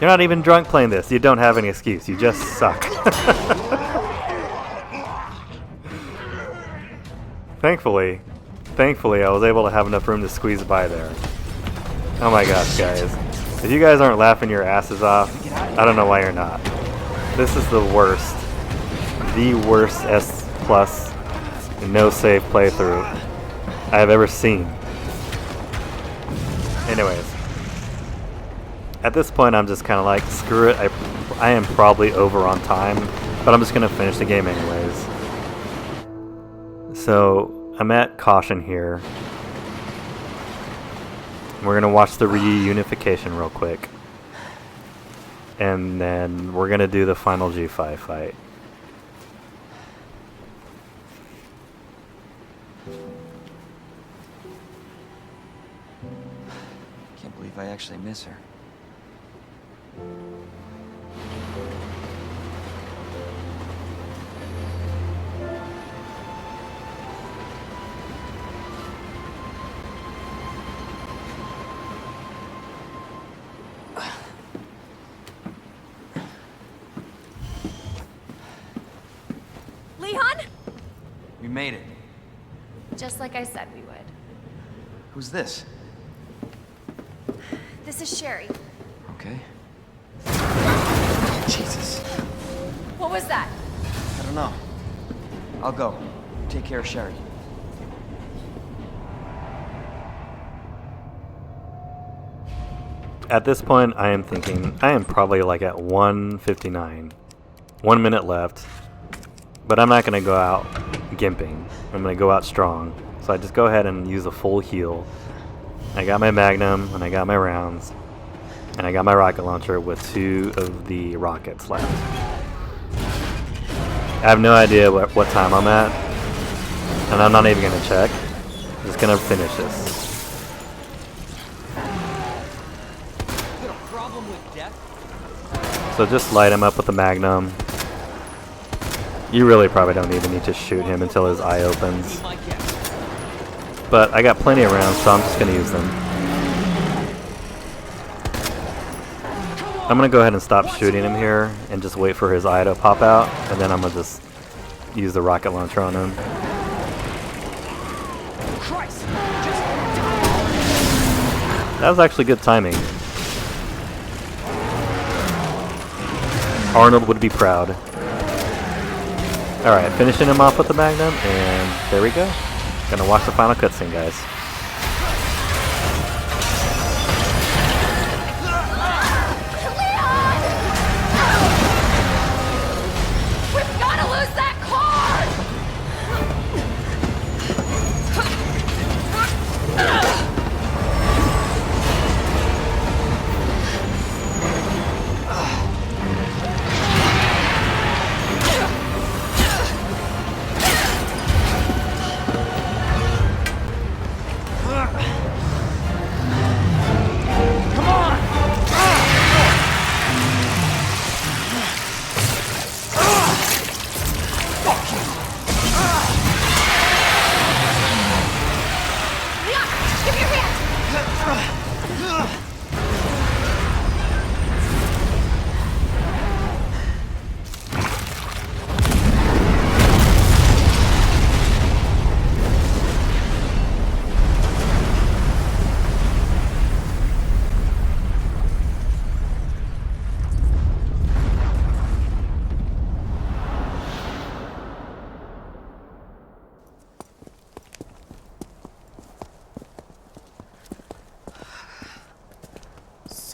You're not even drunk playing this. You don't have any excuse. You just suck. Thankfully, I was able to have enough room to squeeze by there. Oh my gosh, guys. If you guys aren't laughing your asses off, I don't know why you're not. This is the worst S+ no save playthrough I have ever seen. Anyways. At this point, I'm just kind of like, screw it. I am probably over on time, but I'm just going to finish the game anyways. So, I'm at caution here. We're going to watch the reunification real quick. And then we're going to do the final G5 fight. Can't believe I actually miss her. Leon? We made it. Just like I said we would. Who's this? This is Sherry. Okay. Jesus. What was that? I don't know. I'll go. Take care of Sherry. At this point, I am thinking, I am probably like at 1:59. 1 minute left. But I'm not going to go out gimping. I'm going to go out strong. So I just go ahead and use a full heal. I got my Magnum, and I got my rounds. And I got my rocket launcher with 2 of the rockets left. I have no idea what time I'm at. And I'm not even going to check. I'm just going to finish this. So just light him up with the Magnum. You really probably don't even need to shoot him until his eye opens. But I got plenty of rounds, so I'm just going to use them. I'm going to go ahead and stop shooting him here and just wait for his eye to pop out. And then I'm going to just use the rocket launcher on him. That was actually good timing. Arnold would be proud. Alright, finishing him off with the Magnum, and there we go. Gonna watch the final cutscene, guys.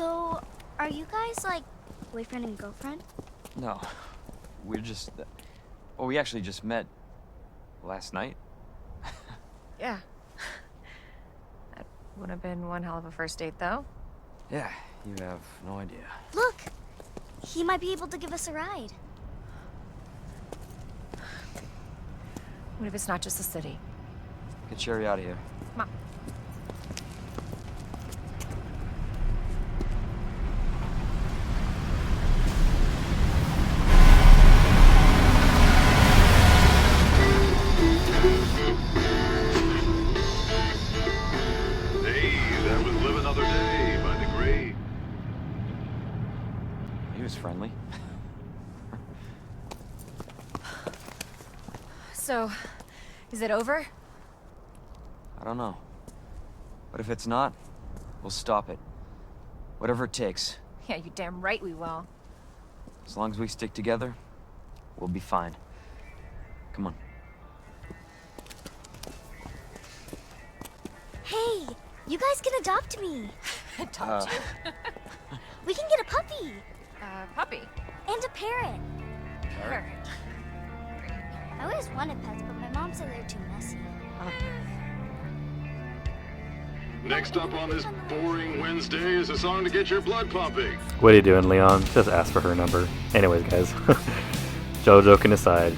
So, are you guys like boyfriend and girlfriend? No, we're just... Well, we actually just met last night. Yeah. That would have been one hell of a first date, though. Yeah, you have no idea. Look! He might be able to give us a ride. What if it's not just the city? Get Sherry out of here. Come on. Hey, that was Live Another Day by the great. He was friendly. So, is it over? I don't know. But if it's not, we'll stop it. Whatever it takes. Yeah, you damn right we will. As long as we stick together, we'll be fine. Come on. Hey, you guys can adopt me. Adopt you? We can get a puppy. Puppy? And a parrot. Parrot. I always wanted pets, but my mom said they're too messy. Next up on this boring Wednesday is a song to get your blood pumping. What are you doing, Leon? Just ask for her number. Anyways, guys. Joe joking aside.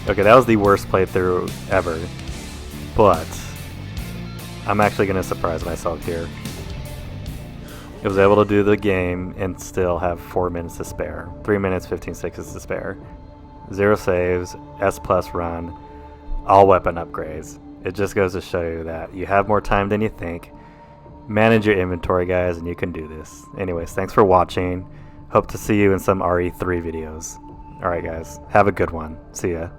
Okay, that was the worst playthrough ever. But I'm actually going to surprise myself here. I was able to do the game and still have 4 minutes to spare. 3 minutes, 15 seconds to spare. 0 saves, S+ run, all weapon upgrades. It just goes to show you that you have more time than you think. Manage your inventory, guys, and you can do this. Anyways, thanks for watching. Hope to see you in some RE3 videos. Alright, guys. Have a good one. See ya.